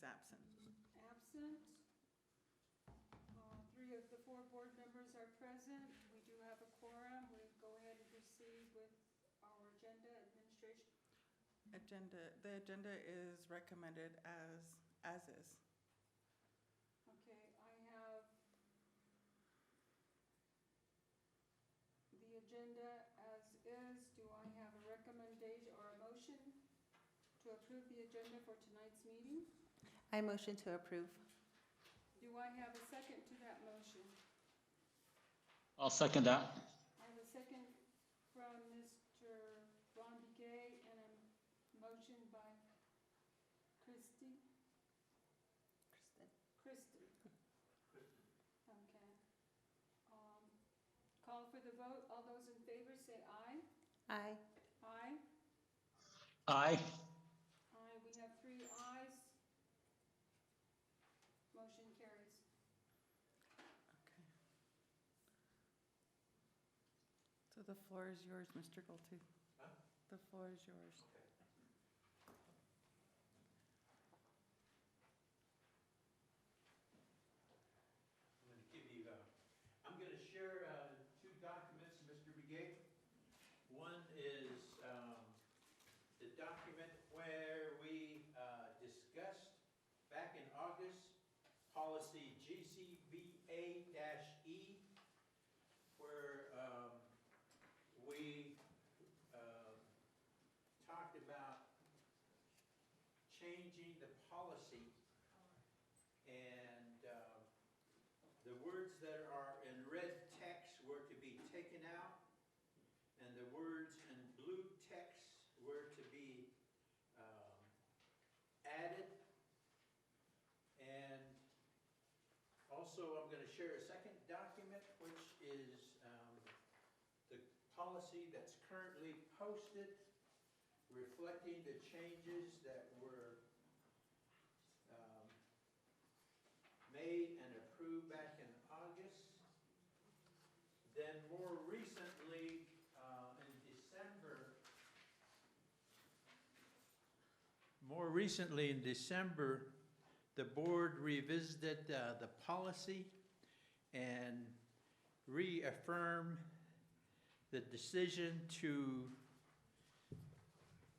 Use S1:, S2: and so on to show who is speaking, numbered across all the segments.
S1: is absent.
S2: Absent. 3 of the 4 board members are present. We do have a quorum. We go ahead and proceed with our agenda administration.
S1: The agenda is recommended as is.
S2: Okay, I have the agenda as is. Do I have a recommendation or a motion to approve the agenda for tonight's meeting?
S3: I motion to approve.
S2: Do I have a second to that motion?
S4: I'll second that.
S2: I have a second from Mr. Ron Begay and a motion by Kristen. Okay. Call for the vote. All those in favor say aye.
S3: Aye.
S2: Aye.
S4: Aye.
S2: Aye. We have 3 ayes. Motion carries.
S1: Okay. So the floor is yours, Mr. Goldtooth.
S5: Huh?
S1: The floor is yours.
S5: Okay. I'm going to share 2 documents, Mr. Begay. One is the document where we discussed back in August policy GCVA-E, where we talked about changing the policy, and the words that are in red text were to be taken out, and the words in blue text were to be added. And also I'm going to share a second document, which is the policy that's currently posted, reflecting the changes that were made and approved back in August. Then more recently, in December, the board revisited the policy and reaffirmed the decision to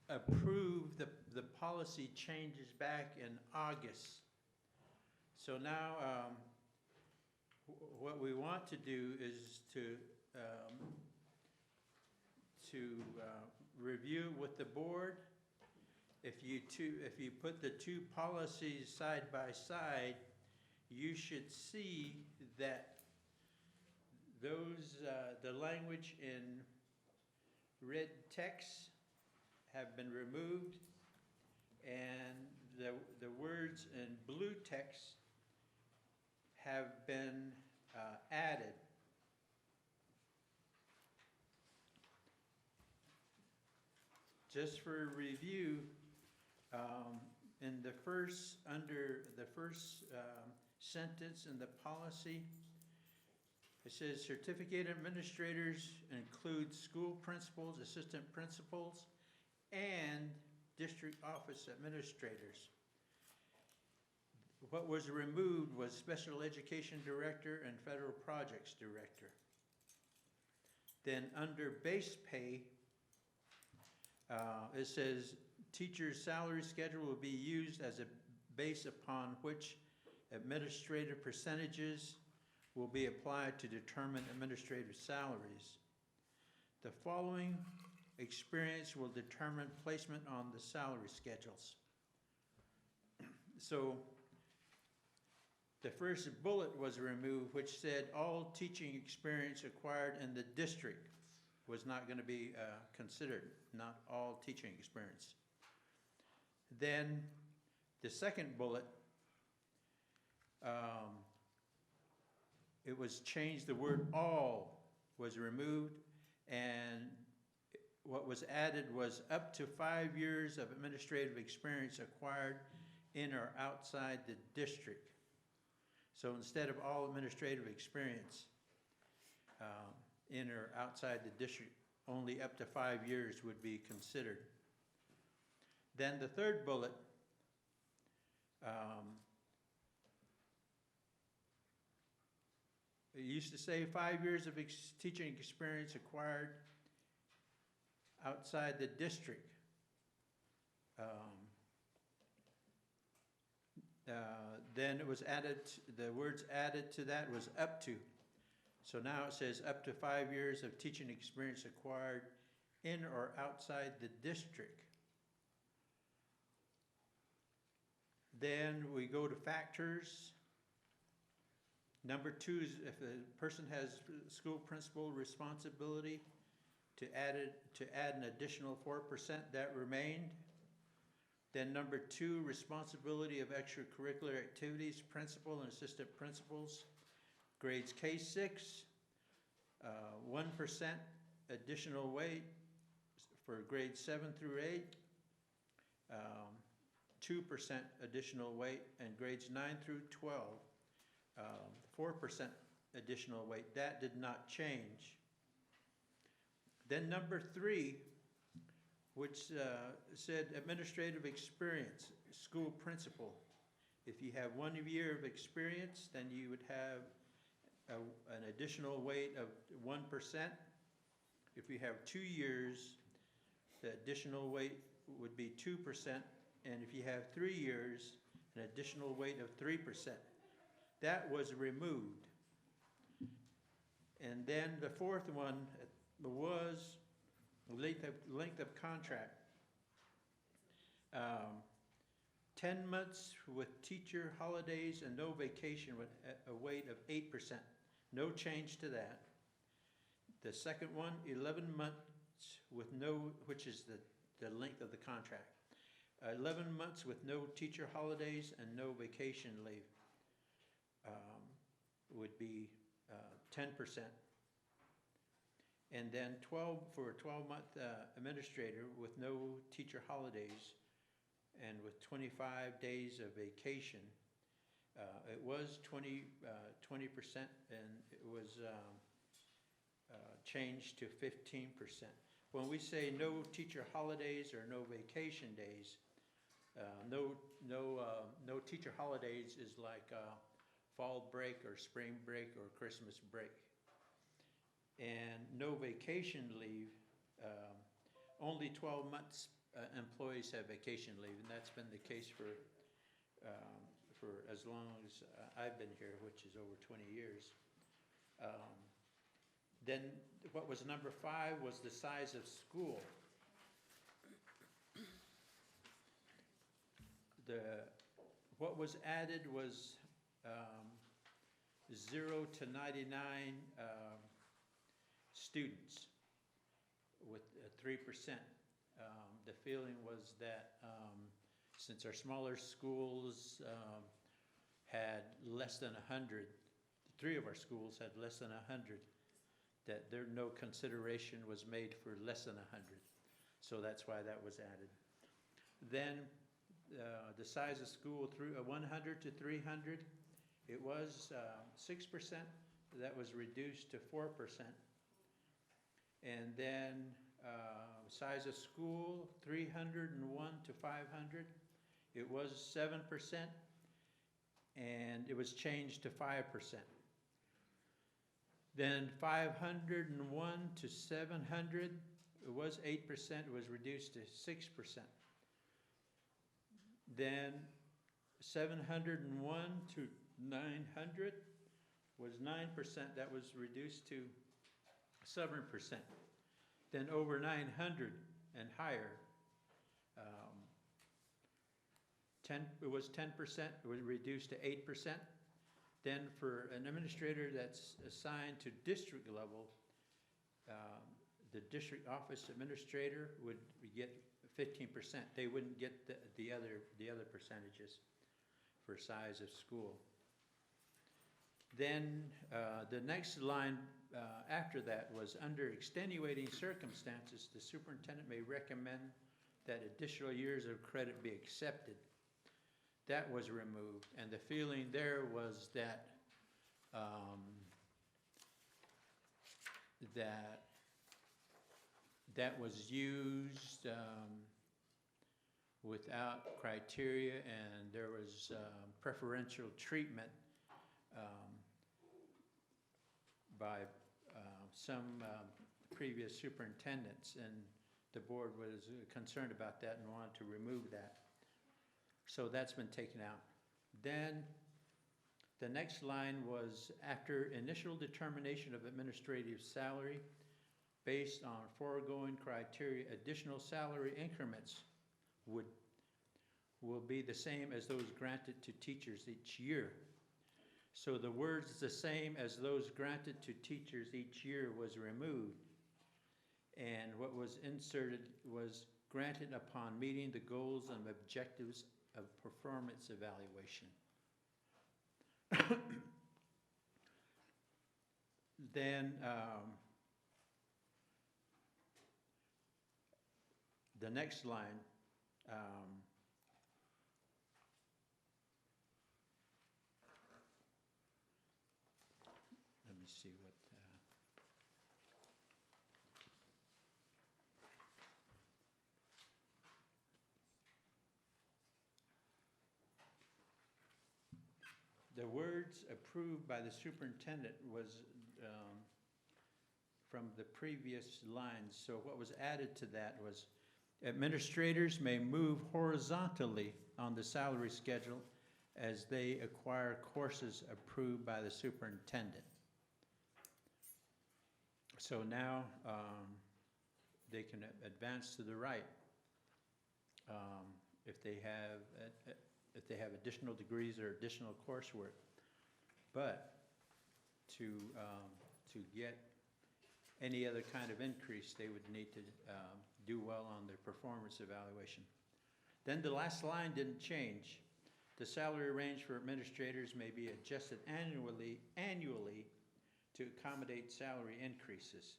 S5: approve the policy changes back in August. So now what we want to do is to review with the board. If you put the 2 policies side by side, you should see that those the language in red text have been removed, and the words in blue text have been added. Just for review, under the first sentence in the policy, it says certificate administrators include school principals, assistant principals, and district office administrators. What was removed was special education director and federal projects director. Then under base pay, it says teacher's salary schedule will be used as a base upon which administrative percentages will be applied to determine administrative salaries. The following experience will determine placement on the salary schedules. So the first bullet was removed, which said all teaching experience acquired in the district was not going to be considered, not all teaching experience. Then the second bullet, it was changed, the word all was removed, and what was added was up to 5 years of administrative experience acquired in or outside the district. So instead of all administrative experience in or outside the district, only up to 5 years would be considered. Then the third bullet, It used to say 5 years of teaching experience acquired outside the district. Then it was added, the words added to that was up to. So now it says up to 5 years of teaching experience acquired in or outside the district. Then we go to factors. Number 2 is if a person has school principal responsibility to add an additional 4%, that remained. Then number 2, responsibility of extracurricular activities, principal and assistant principals. Grades K-6, 1% additional weight for grades 7 through 8, 2% additional weight, and grades 9 through 12, 4% additional weight. That did not change. Then number 3, which said administrative experience, school principal. If you have 1 year of experience, then you would have an additional weight of 1%. If you have 2 years, the additional weight would be 2%. And if you have 3 years, an additional weight of 3%. That was removed. And then the 4th one was length of contract. 10 months with teacher holidays and no vacation with a weight of 8%. No change to that. The second one, 11 months with no, which is the length of the contract. 11 months with no teacher holidays and no vacation leave would be 10%. And then 12 for a 12-month administrator with no teacher holidays and with 25 days of vacation. It was 20%, and it was changed to 15%. When we say no teacher holidays or no vacation days, no teacher holidays is like fall break or spring break or Christmas break. And no vacation leave, only 12 months employees have vacation leave, and that's been the case for as long as I've been here, which is over 20 years. Then what was number 5 was the size of school. What was added was 0 to 99 students with 3%. The feeling was that since our smaller schools had less than 100, 3 of our schools had less than 100, that there no consideration was made for less than 100. So that's why that was added. Then the size of school through 100 to 300, it was 6%. That was reduced to 4%. And then size of school 301 to 500, it was 7%, and it was changed to 5%. Then 501 to 700, it was 8%, it was reduced to 6%. Then 701 to 900 was 9%, that was reduced to 7%. Then over 900 and higher, it was 10%, it was reduced to 8%. Then for an administrator that's assigned to district level, the district office administrator would get 15%. They wouldn't get the other percentages for size of school. Then the next line after that was under extenuating circumstances, the superintendent may recommend that additional years of credit be accepted. That was removed, and the feeling there was that that was used without criteria, and there was preferential treatment by some previous superintendents, and the board was concerned about that and wanted to remove that. So that's been taken out. Then the next line was, after initial determination of administrative salary based on foregoing criteria, additional salary increments will be the same as those granted to teachers each year. So the words "the same as those granted to teachers each year" was removed, and what was inserted was "granted upon meeting the goals and objectives of performance evaluation." Then the next line, let me see what, the words "approved by the superintendent" was from the previous lines. So what was added to that was, administrators may move horizontally on the salary schedule as they acquire courses approved by the superintendent. So now they can advance to the right if they have additional degrees or additional coursework. But to get any other kind of increase, they would need to do well on their performance evaluation. Then the last line didn't change. The salary range for administrators may be adjusted annually to accommodate salary increases.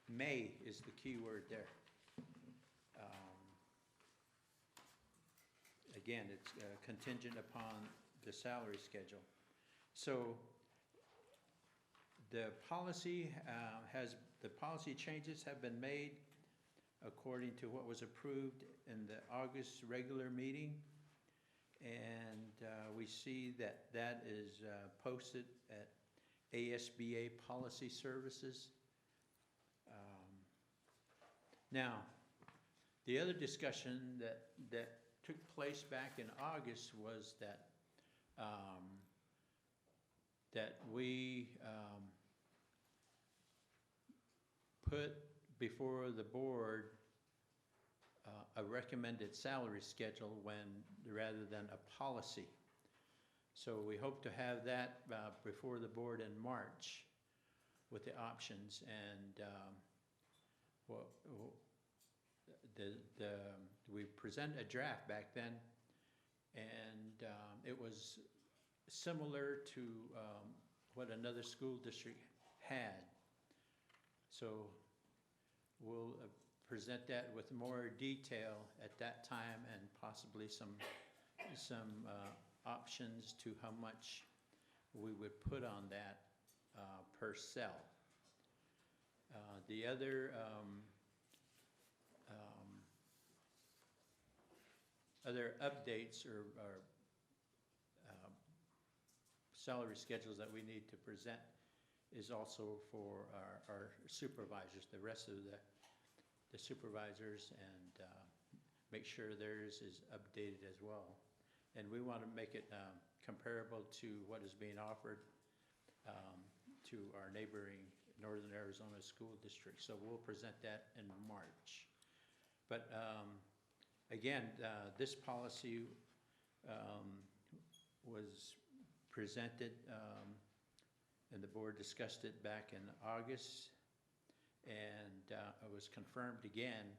S5: May is the key word there. Again, it's contingent upon the salary schedule. So the policy changes have been made according to what was approved in the August regular meeting, and we see that is posted at ASBA Policy Services. Now, the other discussion that took place back in August was that we put before the board a recommended salary schedule rather than a policy. So we hope to have that before the board in March with the options, and we present a draft back then, and it was similar to what another school district had. So we'll present that with more detail at that time, and possibly some options to how much we would put on that per cell. The other updates or salary schedules that we need to present is also for our supervisors, the rest of the supervisors, and make sure theirs is updated as well. And we want to make it comparable to what is being offered to our neighboring Northern Arizona school district. So we'll present that in March. But again, this policy was presented and the board discussed it back in August, and it was confirmed again.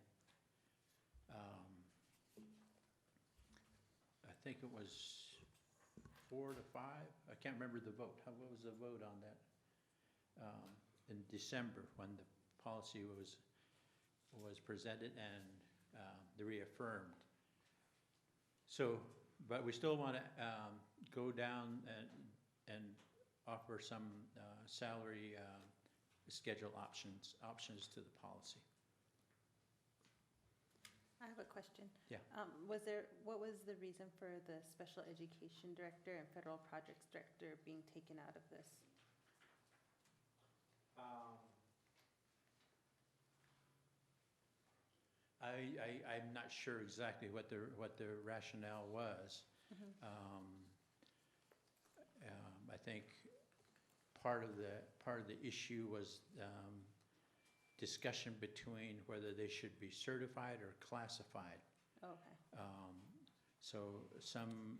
S5: I think it was 4 to 5. I can't remember the vote. What was the vote on that? In December, when the policy was presented and reaffirmed. So, but we still want to go down and offer some salary schedule options to the policy.
S3: I have a question.
S5: Yeah.
S3: What was the reason for the special education director and federal projects director being taken out of this?
S5: I'm not sure exactly what the rationale was. I think part of the issue was discussion between whether they should be certified or classified.
S3: Okay.
S5: So some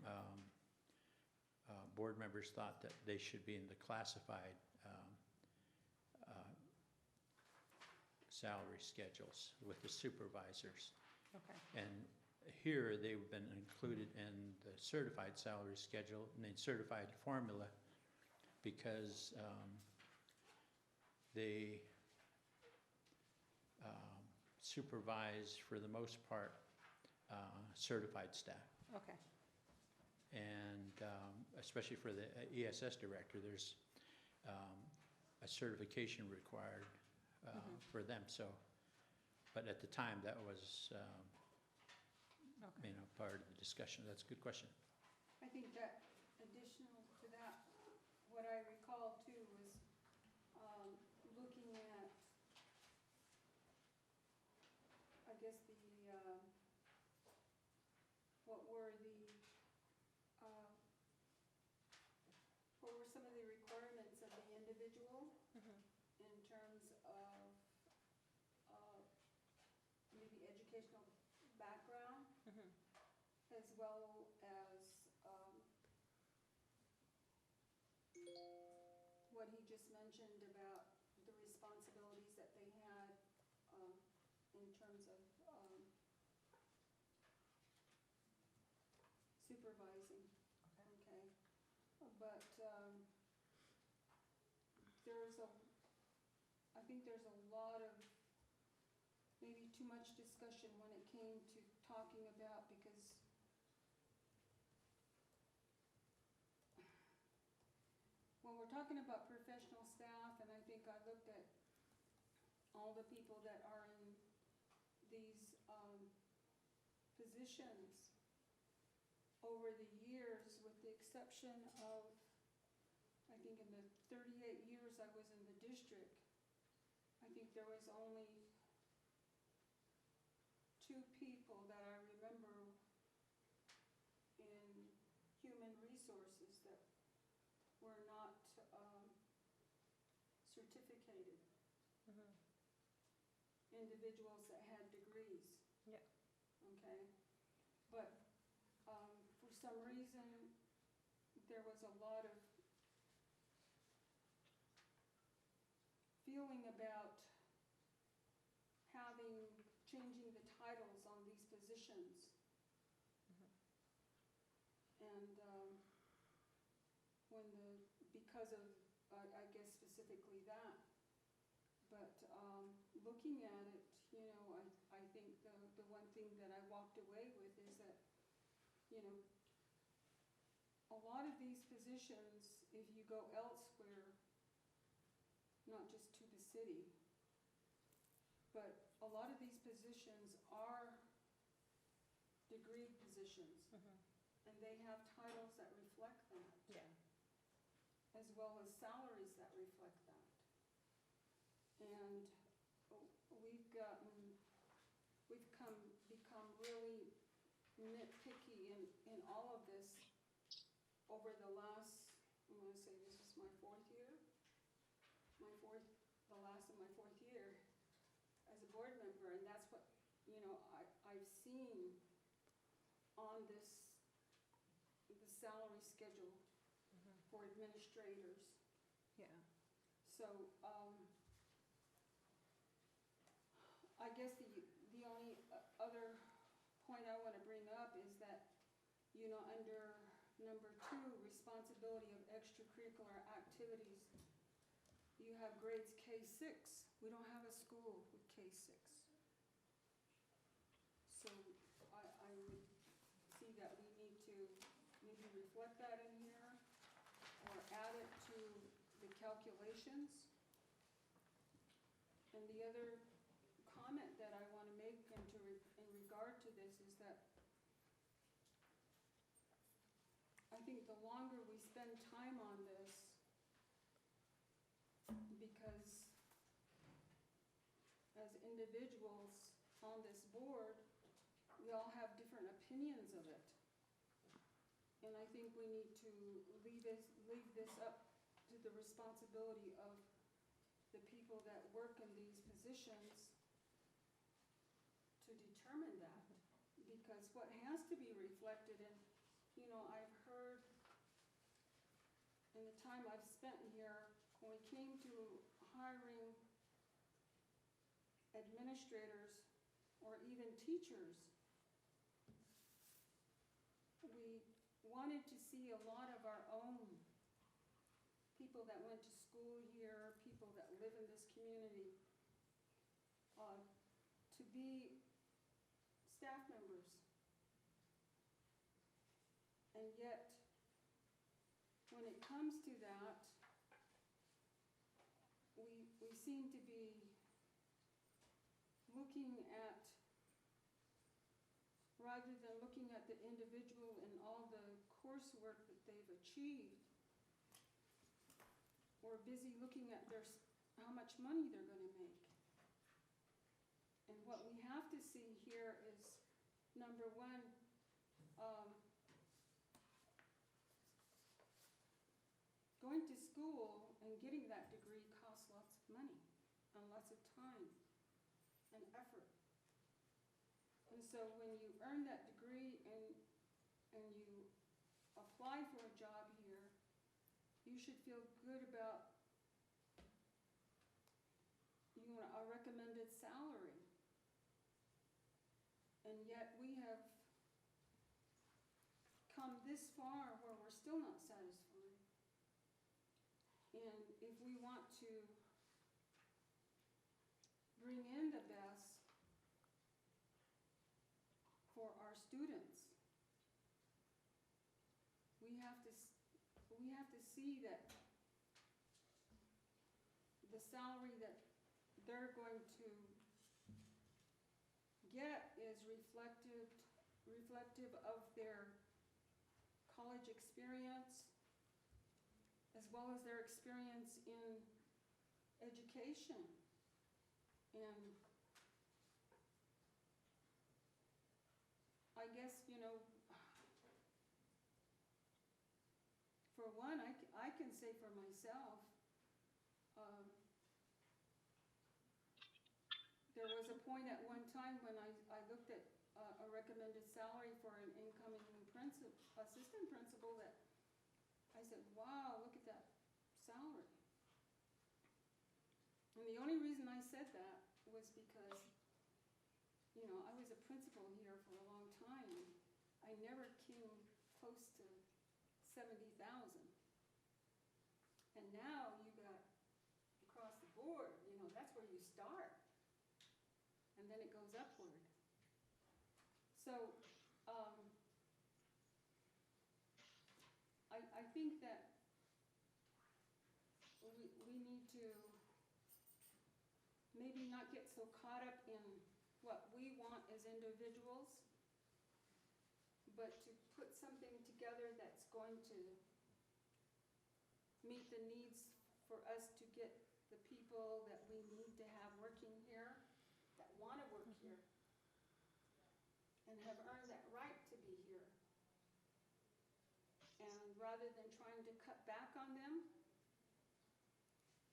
S5: board members thought that they should be in the classified salary schedules with the supervisors.
S3: Okay.
S5: And here, they've been included in the certified salary schedule and then certified formula because they supervise, for the most part, certified staff.
S3: Okay.
S5: And especially for the ESS director, there's a certification required for them. So, but at the time, that was
S3: Okay.
S5: part of the discussion. That's a good question.
S2: I think that additional to that, what I recall too was looking at, I guess what were some of the requirements of the individual in terms of maybe educational background, as well as what he just mentioned about the responsibilities that they had in terms of supervising. Okay. But I think there's a lot of maybe too much discussion when it came to talking about, because when we're talking about professional staff, and I think I looked at all the people that are in these positions over the years, with the exception of, I think in the 38 years I was in the district, I think there was only 2 people that I remember in human resources that were not certificated. Individuals that had degrees.
S3: Yeah.
S2: Okay. But for some reason, there was a lot of feeling about changing the titles on these positions. And because of, I guess specifically that. But looking at it, I think the one thing that I walked away with is that, a lot of these positions, if you go elsewhere, not just to the city, but a lot of these positions are degree positions, and they have titles that reflect that.
S3: Yeah.
S2: As well as salaries that reflect that. And we've become really nitpicky in all of this over the last, I'm going to say this is my 4th year, the last of my 4th year as a board member, and that's what, I've seen on the salary schedule for administrators.
S3: Yeah.
S2: So, I guess the only other point I want to bring up is that, under number 2, responsibility of extracurricular activities, you have grades K-6. We don't have a school with K-6. So I would see that we need to maybe reflect that in here, or add it to the calculations. And the other comment that I want to make in regard think the longer we spend time on this, because as individuals on this board, we all have different opinions of it. And I think we need to leave this up to the responsibility of the people that work in these positions to determine that. Because what has to be reflected in, I've heard in the time I've spent here, when we came to hiring administrators or even teachers, we wanted to see a lot of our own people that went to school here, people that live in this community, to be staff members. And yet, when it comes to that, we seem to be looking at, rather than looking at the individual and all the coursework that they've achieved, we're busy looking at how much money they're going to make. And what we have to see here is, number one, going to school and getting that degree costs lots of money and lots of time and effort. And so when you earn that degree and you apply for a job here, you should feel good about a recommended salary. And yet we have come this far where we're still not satisfied. And if we want to bring in the best for our students, we have to see that the salary that they're going to get is reflective of their college experience, as well as their experience in education. And I guess, for one, I can say for myself, there was a point at one time when I looked at a recommended salary for an incoming assistant principal that I said, wow, look at that salary. And the only reason I said that was because, I was a principal here for a long time. I never came close to 70,000. And now you got across the board, that's where you start. And then it goes upward. So, I think that we need to maybe not get so caught up in what we want as individuals, but to put something together that's going to meet the needs for us to get the people that we need to have working here, that want to work here, and have earned that right to be here. And rather than trying to cut back on them,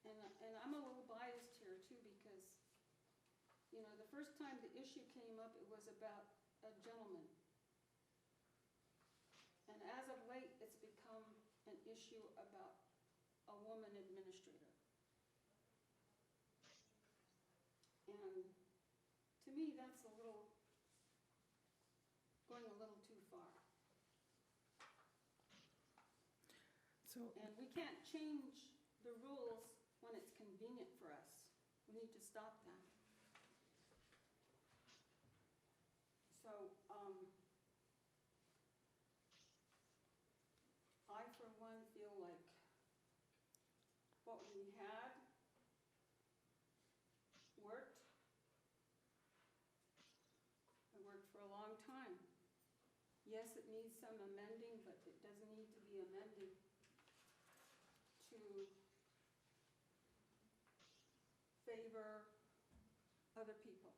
S2: and I'm a little biased here too, because, the first time the issue came up, it was about a gentleman. And as of late, it's become an issue about a woman administrator. And to me, that's going a little too far.
S1: So,
S2: And we can't change the rules when it's convenient for us. We need to stop that. So, I for one feel like what we had worked. It worked for a long time. yes, it needs some amending, but it doesn't need to be amended to favor other people.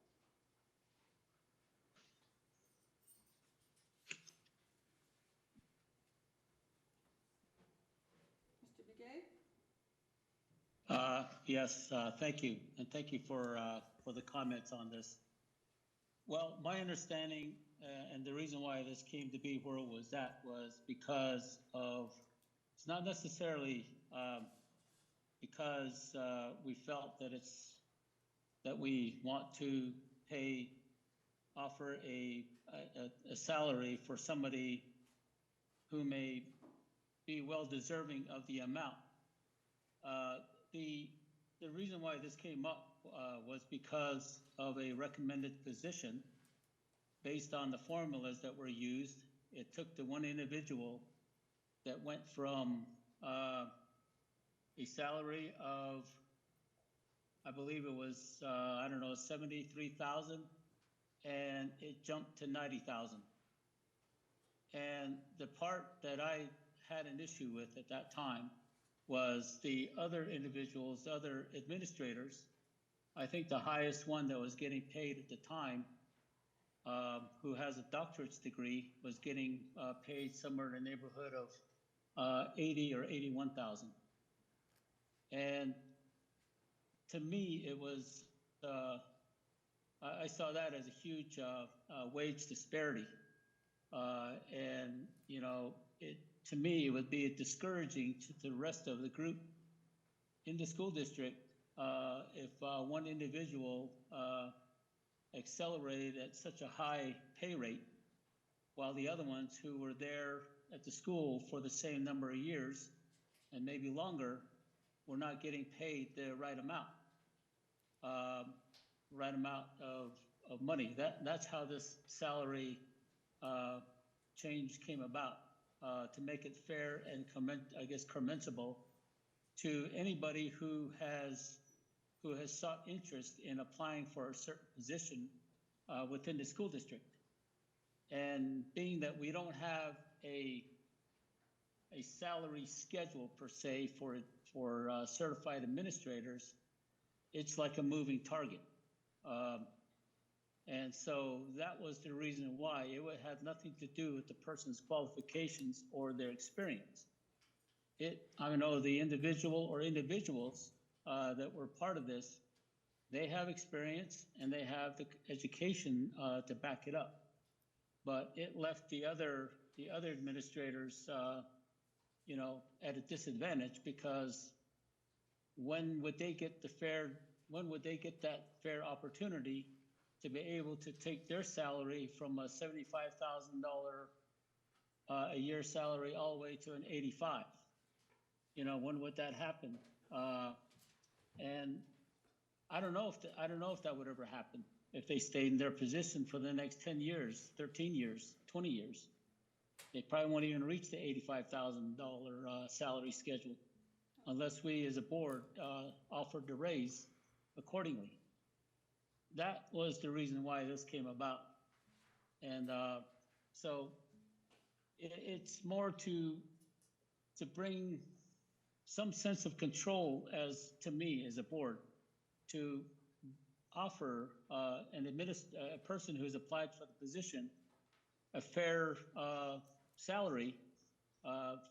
S2: Mr. Begay?
S4: Yes, thank you, and thank you for the comments on this. Well, my understanding, and the reason why this came to be where it was at was because of, it's not necessarily because we felt that we want to offer a salary for somebody who may be well deserving of the amount. The reason why this came up was because of a recommended position based on the formulas that were used. It took the one individual that went from a salary of, I believe it was, I don't know, 73,000, and it jumped to 90,000. And the part that I had an issue with at that time was the other individuals, other administrators. I think the highest one that was getting paid at the time, who has a doctorate's degree, was getting paid somewhere in the neighborhood of 80 or 81,000. And to me, it was, I saw that as a huge wage disparity. And, you know, to me, it would be discouraging to the rest of the group in the school district if one individual accelerated at such a high pay rate, while the other ones who were there at the school for the same number of years and maybe longer were not getting paid the right amount of money. That's how this salary change came about, to make it fair and commensurable to anybody who has sought interest in applying for a certain position within the school district. And being that we don't have a salary schedule per se for certified administrators, it's like a moving target. And so that was the reason why. It had nothing to do with the person's qualifications or their experience. I know the individual or individuals that were part of this, they have experience and they have the education to back it up. But it left the other administrators, you know, at a disadvantage, because when would they get that fair opportunity to be able to take their salary from a $75,000 a year salary all the way to an 85? You know, when would that happen? And I don't know if that would ever happen if they stayed in their position for the next 10 years, 13 years, 20 years. They probably won't even reach the $85,000 salary schedule unless we as a board offered to raise accordingly. That was the reason why this came about. And so it's more to bring some sense of control, as to me as a board, to offer a person who's applied for the position a fair salary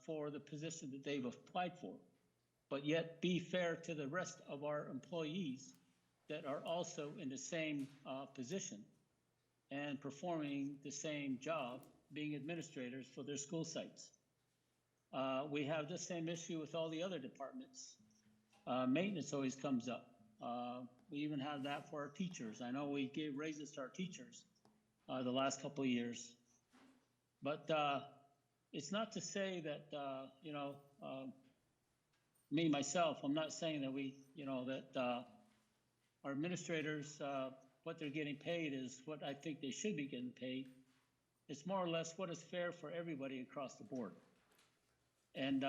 S4: for the position that they've applied for, but yet be fair to the rest of our employees that are also in the same position and performing the same job, being administrators for their school sites. We have the same issue with all the other departments. Maintenance always comes up. We even have that for our teachers. I know we gave raises to our teachers the last couple of years. But it's not to say that, you know, me, myself, I'm not saying that that our administrators, what they're getting paid is what I think they should be getting paid. It's more or less what is fair for everybody across the board. And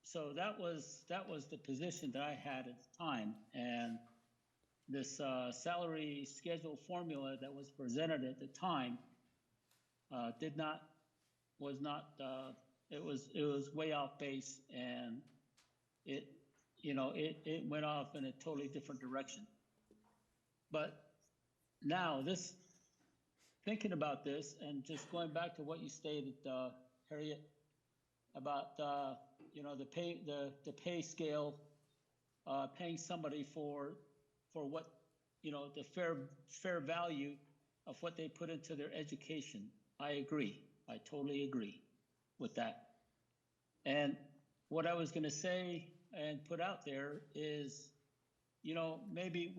S4: so that was the position that I had at the time. And this salary schedule formula that was presented at the time did not was not, it was way off base, and it, it went off in a totally different direction. But now thinking about this and just going back to what you stated, Harriet, about, the pay scale, paying somebody for what, the fair value of what they put into their education. I agree. I totally agree with that. And what I was going to say and put out there is, maybe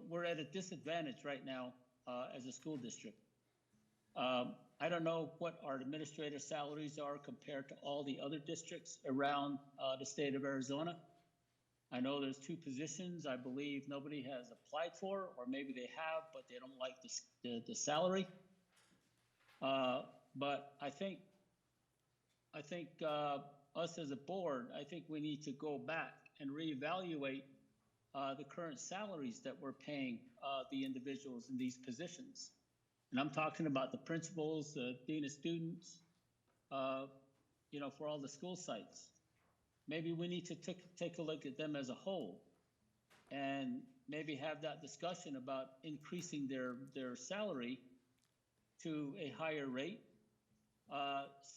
S4: we're at a disadvantage right now as a school district. I don't know what our administrator salaries are compared to all the other districts around the state of Arizona. I know there's 2 positions I believe nobody has applied for, or maybe they have, but they don't like the salary. But I think us as a board, I think we need to go back and reevaluate the current salaries that we're paying the individuals in these positions. And I'm talking about the principals, the dean of students, for all the school sites. Maybe we need to take a look at them as a whole and maybe have that discussion about increasing their salary to a higher rate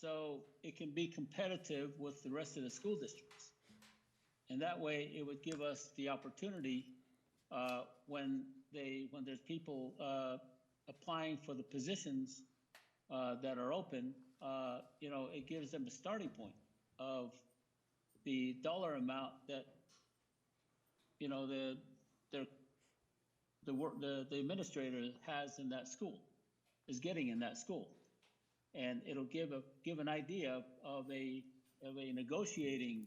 S4: so it can be competitive with the rest of the school districts. And that way it would give us the opportunity when there's people applying for the positions that are open, it gives them a starting point of the dollar amount that the administrator has in that school, is getting in that school, and it'll give an idea of a negotiating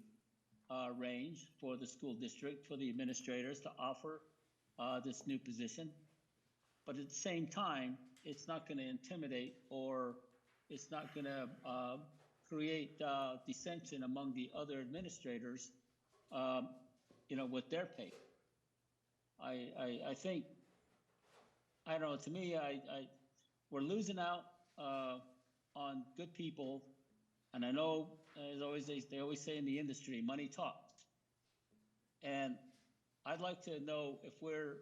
S4: range for the school district, for the administrators to offer this new position. But at the same time, it's not going to intimidate, or it's not going to create dissension among the other administrators, with their pay. I think, I don't know, to me, we're losing out on good people. And I know, as always, they always say in the industry, money talks. And I'd like to know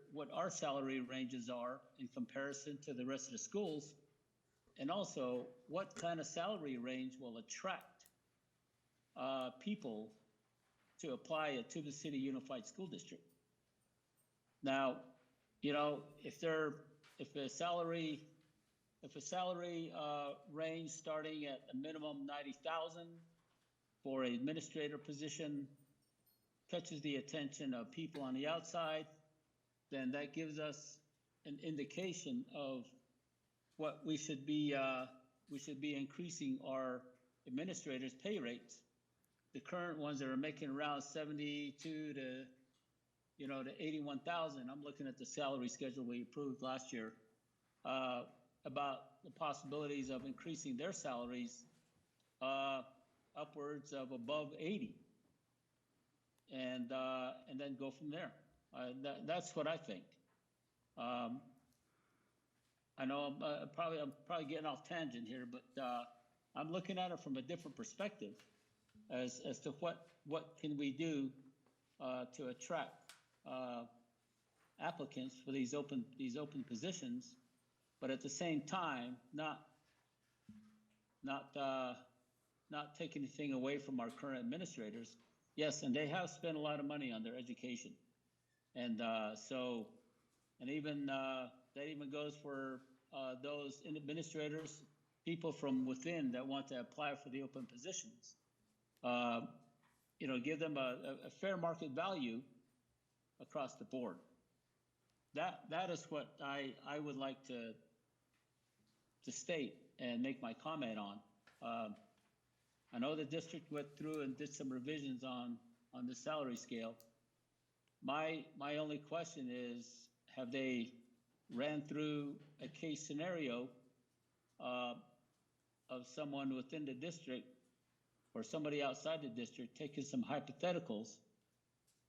S4: what our salary ranges are in comparison to the rest of the schools, and also what kind of salary range will attract people to apply to the City Unified School District. Now, if a salary range starting at a minimum 90,000 for an administrator position catches the attention of people on the outside, then that gives us an indication of what we should be increasing our administrators' pay rates. The current ones that are making around 72 to 81,000. I'm looking at the salary schedule we approved last year, about the possibilities of increasing their salaries upwards of above 80, and then go from there. That's what I think. I know I'm probably getting off tangent here, but I'm looking at it from a different perspective as to what can we do to attract applicants for these open positions, but at the same time not take anything away from our current administrators. Yes, and they have spent a lot of money on their education, and even that even goes for those administrators, people from within that want to apply for the open positions. Give them a fair market value across the board. That is what I would like to state and make my comment on. I know the district went through and did some revisions on the salary scale. My only question is, have they ran through a case scenario of someone within the district or somebody outside the district taking some hypotheticals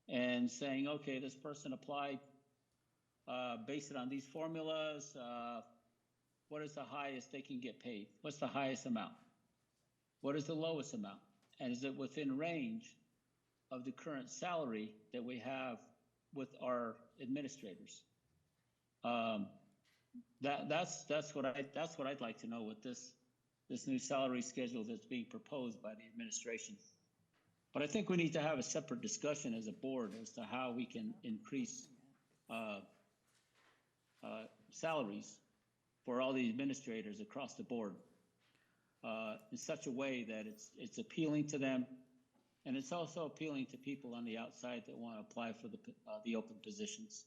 S4: and saying, okay, this person applied based it on these formulas, what is the highest they can get paid? What's the highest amount? What is the lowest amount? And is it within range of the current salary that we have with our administrators? That's what I'd like to know with this new salary schedule that's being proposed by the administration. But I think we need to have a separate discussion as a board as to how we can increase salaries for all the administrators across the board in such a way that it's appealing to them, and it's also appealing to people on the outside that want to apply for the open positions.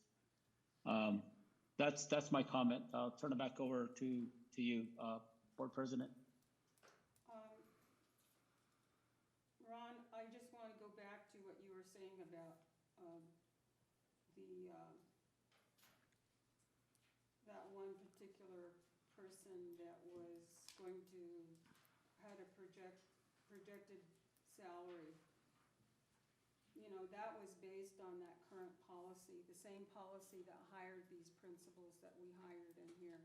S4: That's my comment. I'll turn it back over to you, Board President.
S2: Ron, I just want to go back to what you were saying about that one particular person that was going to, had a projected salary. You know, that was based on that current policy, the same policy that hired these principals that we hired in here,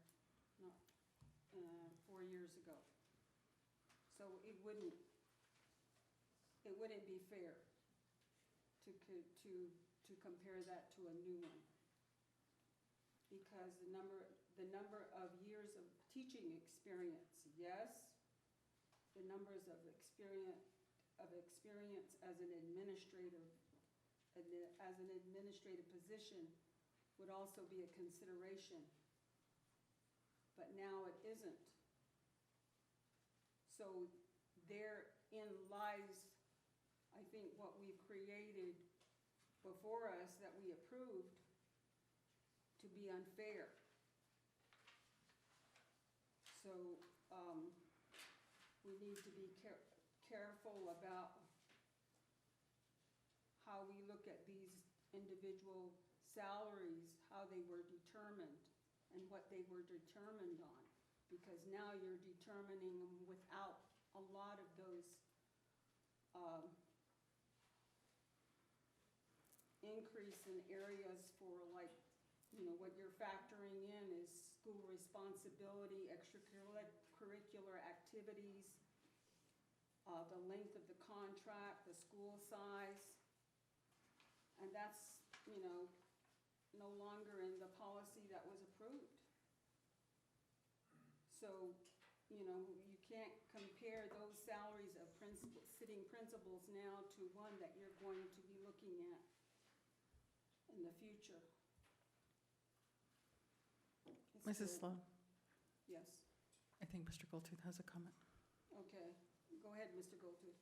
S2: not, 4 years ago. So it wouldn't be fair to compare that to a new one. Because the number of years of teaching experience, yes. The numbers of experience as an administrative position would also be a consideration. But now it isn't. So therein lies, I think, what we've created before us that we approved to be unfair. So we need to be careful about how we look at these individual salaries, how they were determined, and what they were determined on. Because now you're determining them without a lot of those increase in areas for, like, you know, what you're factoring in is school responsibility, extracurricular activities, the length of the contract, the school size. And that's, you know, no longer in the policy that was approved. So, you know, you can't compare those salaries of sitting principals now to one that you're going to be looking at in the future.
S1: Mrs. Sloan,
S2: Yes,
S1: I think Mr. Goldtooth has a comment.
S2: okay. Go ahead, Mr. Goldtooth.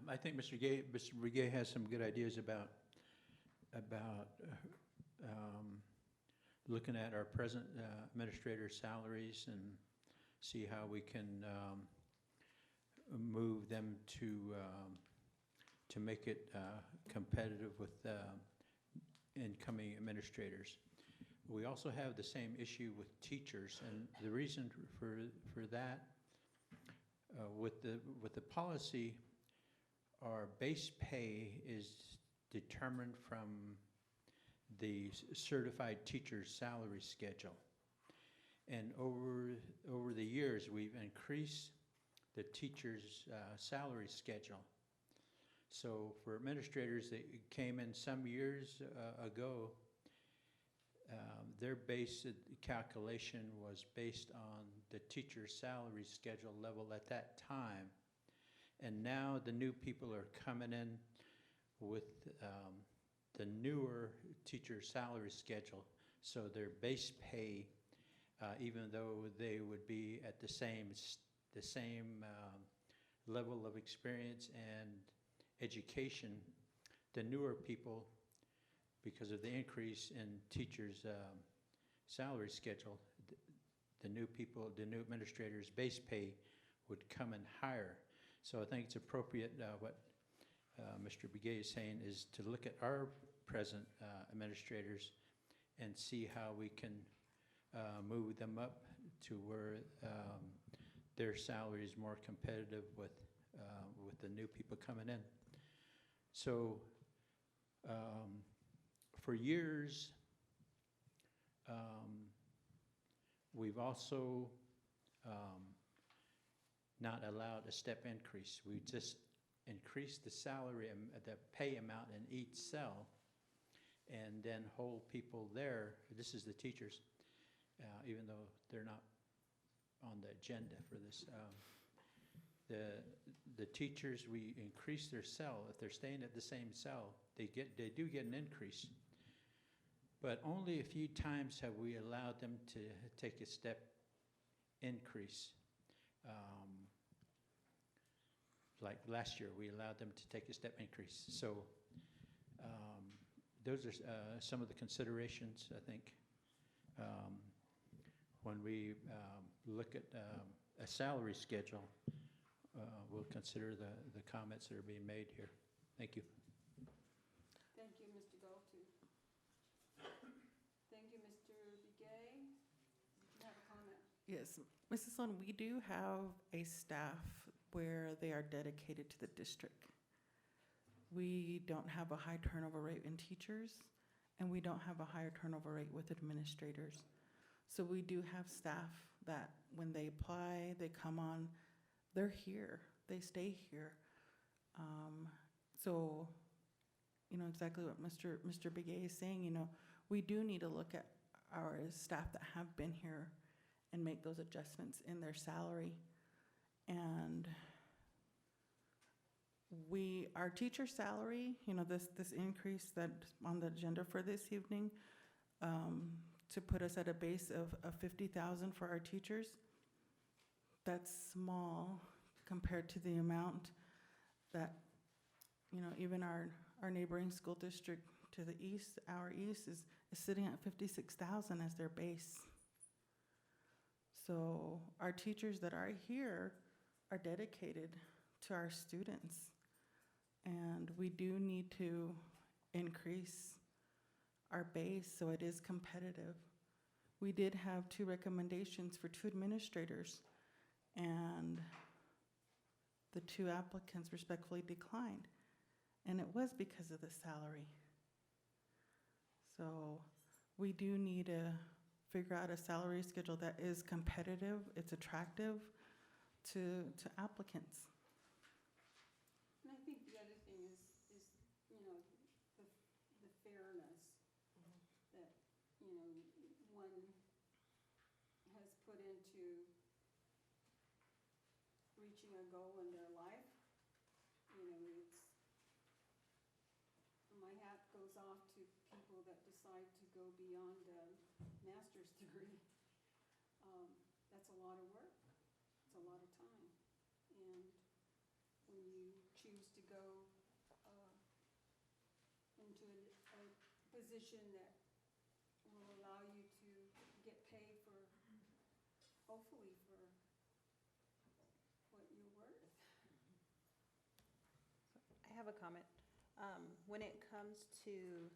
S5: I think Mr. Begay has some good ideas about looking at our present administrator salaries and see how we can move them to make it competitive with incoming administrators. We also have the same issue with teachers, and the reason for that, with the policy, our base pay is determined from the certified teacher's salary schedule. And over the years, we've increased the teacher's salary schedule. So for administrators that came in some years ago, their base calculation was based on the teacher's salary schedule level at that time. And now the new people are coming in with the newer teacher salary schedule. So their base pay, even though they would be at the same level of experience and education, the newer people, because of the increase in teachers' salary schedule, the new people, the new administrators' base pay would come in higher. So I think it's appropriate, what Mr. Begay is saying, is to look at our present administrators and see how we can move them up to where their salary is more competitive with the new people coming in. So for years, We've also not allowed a step increase. We just increased the salary, the pay amount in each cell, and then hold people there. This is the teachers, even though they're not on the agenda for this. The teachers, we increase their cell. If they're staying at the same cell, they do get an increase. But only a few times have we allowed them to take a step increase. Like last year, we allowed them to take a step increase. So those are some of the considerations, I think, when we look at a salary schedule. We'll consider the comments that are being made here. Thank you.
S2: Thank you, Mr. Galtu. Thank you, Mr. Begay. Did you have a comment?
S1: Yes, Mrs. Sloan, we do have a staff where they are dedicated to the district. We don't have a high turnover rate in teachers, and we don't have a higher turnover rate with administrators. So we do have staff that when they apply, they come on, they're here, they stay here. So, you know, exactly what Mr. Begay is saying, you know, we do need to look at our staff that have been here and make those adjustments in their salary. And our teacher salary, you know, this increase that's on the agenda for this evening, to put us at a base of 50,000 for our teachers, that's small compared to the amount that, you know, even our neighboring school district to the east, our east, is sitting at 56,000 as their base. So our teachers that are here are dedicated to our students, and we do need to increase our base so it is competitive. We did have 2 recommendations for 2 administrators, and the 2 applicants respectfully declined, and it was because of the salary. So we do need to figure out a salary schedule that is competitive, it's attractive to applicants.
S2: And I think the other thing is, you know, the fairness that, you know, one has put into reaching a goal in their life. You know, my hat goes off to people that decide to go beyond a master's degree. That's a lot of work. It's a lot of time. And when you choose to go into a position that will allow you to get paid for, hopefully for what you're worth.
S3: I have a comment. When it comes to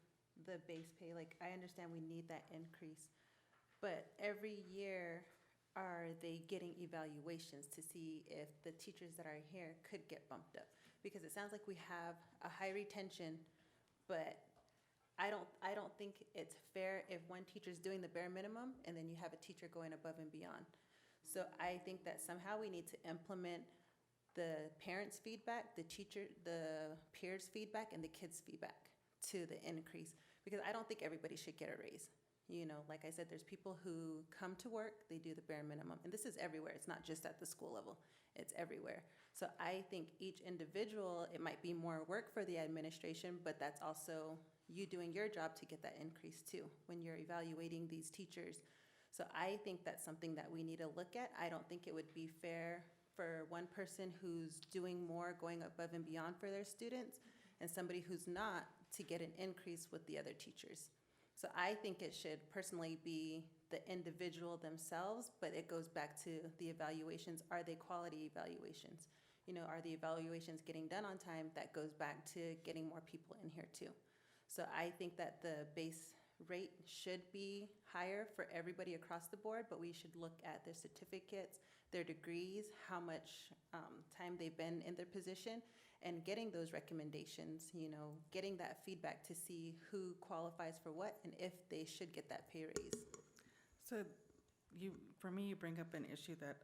S3: the base pay, like, I understand we need that increase, but every year, are they getting evaluations to see if the teachers that are here could get bumped up? Because it sounds like we have a high retention, but I don't think it's fair if one teacher's doing the bare minimum and then you have a teacher going above and beyond. So I think that somehow we need to implement the parents' feedback, the peers' feedback, and the kids' feedback to the increase. Because I don't think everybody should get a raise. You know, like I said, there's people who come to work, they do the bare minimum. And this is everywhere. It's not just at the school level. It's everywhere. So I think each individual, it might be more work for the administration, but that's also you doing your job to get that increase too when you're evaluating these teachers. So I think that's something that we need to look at. I don't think it would be fair for one person who's doing more, going above and beyond for their students, and somebody who's not to get an increase with the other teachers. So I think it should personally be the individual themselves, but it goes back to the evaluations. Are they quality evaluations? You know, are the evaluations getting done on time? That goes back to getting more people in here too. So I think that the base rate should be higher for everybody across the board, but we should look at their certificates, their degrees, how much time they've been in their position, and getting those recommendations, you know, getting that feedback to see who qualifies for what and if they should get that pay raise.
S1: So for me, you bring up an issue that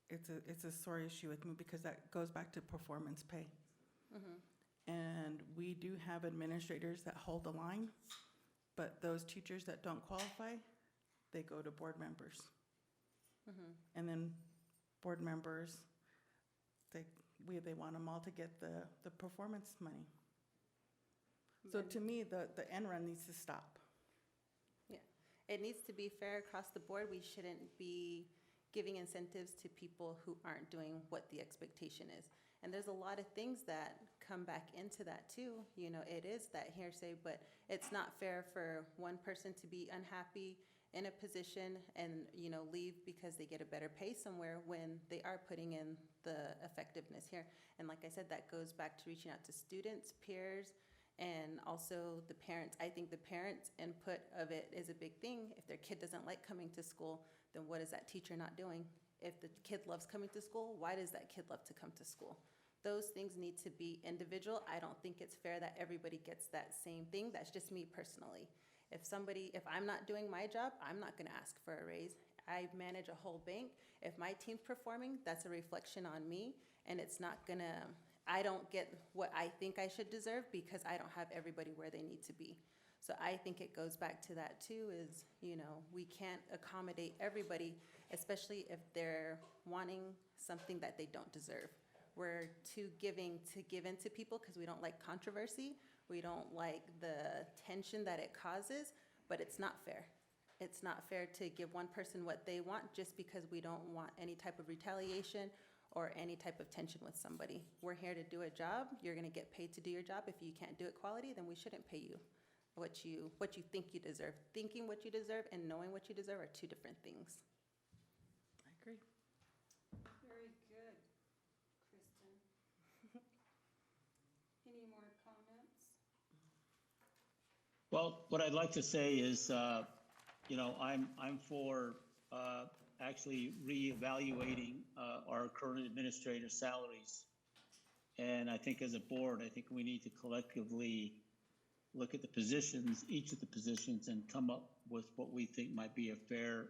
S1: it's a sore issue with me because that goes back to performance pay. And we do have administrators that hold the line, but those teachers that don't qualify, they go to board members. And then board members, they want them all to get the performance money. So to me, the end run needs to stop.
S3: Yeah, it needs to be fair across the board. We shouldn't be giving incentives to people who aren't doing what the expectation is. And there's a lot of things that come back into that too. You know, it is that hearsay, but it's not fair for one person to be unhappy in a position and, you know, leave because they get a better pay somewhere when they are putting in the effectiveness here. And like I said, that goes back to reaching out to students, peers, and also the parents. I think the parents' input of it is a big thing. If their kid doesn't like coming to school, then what is that teacher not doing? If the kid loves coming to school, why does that kid love to come to school? Those things need to be individual. I don't think it's fair that everybody gets that same thing. That's just me personally. If I'm not doing my job, I'm not gonna ask for a raise. I manage a whole bank. If my team's performing, that's a reflection on me, and I don't get what I think I should deserve because I don't have everybody where they need to be. So I think it goes back to that too, is, you know, we can't accommodate everybody, especially if they're wanting something that they don't deserve. We're too giving to give in to people because we don't like controversy. We don't like the tension that it causes, but it's not fair. It's not fair to give one person what they want just because we don't want any type of retaliation or any type of tension with somebody. We're here to do a job. You're gonna get paid to do your job. If you can't do it quality, then we shouldn't pay you what you think you deserve. Thinking what you deserve and knowing what you deserve are two different things.
S1: I agree.
S2: Very good, Kristen. Any more comments?
S4: Well, what I'd like to say is, you know, I'm for actually reevaluating our current administrator salaries. And I think as a board, I think we need to collectively look at the positions, each of the positions, and come up with what we think might be a fair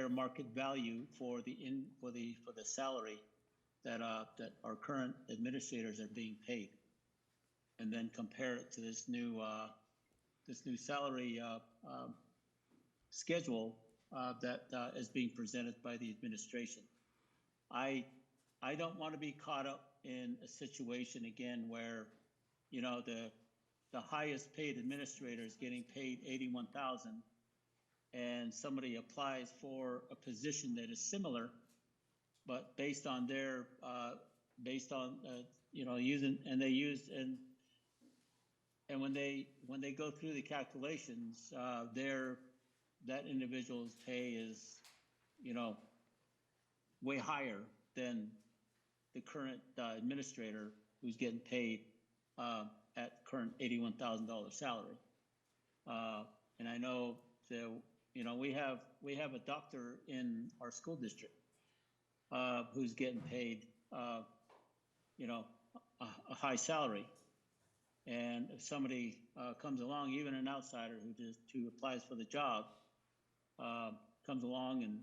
S4: market value for the salary that our current administrators are being paid, and then compare it to this new salary schedule that is being presented by the administration. I don't want to be caught up in a situation again where, you know, the highest paid administrator is getting paid $81,000, and somebody applies for a position that is similar, but based on you know, and when they go through the calculations, that individual's pay is, you know, way higher than the current administrator who's getting paid at current $81,000 salary. And I know that, you know, we have a doctor in our school district who's getting paid, you know, a high salary. And if somebody comes along, even an outsider who applies for the job, comes along and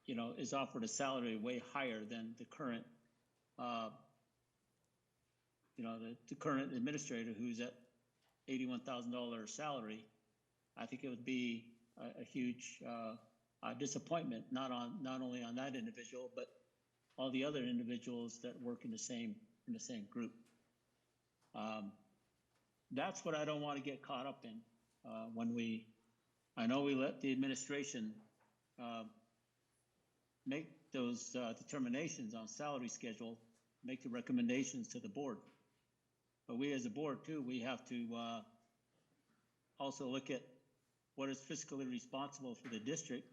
S4: you know, is offered a salary way higher than the current, you know, the current administrator who's at $81,000 salary, I think it would be a huge disappointment, not only on that individual, but all the other individuals that work in the same group. That's what I don't want to get caught up in I know we let the administration make those determinations on salary schedule, make the recommendations to the board. But we as a board too, we have to also look at what is fiscally responsible for the district,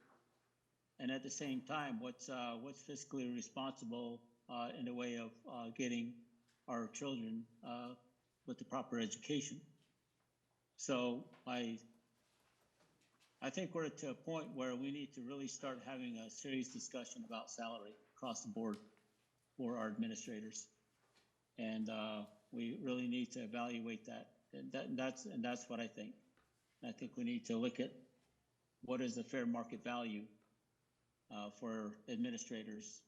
S4: and at the same time, what's fiscally responsible in the way of getting our children with the proper education. So I think we're to a point where we need to really start having a serious discussion about salary across the board for our administrators. And we really need to evaluate that. And that's what I think. I think we need to look at what is the fair market value for administrators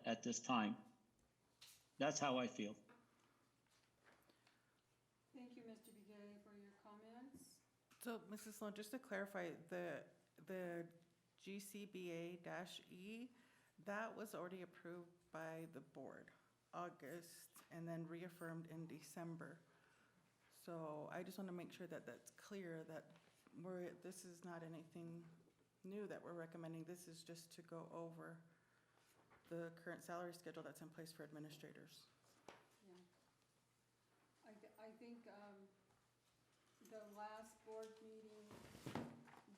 S4: at this time. That's how I feel.
S2: Thank you, Mr. Begay, for your comments.
S1: So, Mrs. Sloan, just to clarify, the GCBA-E, that was already approved by the board, August, and then reaffirmed in December. So I just want to make sure that that's clear, that this is not anything new that we're recommending. This is just to go over the current salary schedule that's in place for administrators.
S2: Yeah. I think, the last board meeting,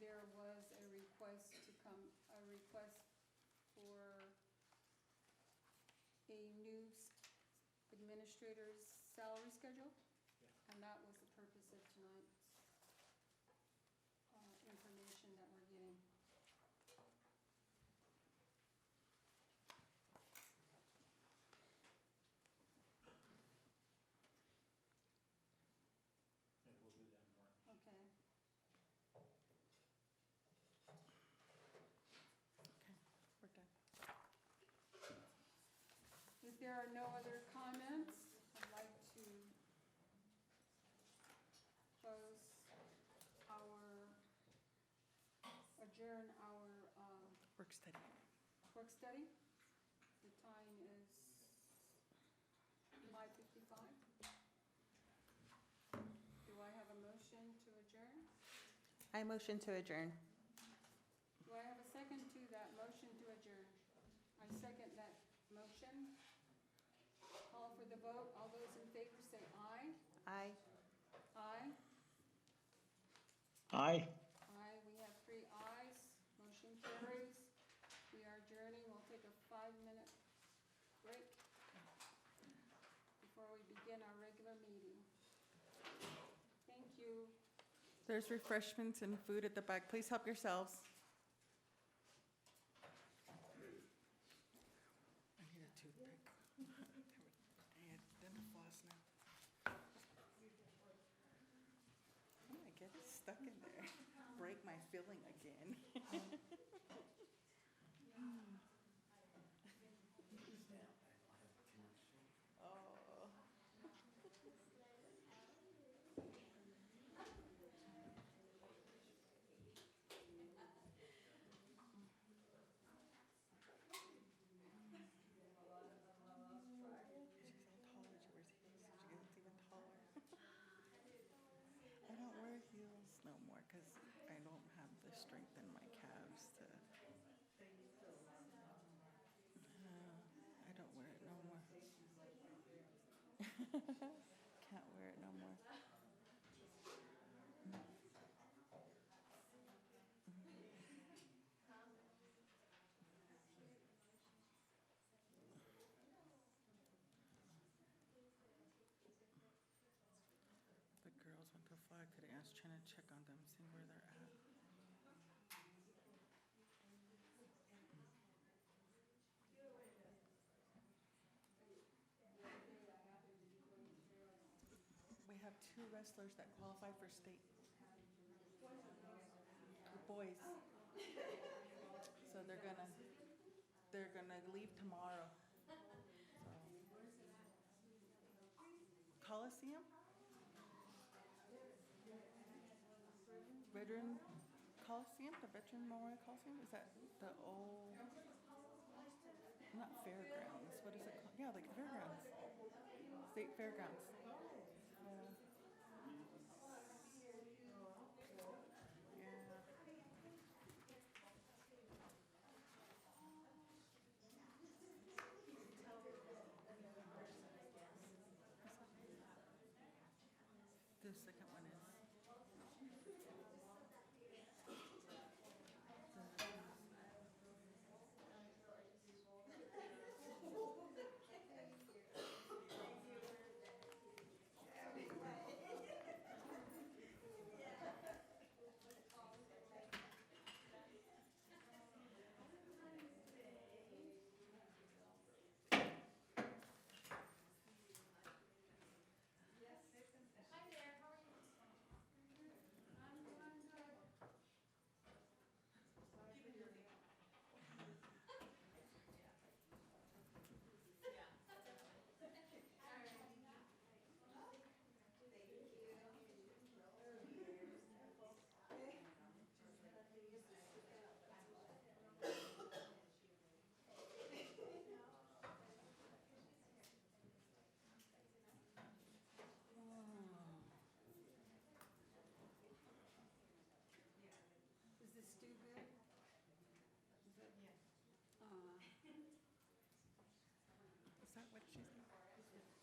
S2: there was a request for a new administrator's salary schedule. And that was the purpose of tonight's, information that we're getting. Okay.
S1: We're done.
S2: If there are no other comments, I'd like to close adjourn our,
S1: Work study.
S2: work study. The time is 5:55. Do I have a motion to adjourn?
S3: I motion to adjourn.
S2: Do I have a second to that motion to adjourn? I second that motion. Call for the vote. All those in favor say aye.
S3: Aye.
S2: Aye.
S4: Aye.
S2: Aye, we have 3 ayes. Motion carries. We are adjourning. We'll take a 5-minute break before we begin our regular meeting. Thank you.
S1: There's refreshments and food at the back. Please help yourselves. I need a toothpick. I had dental floss now. Oh, I get it stuck in there. Break my filling again. Oh. I don't wear heels no more because I don't have the strength in my calves to. I don't wear it no more. Can't wear it no more. The girls went to flag today. I was trying to check on them, see where they're at. We have 2 wrestlers that qualified for state. The boys. So they're gonna leave tomorrow. So. Coliseum? Veteran Coliseum, the Veteran Memorial Coliseum? Is that the old, not fairgrounds, what is it called? Yeah, like fairgrounds. State fairgrounds. Yeah. The second one is.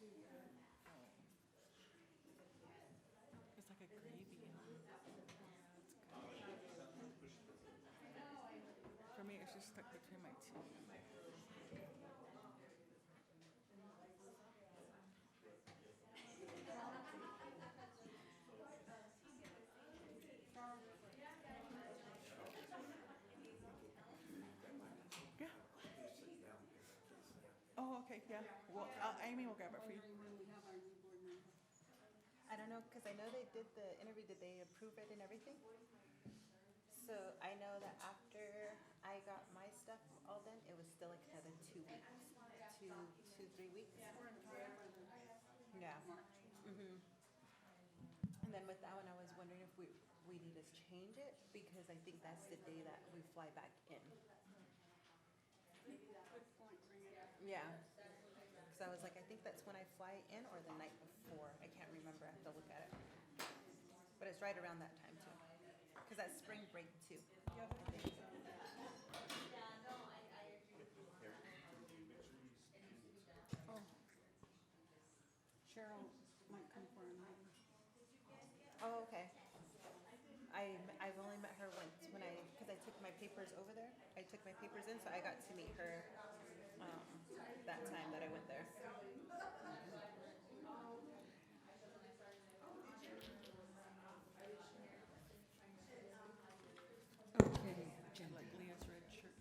S1: It's like a gravy. For me, it's just stuck between my teeth. Yeah. Oh, okay, yeah. Well, Amy will grab it for you.
S2: Wondering when we have our new board member.
S3: I don't know, because I know they did the interview, did they approve it and everything? So I know that after I got my stuff all done, it was still like another 2 weeks, 3 weeks.
S2: We're in time for the
S3: Yeah.
S2: March.
S3: Mhm. And then with that one, I was wondering if we need to change it, because I think that's the day that we fly back in.
S2: Good point, bring it up.
S3: Yeah. Because I was like, I think that's when I fly in or the night before. I can't remember. I have to look at it. But it's right around that time too. Because that's spring break too.
S2: Yeah, I think so. Oh. Cheryl might come for a meeting.
S3: Oh, okay. I've only met her once because I took my papers over there. I took my papers in, so I got to meet her that time that I went there.
S2: Okay,
S1: Like Leah's red shirt.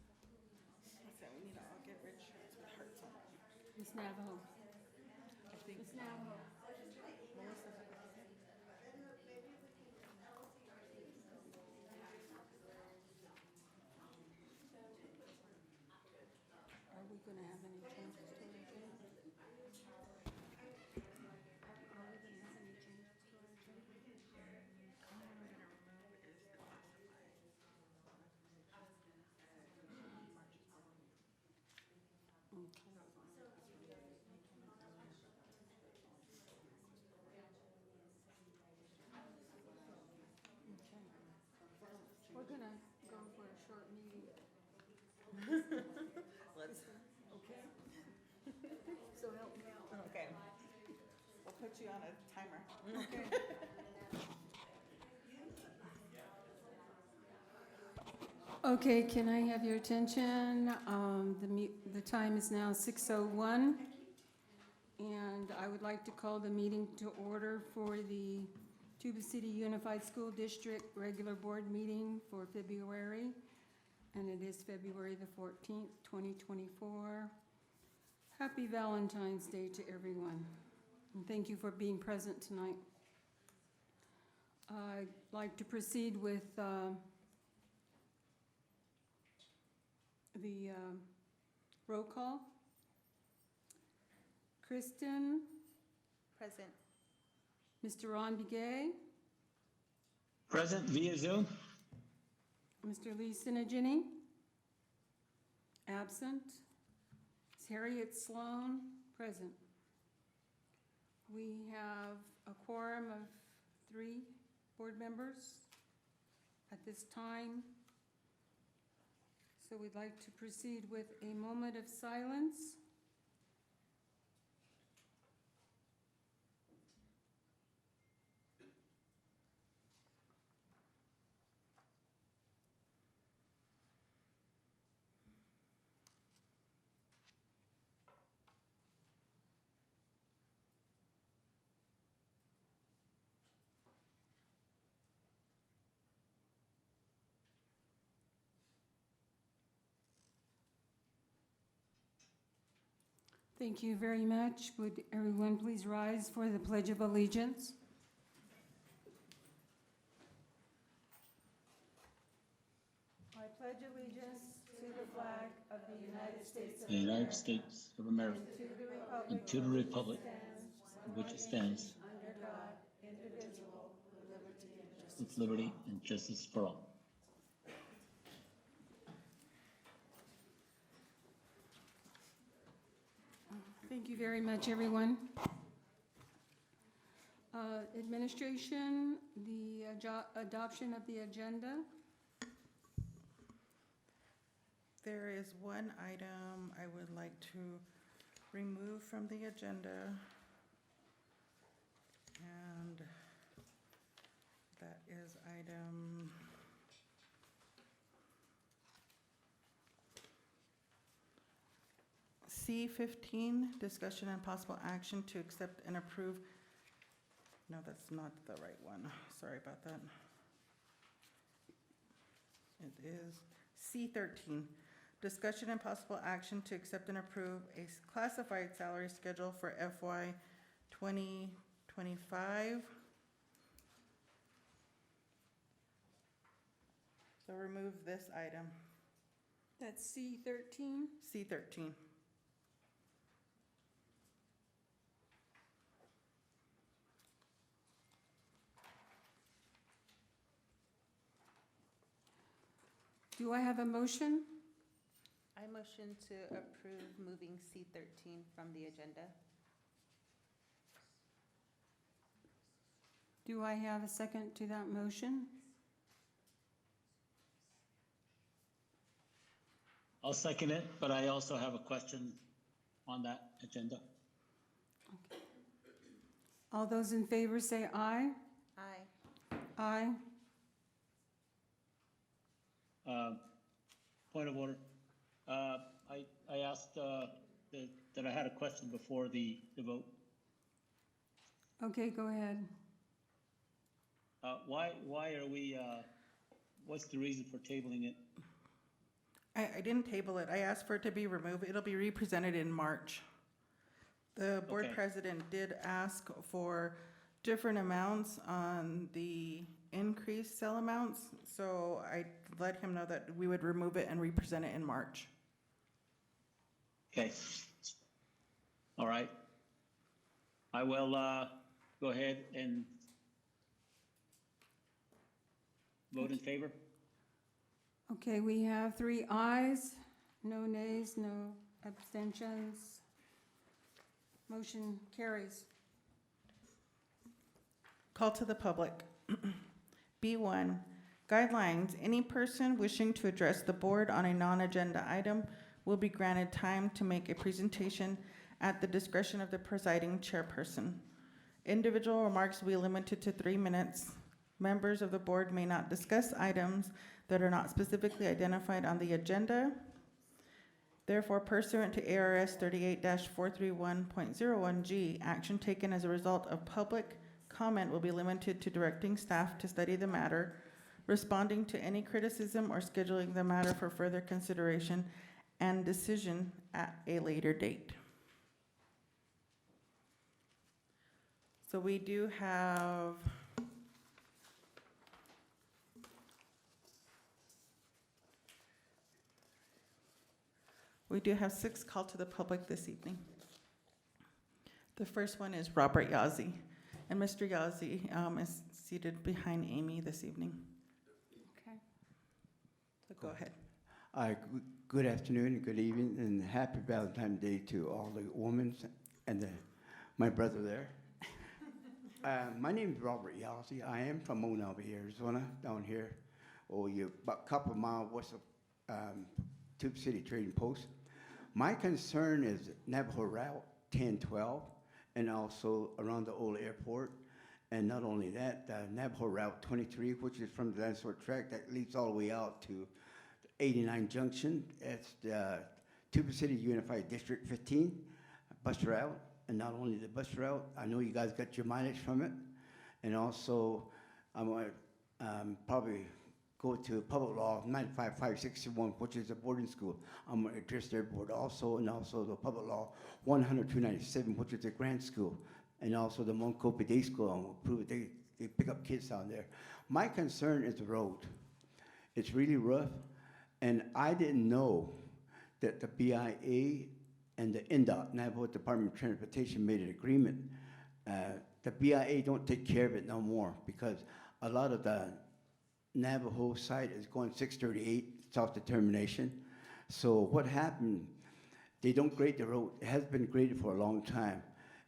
S1: So we need to all get red shirts with hearts on them.
S2: Miss Navajo.
S1: I think
S2: Miss Navajo.
S1: Melissa.
S2: Are we gonna have any changes to our agenda? Are we gonna have any changes to our agenda?
S1: All I'm gonna remove is the classified.
S2: We're gonna go for a short meeting,
S3: Let's.
S2: okay? So help me out.
S3: Okay.
S1: We'll put you on a timer.
S2: Okay. Okay, can I have your attention? The time is now 6:01. And I would like to call the meeting to order for the Tuba City Unified School District Regular Board Meeting for February. And it is February the 14th, 2024. Happy Valentine's Day to everyone. And thank you for being present tonight. I'd like to proceed with the roll call. Kristen,
S3: Present.
S2: Mr. Ron Begay,
S4: Present via Zoom?
S2: Mr. Lee Sinigini, absent. Ms. Harriet Sloan, present. We have a quorum of 3 board members at this time. So we'd like to proceed with a moment of silence. Thank you very much. Would everyone please rise for the Pledge of Allegiance? I pledge allegiance to the flag of the United States of
S4: The United
S2: America
S4: States of America
S2: and to the republic
S4: and to the republic
S2: for
S4: for which it stands,
S2: under God, indivisible, with liberty and justice.
S4: with liberty and justice for all.
S2: Thank you very much, everyone. Administration, the adoption of the agenda.
S1: There is one item I would like to remove from the agenda. And that is item C15, discussion and possible action to accept and approve. No, that's not the right one. Sorry about that. It is C13, discussion and possible action to accept and approve a classified salary schedule for FY 2025. So remove this item,
S2: That's C13.
S1: C13.
S2: Do I have a motion?
S3: I motion to approve moving C13 from the agenda.
S2: Do I have a second to that motion?
S4: I'll second it, but I also have a question on that agenda.
S2: All those in favor say aye.
S3: Aye.
S2: Aye.
S4: Point of order. I asked that I had a question before the vote.
S2: Okay, go ahead.
S4: Why are we, what's the reason for tabling it?
S1: I didn't table it. I asked for it to be removed. It'll be represented in March. The board
S4: Okay.
S1: president did ask for different amounts on the increased sell amounts, so I let him know that we would remove it and represent it in March.
S4: Okay. All right. I will go ahead and vote in favor.
S2: Okay, we have 3 ayes, no nays, no abstentions. Motion carries.
S1: Call to the public. B1, guidelines. Any person wishing to address the board on a non-agenda item will be granted time to make a presentation at the discretion of the presiding chairperson. Individual remarks will be limited to 3 minutes. Members of the board may not discuss items that are not specifically identified on the agenda. Therefore, pursuant to ARS 38-431.01G, action taken as a result of public comment will be limited to directing staff to study the matter, responding to any criticism, or scheduling the matter for further consideration and decision at a later date. So we do have We do have 6 called to the public this evening. The first one is Robert Yazzie, and Mr. Yazzie is seated behind Amy this evening.
S2: Okay.
S1: So go ahead.
S6: Good afternoon, good evening, and happy Valentine's Day to all the women and my brother there. My name is Robert Yazzie. I am from Mount Alva, Arizona, down here. You're about a couple of miles west of Tube City Trading Post. My concern is Navajo Route 1012 and also around the old airport. And not only that, Navajo Route 23, which is from the dinosaur track that leads all the way out to 89 Junction. It's the Tuba City Unified District 15 bus route. And not only the bus route, I know you guys got your mileage from it. And also, I'm going to probably go to Public Law 95561, which is a boarding school. I'm going to address their board also, and also the Public Law 10297, which is a grant school, and also the Moncopi Day School. I'm going to prove it. They pick up kids down there. My concern is the road. It's really rough, and I didn't know that the BIA and the NDOT, Navajo Department of Transportation, made an agreement. The BIA don't take care of it no more because a lot of the Navajo side is going 638 self-determination. So what happened, they don't grade the road. It has been graded for a long time.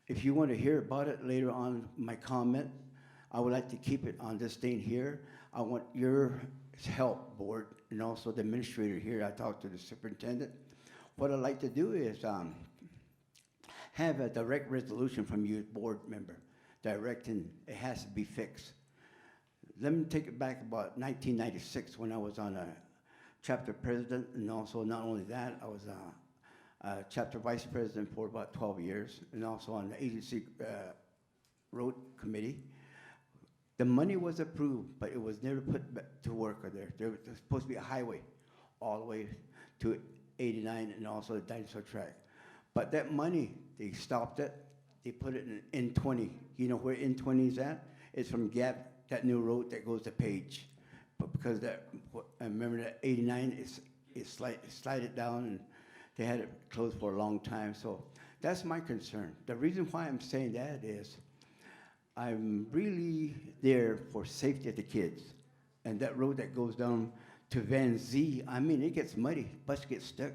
S6: If you want to hear about it later on, my comment, I would like to keep it on this thing here. I want your help, board, and also the administrator here. I talked to the superintendent. What I'd like to do is have a direct resolution from you, board member, directing it has to be fixed. Let me take it back about 1996 when I was on a chapter president, and also not only that, I was a chapter vice president for about 12 years, and also on the agency road committee. The money was approved, but it was never put back to work there. There was supposed to be a highway all the way to 89 and also the dinosaur track. But that money, they stopped it. They put it in N20. You know where N20 is at? It's from Gap, that new road that goes to Page. But because I remember that 89 is slided down, and they had it closed for a long time. So that's my concern. The reason why I'm saying that is I'm really there for safety of the kids. And that road that goes down to Van Z, I mean, it gets muddy, bus gets stuck.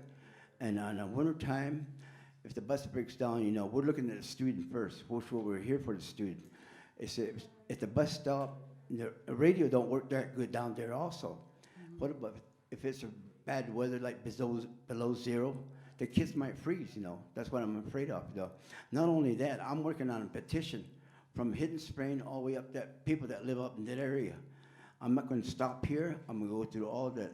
S6: And on a winter time, if the bus breaks down, you know, we're looking at the student first, which we're here for the student. It's if the bus stop, the radio don't work that good down there also. Mm-hmm. What about if it's a bad weather like below zero? The kids might freeze, you know. That's what I'm afraid of, though. Not only that, I'm working on a petition from Hidden Spring all the way up that people that live up in that area. I'm not going to stop here. I'm going to go through all the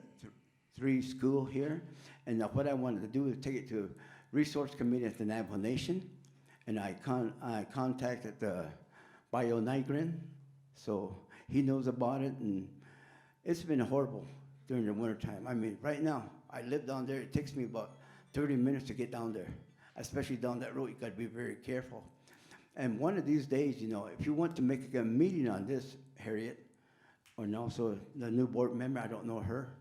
S6: three schools here. And what I wanted to do is take it to Resource Committee at the Navajo Nation. And I contacted the Bio Nigrin, so he knows about it. And it's been horrible during the wintertime. I mean, right now, I live down there. It takes me about 30 minutes to get down there, especially down that road. You got to be very careful. And one of these days, you know, if you want to make a meeting on this, Harriet, and also the new board member, I don't know her,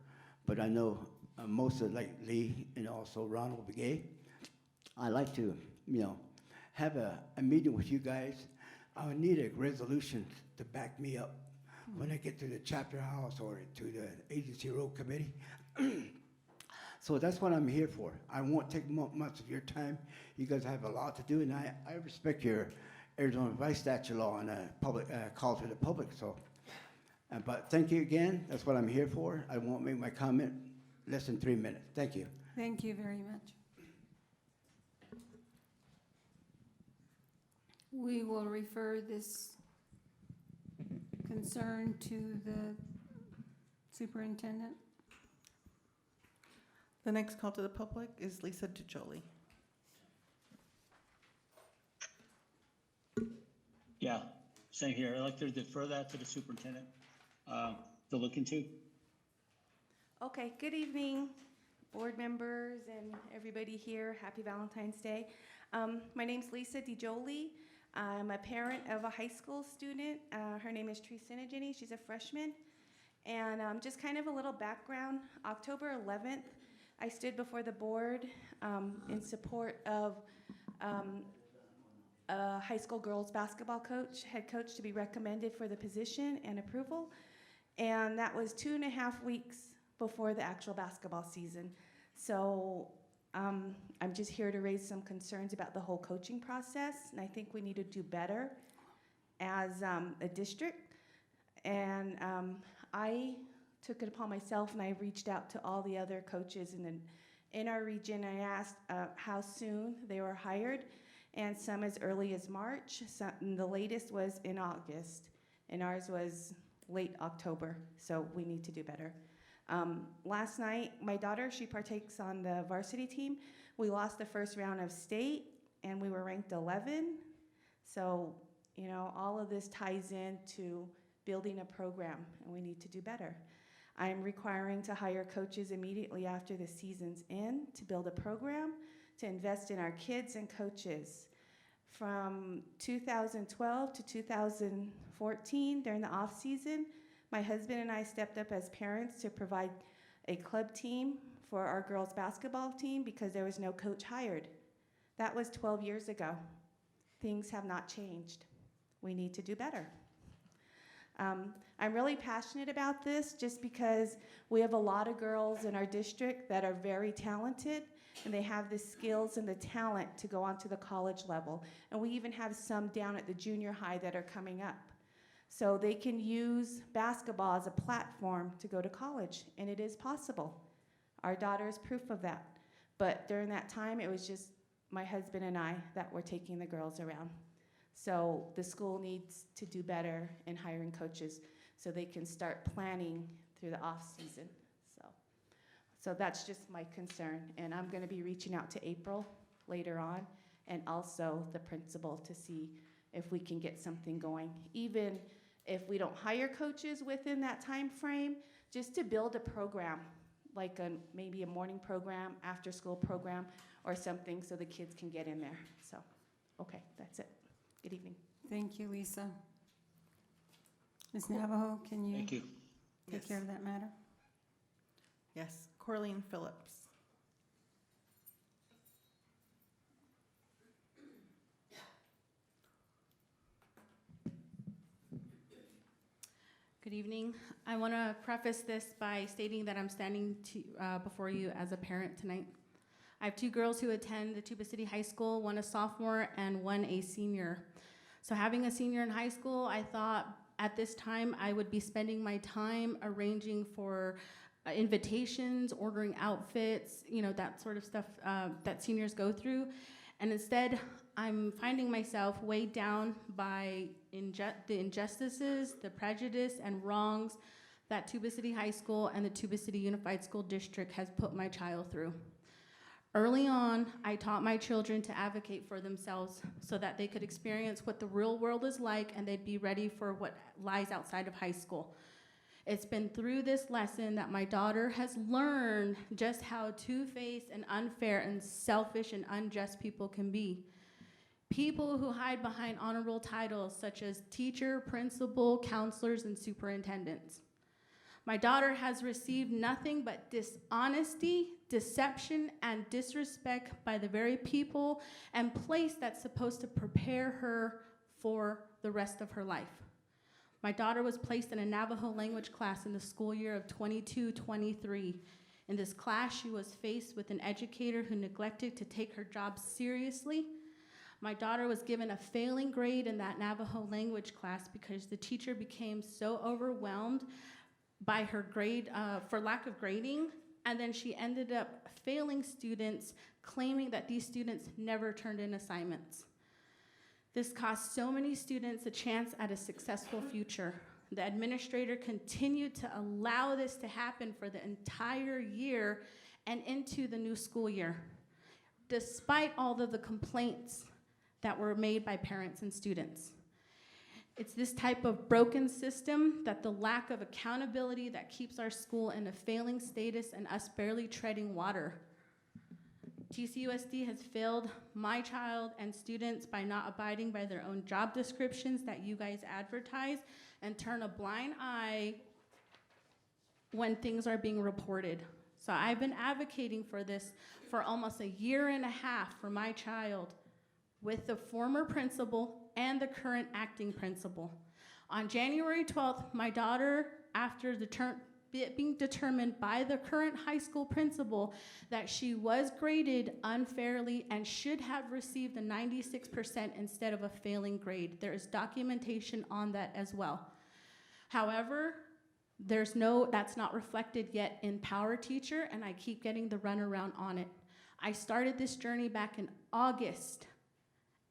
S6: but I know most of like Lee and also Ronald Begay. I'd like to, you know, have a meeting with you guys. I would need a resolution to back me up when I get to the chapter house or to the agency road committee. So that's what I'm here for. I won't take much of your time. You guys have a lot to do, and I respect your Arizona Vice Statute law and a public call to the public. So, but thank you again. That's what I'm here for. I won't make my comment less than 3 minutes. Thank you.
S2: Thank you very much. We will refer this concern to the superintendent.
S1: The next call to the public is Lisa DeJoly.
S4: Yeah, same here. I'd like to defer that to the superintendent to look into.
S7: Okay, good evening, board members and everybody here. Happy Valentine's Day. My name's Lisa DeJoly. I'm a parent of a high school student. Her name is Trisina Jenny. She's a freshman. And just kind of a little background. October 11th, I stood before the board in support of a high school girls basketball coach, head coach to be recommended for the position and approval. And that was 2.5 weeks before the actual basketball season. So I'm just here to raise some concerns about the whole coaching process, and I think we need to do better as a district. And I took it upon myself, and I reached out to all the other coaches in our region. I asked how soon they were hired, and some as early as March. And the latest was in August, and ours was late October, so we need to do better. Last night, my daughter, she partakes on the varsity team. We lost the first round of state, and we were ranked 11. So, you know, all of this ties into building a program, and we need to do better. I'm requiring to hire coaches immediately after the season's end to build a program, to invest in our kids and coaches. From 2012 to 2014, during the off season, my husband and I stepped up as parents to provide a club team for our girls basketball team because there was no coach hired. That was 12 years ago. Things have not changed. We need to do better. I'm really passionate about this just because we have a lot of girls in our district that are very talented, and they have the skills and the talent to go on to the college level. And we even have some down at the junior high that are coming up. So they can use basketball as a platform to go to college, and it is possible. Our daughter is proof of that. But during that time, it was just my husband and I that were taking the girls around. So the school needs to do better in hiring coaches so they can start planning through the off-season. So that's just my concern. And I'm gonna be reaching out to April later on, and also the principal, to see if we can get something going. Even if we don't hire coaches within that time frame, just to build a program, like maybe a morning program, after-school program, or something, so the kids can get in there. So, okay, that's it. Good evening.
S2: Thank you, Lisa. Ms. Navajo, can you
S4: Thank you.
S2: take
S1: Yes.
S2: care of that matter?
S1: Yes, Corleen Phillips.
S8: Good evening. I want to preface this by stating that I'm standing before you as a parent tonight. I have two girls who attend the Tuba City High School, one a sophomore and one a senior. So having a senior in high school, I thought at this time I would be spending my time arranging for invitations, ordering outfits, that sort of stuff that seniors go through. And instead, I'm finding myself weighed down by the injustices, the prejudice, and wrongs that Tuba City High School and the Tuba City Unified School District has put my child through. Early on, I taught my children to advocate for themselves so that they could experience what the real world is like and they'd be ready for what lies outside of high school. It's been through this lesson that my daughter has learned just how two-faced and unfair and selfish and unjust people can be. People who hide behind honorable titles such as teacher, principal, counselors, and superintendents. My daughter has received nothing but dishonesty, deception, and disrespect by the very people and place that's supposed to prepare her for the rest of her life. My daughter was placed in a Navajo language class in the school year of 22-23. In this class, she was faced with an educator who neglected to take her job seriously. My daughter was given a failing grade in that Navajo language class because the teacher became so overwhelmed by her grade, for lack of grading, and then she ended up failing students, claiming that these students never turned in assignments. This cost so many students a chance at a successful future. The administrator continued to allow this to happen for the entire year and into the new school year, despite all of the complaints that were made by parents and students. It's this type of broken system, that the lack of accountability, that keeps our school in a failing status and us barely treading water. TCUSD has failed my child and students by not abiding by their own job descriptions that you guys advertise and turn a blind eye when things are being reported. So I've been advocating for this for almost a year and a half for my child with the former principal and the current acting principal. On January 12th, my daughter, after being determined by the current high school principal that she was graded unfairly and should have received a 96% instead of a failing grade. There is documentation on that as well. However, that's not reflected yet in Power Teacher, and I keep getting the runaround on it. I started this journey back in August,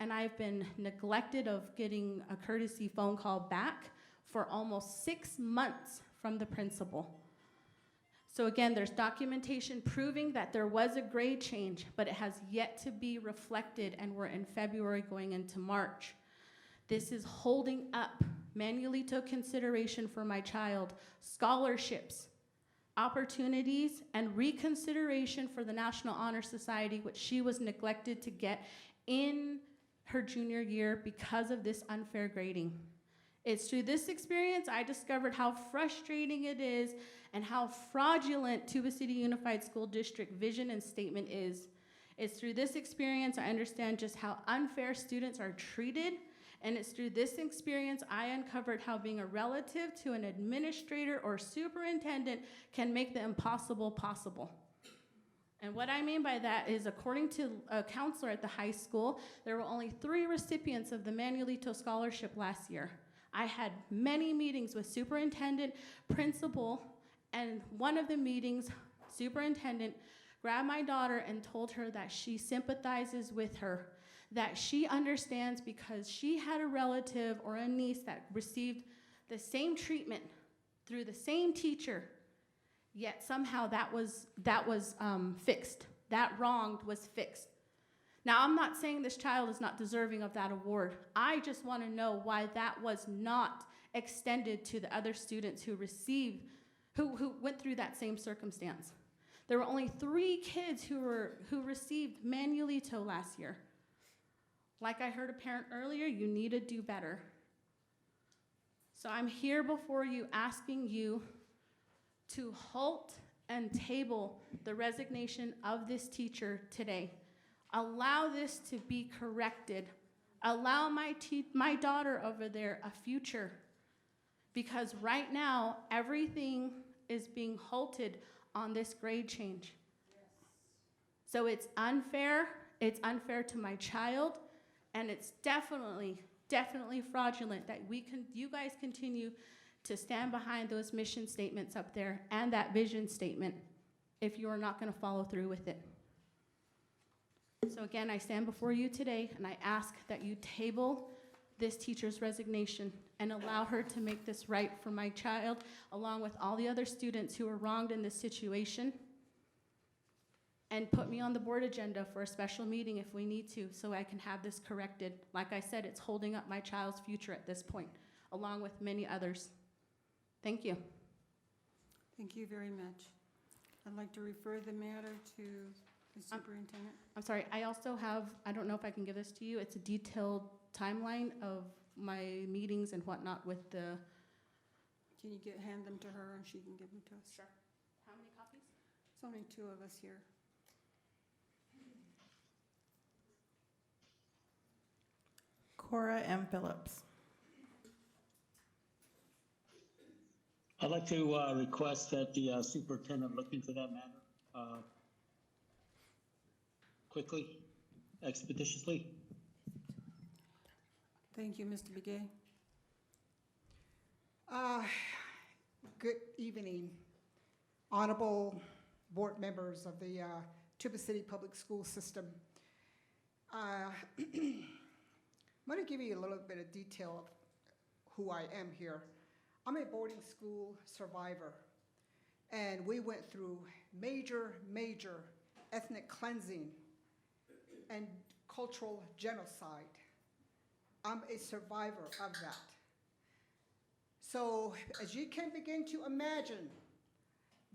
S8: and I've been neglected of getting a courtesy phone call back for almost 6 months from the principal. So again, there's documentation proving that there was a grade change, but it has yet to be reflected, and we're in February going into March. This is holding up Manuelito consideration for my child, scholarships, opportunities, and reconsideration for the National Honor Society, which she was neglected to get in her junior year because of this unfair grading. It's through this experience I discovered how frustrating it is and how fraudulent Tuba City Unified School District vision and statement is. It's through this experience I understand just how unfair students are treated, and it's through this experience I uncovered how being a relative to an administrator or superintendent can make the impossible possible. And what I mean by that is, according to a counselor at the high school, there were only 3 recipients of the Manuelito Scholarship last year. I had many meetings with superintendent, principal, and one of the meetings, superintendent grabbed my daughter and told her that she sympathizes with her, that she understands because she had a relative or a niece that received the same treatment through the same teacher, yet somehow that was fixed. That wronged was fixed. Now, I'm not saying this child is not deserving of that award. I just want to know why that was not extended to the other students who went through that same circumstance. There were only 3 kids who received manualito last year. Like I heard a parent earlier, you need to do better. So I'm here before you asking you to halt and table the resignation of this teacher today. Allow this to be corrected. Allow my daughter over there a future. Because right now, everything is being halted on this grade change. Yes. So it's unfair to my child, and it's definitely fraudulent that you guys continue to stand behind those mission statements up there and that vision statement if you are not going to follow through with it. So again, I stand before you today and I ask that you table this teacher's resignation and allow her to make this right for my child, along with all the other students who were wronged in this situation, and put me on the board agenda for a special meeting if we need to, so I can have this corrected. Like I said, it's holding up my child's future at this point, along with many others. Thank you.
S2: Thank you very much. I'd like to refer the matter to the superintendent.
S8: I'm sorry, I also have, I don't know if I can give this to you, it's a detailed timeline of my meetings and whatnot with the...
S2: Can you hand them to her and she can give them to us?
S8: Sure. How many copies?
S2: There's only 2 of us here.
S1: Cora M. Phillips.
S4: I'd like to request that the superintendent look into that matter quickly, expeditiously.
S2: Thank you, Mr. Begay.
S9: Good evening, honorable board members of the Tuba City Public School System. I'm going to give you a little bit of detail of who I am here. I'm a boarding school survivor, and we went through major ethnic cleansing and cultural genocide. I'm a survivor of that. So as you can begin to imagine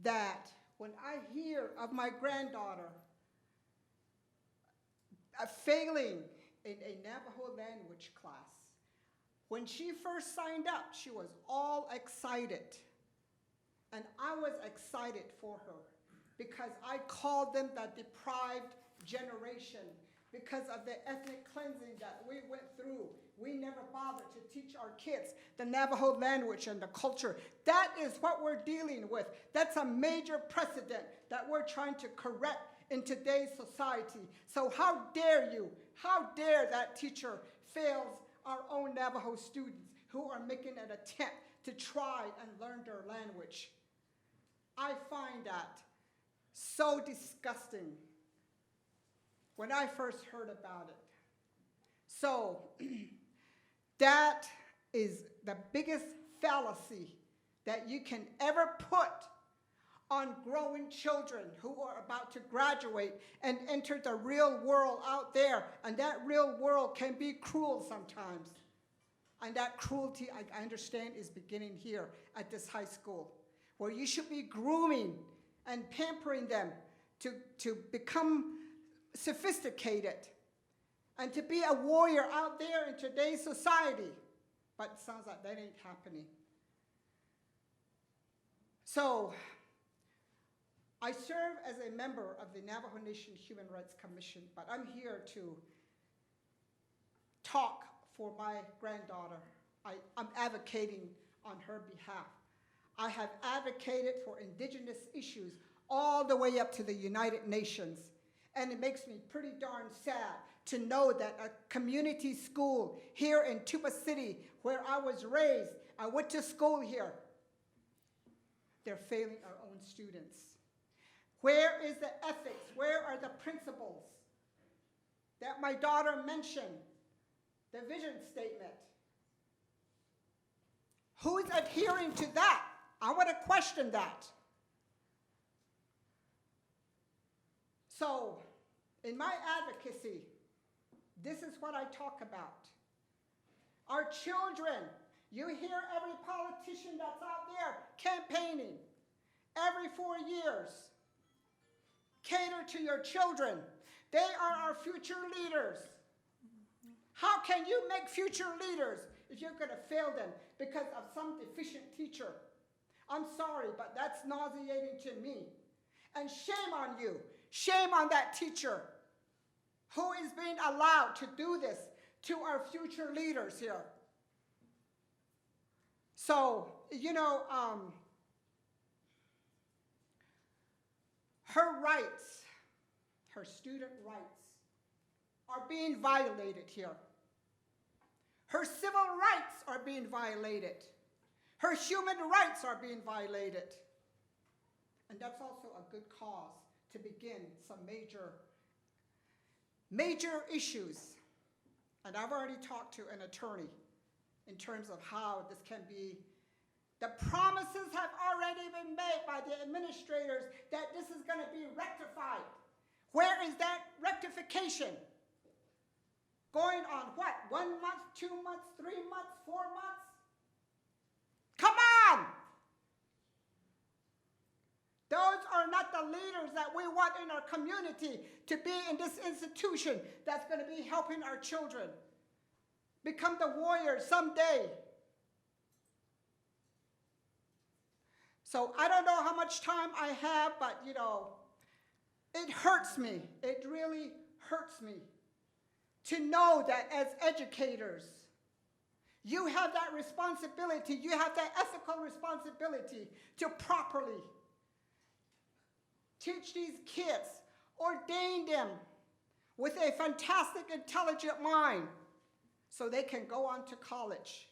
S9: that when I hear of my granddaughter failing in a Navajo language class, when she first signed up, she was all excited. And I was excited for her because I called them the deprived generation because of the ethnic cleansing that we went through. We never bothered to teach our kids the Navajo language and the culture. That is what we're dealing with. That's a major precedent that we're trying to correct in today's society. So how dare you, how dare that teacher fails our own Navajo students who are making an attempt to try and learn their language. I find that so disgusting when I first heard about it. So that is the biggest fallacy that you can ever put on growing children who are about to graduate and enter the real world out there. And that real world can be cruel sometimes. And that cruelty, I understand, is beginning here at this high school, where you should be grooming and pampering them to become sophisticated and to be a warrior out there in today's society. But it sounds like that ain't happening. So I serve as a member of the Navajo Nation Human Rights Commission, but I'm here to talk for my granddaughter. I'm advocating on her behalf. I have advocated for indigenous issues all the way up to the United Nations. And it makes me pretty darn sad to know that a community school here in Tuba City, where I was raised, I went to school here, they're failing our own students. Where is the ethics? Where are the principles? that my daughter mentioned, the vision statement. Who's adhering to that? I want to question that. So, in my advocacy, this is what I talk about. Our children, you hear every politician that's out there campaigning every 4 years. Cater to your children. They are our future leaders. How can you make future leaders if you're going to fail them because of some deficient teacher? I'm sorry, but that's nauseating to me. And shame on you. Shame on that teacher who is being allowed to do this to our future leaders here. So, you know, her rights, her student rights, are being violated here. Her civil rights are being violated. Her human rights are being violated. And that's also a good cause to begin some major issues. And I've already talked to an attorney in terms of how this can be. The promises have already been made by the administrators that this is going to be rectified. Where is that rectification? Going on what? 1 month, 2 months, 3 months, 4 months? Come on! Those are not the leaders that we want in our community to be in this institution that's going to be helping our children become the warriors someday. So I don't know how much time I have, but you know, it hurts me. It really hurts me to know that as educators, you have that responsibility, you have that ethical responsibility to properly teach these kids, ordain them with a fantastic, intelligent mind so they can go on to college.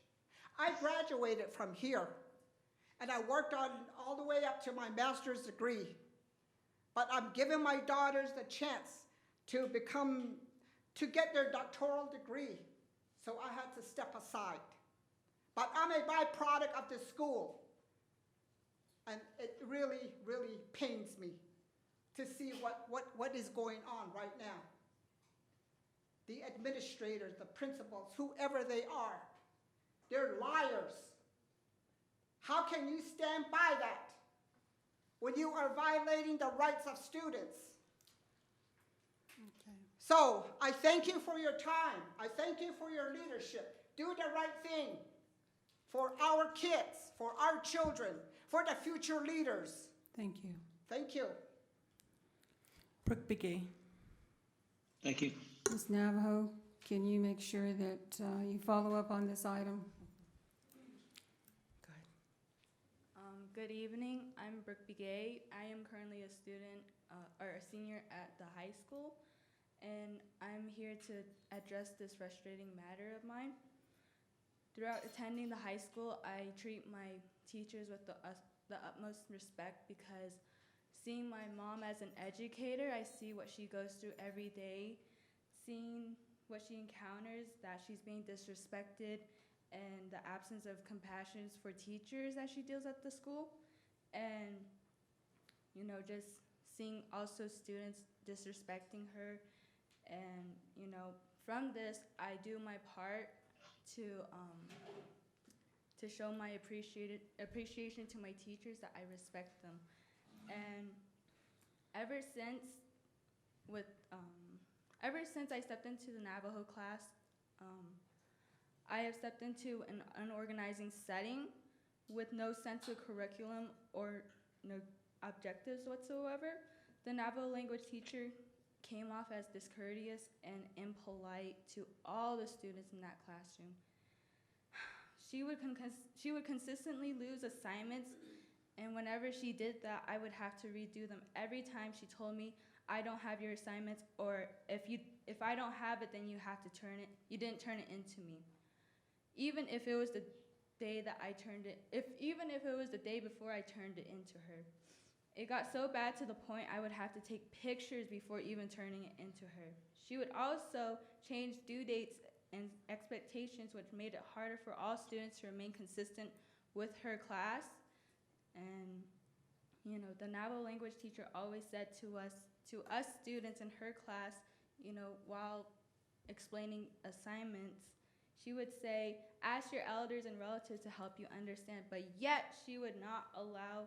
S9: I graduated from here, and I worked on all the way up to my master's degree. But I'm giving my daughters the chance to get their doctoral degree, so I had to step aside. But I'm a byproduct of the school, and it really, really pains me to see what is going on right now. The administrators, the principals, whoever they are, they're liars. How can you stand by that when you are violating the rights of students?
S2: Okay.
S9: So I thank you for your time. I thank you for your leadership. Do the right thing for our kids, for our children, for the future leaders.
S2: Thank you.
S9: Thank you.
S1: Brooke Begay.
S4: Thank you.
S2: Ms. Navajo, can you make sure that you follow up on this item?
S1: Go ahead.
S10: Good evening. I'm Brooke Begay. I am currently a student or a senior at the high school, and I'm here to address this frustrating matter of mine. Throughout attending the high school, I treat my teachers with the utmost respect because seeing my mom as an educator, I see what she goes through every day, seeing what she encounters, that she's being disrespected, and the absence of compassion for teachers that she deals at the school. And, you know, just seeing also students disrespecting her. And, you know, from this, I do my part to show my appreciation to my teachers, that I respect them. And ever since I stepped into the Navajo class, I have stepped into an unorganizing setting with no sense of curriculum or no objectives whatsoever. The Navajo language teacher came off as discourteous and impolite to all the students in that classroom. She would consistently lose assignments, and whenever she did that, I would have to redo them. Every time she told me, I don't have your assignments, or if I don't have it, then you have to you didn't turn it into me. Even if it was the day that even if it was the day before I turned it into her. It got so bad to the point I would have to take pictures before even turning it into her. She would also change due dates and expectations, which made it harder for all students to remain consistent with her class. And, you know, the Navajo language teacher always said to us students in her class, you know, while explaining assignments, she would say, ask your elders and relatives to help you understand, but yet she would not allow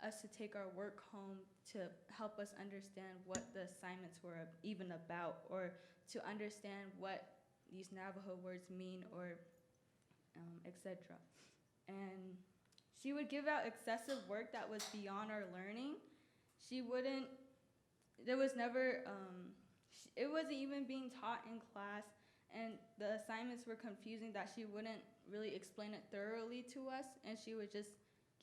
S10: us to take our work home to help us understand what the assignments were even about, or to understand what these Navajo words mean, or etc. And she would give out excessive work that was beyond our learning. She wouldn't, there was never, it wasn't even being taught in class, and the assignments were confusing that she wouldn't really explain it thoroughly to us, and she would just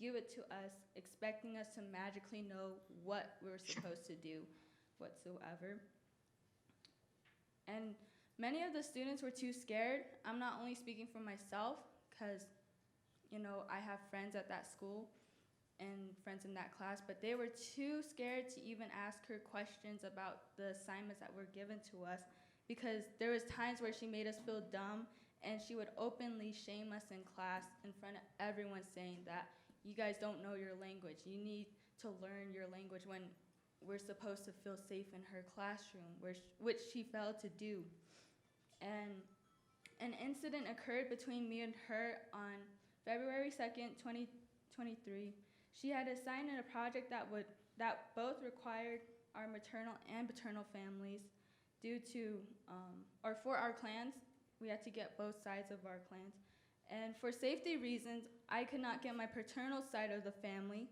S10: give it to us, expecting us to magically know what we were supposed to do whatsoever. And many of the students were too scared. I'm not only speaking for myself, because, you know, I have friends at that school and friends in that class, but they were too scared to even ask her questions about the assignments that were given to us, because there was times where she made us feel dumb, and she would openly shame us in class in front of everyone, saying that you guys don't know your language. You need to learn your language, when we're supposed to feel safe in her classroom, which she failed to do. And an incident occurred between me and her on February 2nd, 2023. She had assigned in a project that both required our maternal and paternal families due to, or for our clans. We had to get both sides of our clans. And for safety reasons, I could not get my paternal side of the family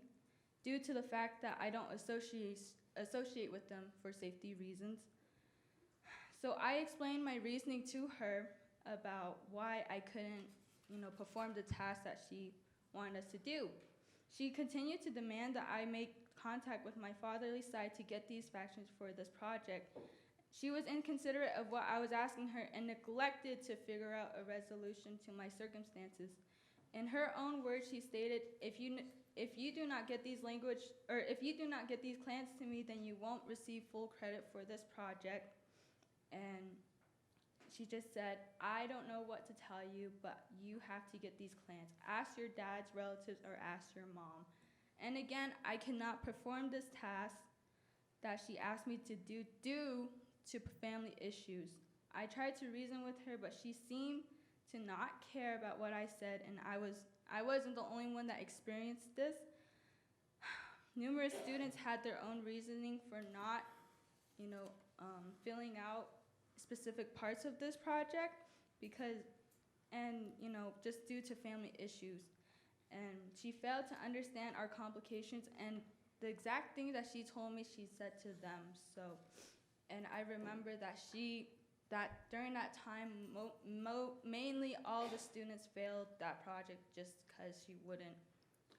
S10: due to the fact that I don't associate with them for safety reasons. So I explained my reasoning to her about why I couldn't, you know, perform the task that she wanted us to do. She continued to demand that I make contact with my fatherly side to get these factions for this project. She was inconsiderate of what I was asking her and neglected to figure out a resolution to my circumstances. In her own words, she stated, if you do not get these clans to me, then you won't receive full credit for this project. And she just said, I don't know what to tell you, but you have to get these clans. Ask your dad's relatives or ask your mom. And again, I cannot perform this task that she asked me to do due to family issues. I tried to reason with her, but she seemed to not care about what I said, and I wasn't the only one that experienced this. Numerous students had their own reasoning for not, you know, filling out specific parts of this project you know, just due to family issues. And she failed to understand our complications, and the exact thing that she told me, she said to them. So, and I remember that during that time, mainly all the students failed that project just because she wouldn't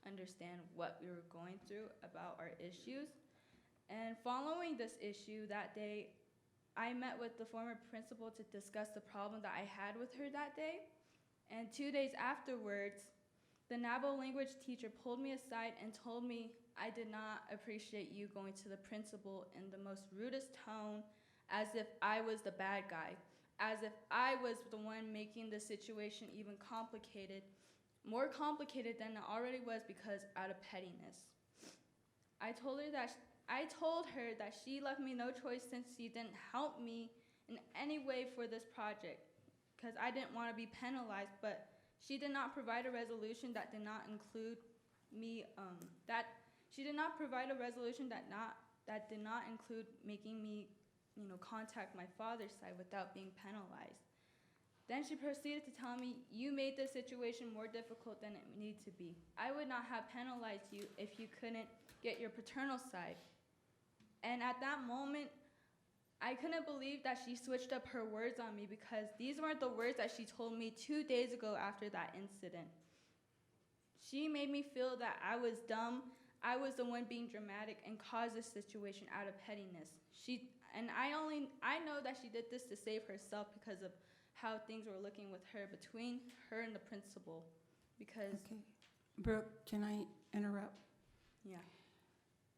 S10: understand what we were going through about our issues. And following this issue that day, I met with the former principal to discuss the problem that I had with her that day. And 2 days afterwards, the Navajo language teacher pulled me aside and told me I did not appreciate you going to the principal in the most rudest tone, as if I was the bad guy, as if I was the one making the situation even complicated, more complicated than it already was, because out of pettiness. I told her that she left me no choice, since she didn't help me in any way for this project, because I didn't want to be penalized, but she did not provide a resolution that did not include me, that did not include making me, you know, contact my father's side without being penalized. Then she proceeded to tell me, you made the situation more difficult than it needed to be. I would not have penalized you if you couldn't get your paternal side. And at that moment, I couldn't believe that she switched up her words on me, because these weren't the words that she told me 2 days ago after that incident. She made me feel that I was dumb, I was the one being dramatic, and caused this situation out of pettiness. I know that she did this to save herself because of how things were looking with her, between her and the principal, because...
S2: Okay. Brooke, can I interrupt?
S10: Yeah.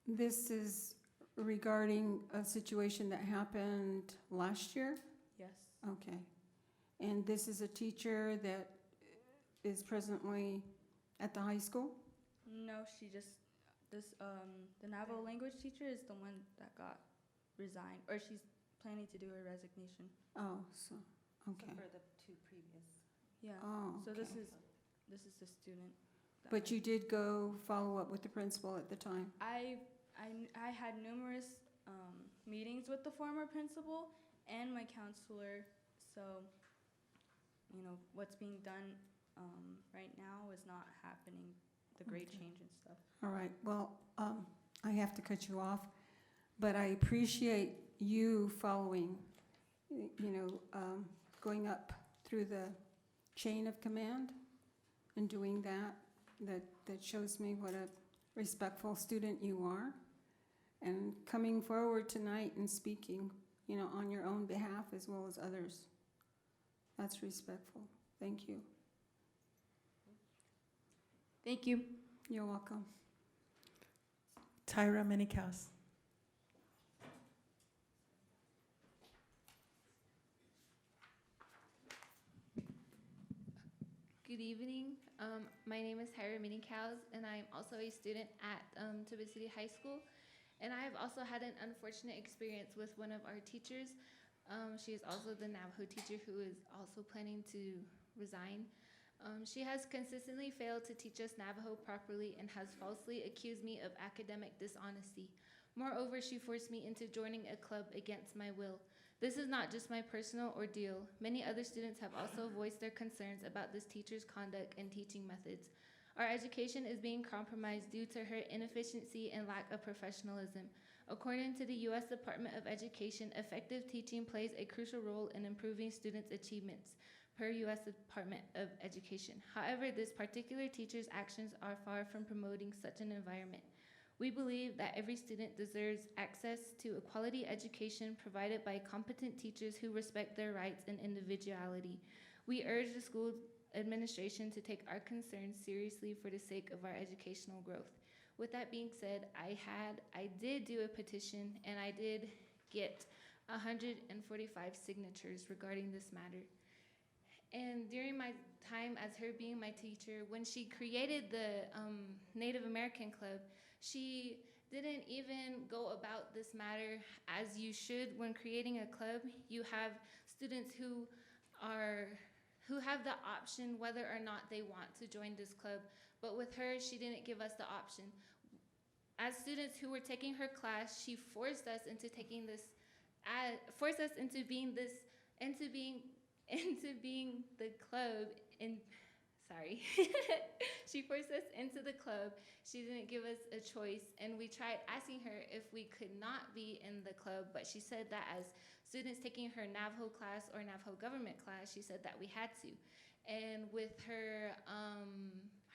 S2: This is regarding a situation that happened last year?
S10: Yes.
S2: Okay. And this is a teacher that is presently at the high school?
S10: No, she just, the Navajo language teacher is the one that got resigned, or she's planning to do her resignation.
S2: Oh, so,
S3: So
S2: okay.
S3: for the two previous.
S10: Yeah.
S2: Oh,
S10: So
S2: okay.
S10: this is the student. that
S2: But
S10: was-
S2: you did go follow up with the principal at the time?
S10: I had numerous meetings with the former principal and my counselor, so, you know, what's being done right now is not happening, the grade
S2: Okay.
S10: change and stuff.
S2: All right, well, I have to cut you off, but I appreciate you following, you know, going up through the chain of command and doing that. That shows me what a respectful student you are. And coming forward tonight and speaking, you know, on your own behalf as well as others. That's respectful. Thank you.
S8: Thank you.
S2: You're welcome.
S1: Tyra Minikaus.
S11: Good evening. My name is Tyra Minikows, and I'm also a student at Tuba City High School. And I have also had an unfortunate experience with one of our teachers. She is also the Navajo teacher who is also planning to resign. She has consistently failed to teach us Navajo properly and has falsely accused me of academic dishonesty. Moreover, she forced me into joining a club against my will. This is not just my personal ordeal. Many other students have also voiced their concerns about this teacher's conduct and teaching methods. Our education is being compromised due to her inefficiency and lack of professionalism. According to the U.S. Department of Education, effective teaching plays a crucial role in improving students' achievements, per U.S. Department of Education. However, this particular teacher's actions are far from promoting such an environment. We believe that every student deserves access to a quality education provided by competent teachers who respect their rights and individuality. We urge the school administration to take our concerns seriously for the sake of our educational growth. With that being said, I did do a petition and I did get 145 signatures regarding this matter. And during my time as her being my teacher, when she created the Native American Club, she didn't even go about this matter as you should. When creating a club, you have students who have the option whether or not they want to join this club. But with her, she didn't give us the option. As students who were taking her class, she forced us into taking this, forced us into being the club. Sorry. She forced us into the club. She didn't give us a choice, and we tried asking her if we could not be in the club, but she said that as students taking her Navajo class or Navajo government class, she said that we had to. And with her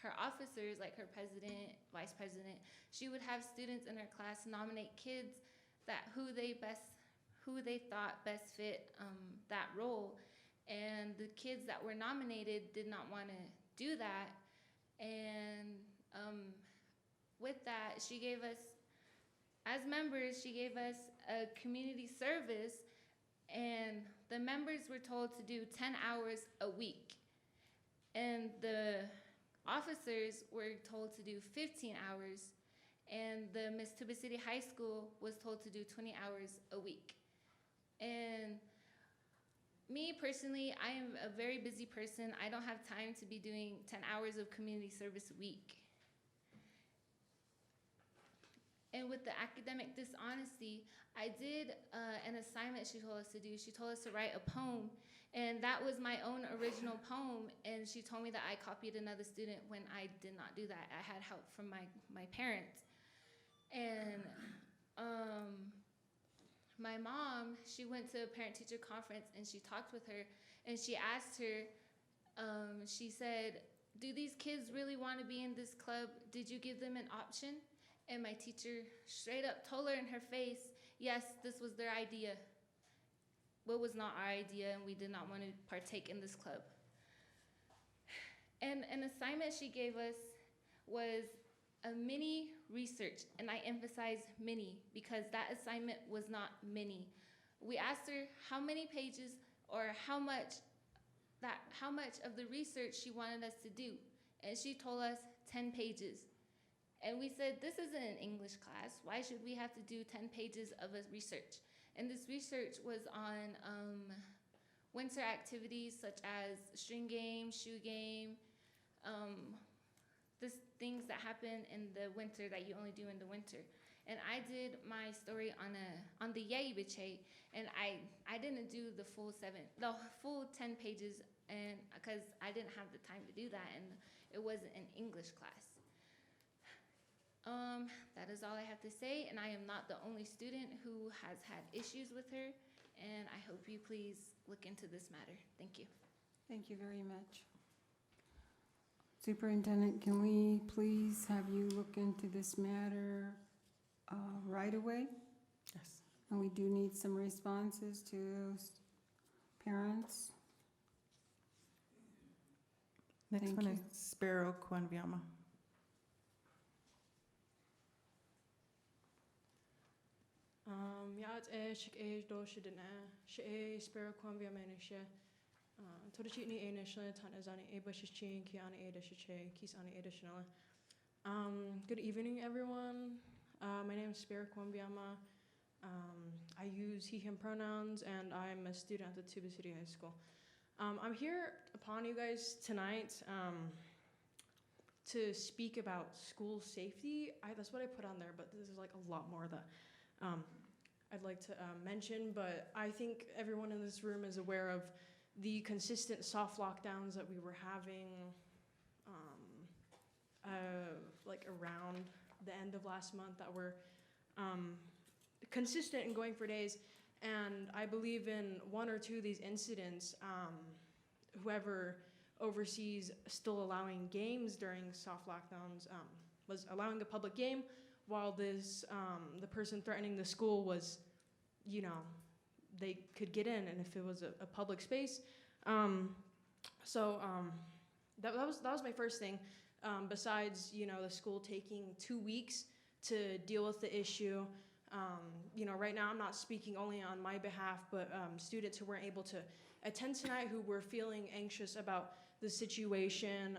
S11: her officers, like her president, vice president, she would have students in her class nominate kids that who they thought best fit that role. And the kids that were nominated did not want to do that. And with that, she gave us, as members, she gave us a community service, and the members were told to do 10 hours a week. And the officers were told to do 15 hours, and the Miss Tuba City High School was told to do 20 hours a week. And me personally, I am a very busy person. I don't have time to be doing 10 hours of community service a week. And with the academic dishonesty, I did an assignment she told us to do. She told us to write a poem, and that was my own original poem, and she told me that I copied another student when I did not do that. I had help from my parents. And my mom, she went to a parent-teacher conference, and she talked with her, and she asked her, she said, "Do these kids really want to be in this club? Did you give them an option?" And my teacher straight up told her in her face, yes, this was their idea. But it was not our idea, and we did not want to partake in this club. And an assignment she gave us was a mini research, and I emphasize many because that assignment was not many. We asked her how many pages or how much of the research she wanted us to do, and she told us 10 pages. And we said, this isn't an English class. Why should we have to do 10 pages of a research? And this research was on winter activities such as string game, shoe game, things that happen in the winter that you only do in the winter. And I did my story on the Yaibiche, and I didn't do the full 10 pages, and because I didn't have the time to do that, and it wasn't an English class. That is all I have to say, and I am not the only student who has had issues with her, and I hope you please look into this matter. Thank you.
S2: Thank you very much. Superintendent, can we please have you look into this matter right away?
S1: Yes.
S2: And we do need some responses to parents.
S1: Next
S2: Thank
S1: one
S2: you.
S1: is Sparrow Kwanviama.
S12: Yaat shik do shidina she spare kwambia manisha Torchini initially Tanazani Ebashichin Kiana Edashiche Kisani additional. Good evening everyone. My name is Spira Kwambiama. I use he him pronouns and I'm a student at the Tuba City High School. I'm here upon you guys tonight to speak about school safety. That's what I put on there, but this is like a lot more that I'd like to mention, but I think everyone in this room is aware of the consistent soft lockdowns that we were having like around the end of last month that were consistent and going for days. And I believe in one or two of these incidents, whoever oversees still allowing games during soft lockdowns was allowing a public game, while this the person threatening the school was, you know, they could get in, and if it was a public space. That was my first thing. Besides, you know, the school taking 2 weeks to deal with the issue. You know, right now I'm not speaking only on my behalf, but students who weren't able to attend tonight, who were feeling anxious about the situation,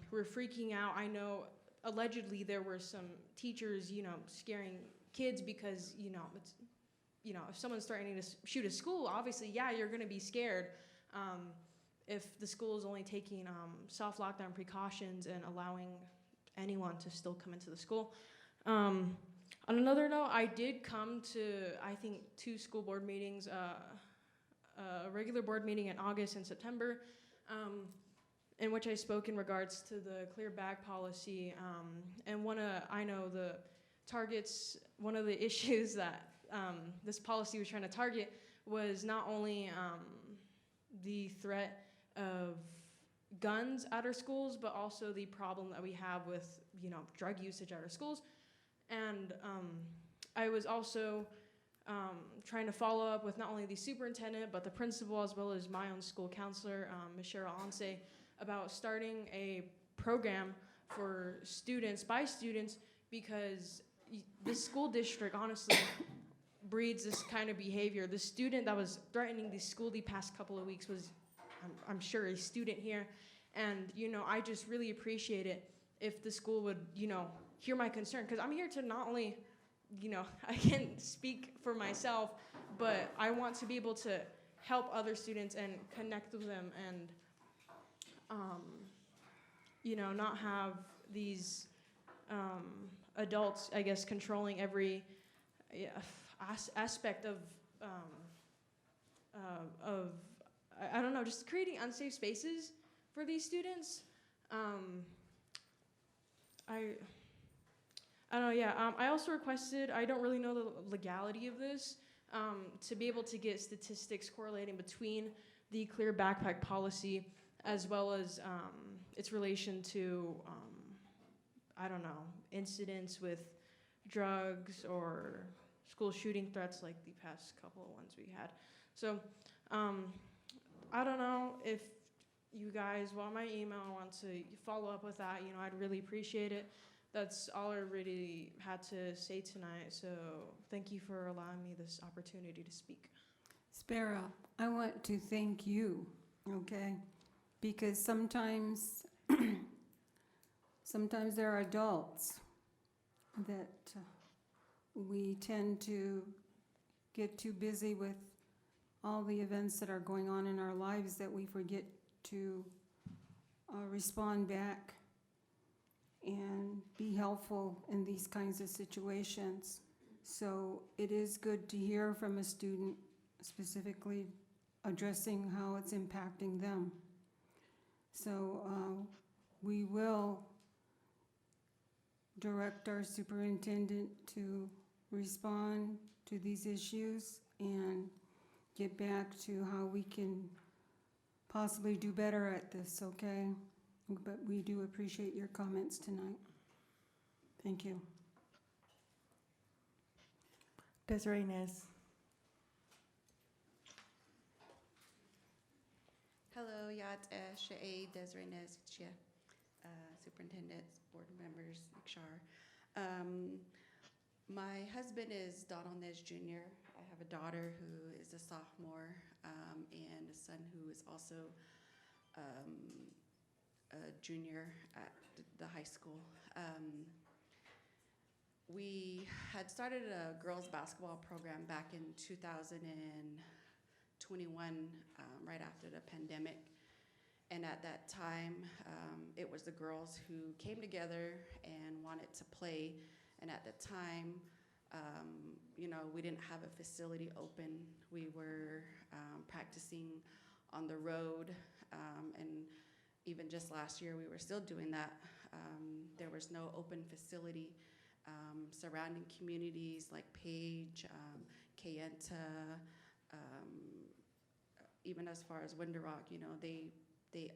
S12: who were freaking out. I know allegedly there were some teachers, you know, scaring kids because, you know, it's, you know, if someone's threatening to shoot a school, obviously, yeah, you're going to be scared. If the school is only taking soft lockdown precautions and allowing anyone to still come into the school. On another note, I did come to, I think, 2 school board meetings, a regular board meeting in August and September, in which I spoke in regards to the clear bag policy. And I know the targets, one of the issues that this policy was trying to target was not only the threat of guns at our schools, but also the problem that we have with, you know, drug usage at our schools. And I was also trying to follow up with not only the superintendent, but the principal, as well as my own school counselor, Ms. Cheryl Onse, about starting a program for students, by students, because this school district, honestly, breeds this kind of behavior. The student that was threatening the school the past couple of weeks was, I'm sure, a student here. And, you know, I just really appreciate it if the school would, you know, hear my concern. Because I'm here to not only, you know, I can't speak for myself, but I want to be able to help other students and connect with them and, you know, not have these adults, I guess, controlling every aspect of I don't know, just creating unsafe spaces for these students. I don't know, yeah. I also requested, I don't really know the legality of this, to be able to get statistics correlating between the clear backpack policy as well as its relation to, I don't know, incidents with drugs or school shooting threats like the past couple of ones we had. So I don't know if you guys want my email, want to follow up with that, you know, I'd really appreciate it. that's all I really had to say tonight. So thank you for allowing me this opportunity to speak.
S13: Sparrow, I want to thank you, okay? Because sometimes, sometimes there are adults that we tend to get too busy with all the events that are going on in our lives that we forget to respond back and be helpful in these kinds of situations. So it is good to hear from a student specifically addressing how it's impacting them. So we will direct our superintendent to respond to these issues and get back to how we can possibly do better at this, okay? But we do appreciate your comments tonight. Thank you.
S1: Desiree Nez.
S14: Hello, Yat Sha'e Desiree Nez, Superintendent, board members, Nikshar. My husband is Donald Nez Jr. I have a daughter who is a sophomore and a son who is also a junior at the high school. We had started a girls basketball program back in 2021, right after the pandemic. And at that time, it was the girls who came together and wanted to play. And at the time, you know, we didn't have a facility open. We were practicing on the road, and even just last year, we were still doing that. There was no open facility. Surrounding communities like Page, Kayenta, even as far as Winter Rock, you know, they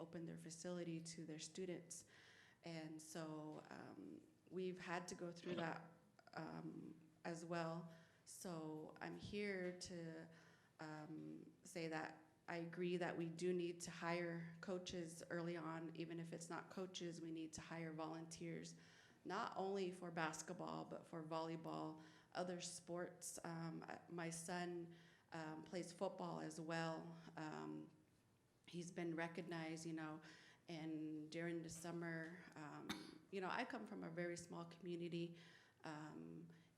S14: opened their facility to their students. And so we've had to go through that as well. So I'm here to say that I agree that we do need to hire coaches early on. Even if it's not coaches, we need to hire volunteers, not only for basketball, but for volleyball, other sports. My son plays football as well. He's been recognized, you know, and during the summer, you know, I come from a very small community,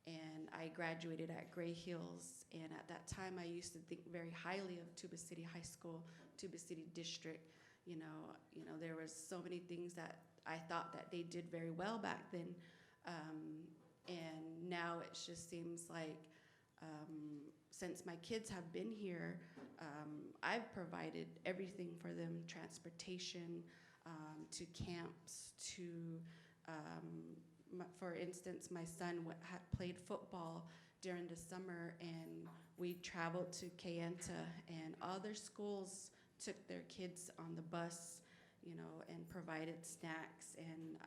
S14: and I graduated at Gray Hills, and at that time I used to think very highly of Tuba City High School, Tuba City District. You know, there was so many things that I thought that they did very well back then, and now it just seems like since my kids have been here, I've provided everything for them, transportation, to camps, to, for instance, my son had played football during the summer, and we traveled to Kayenta, and other schools took their kids on the bus, you know, and provided snacks. And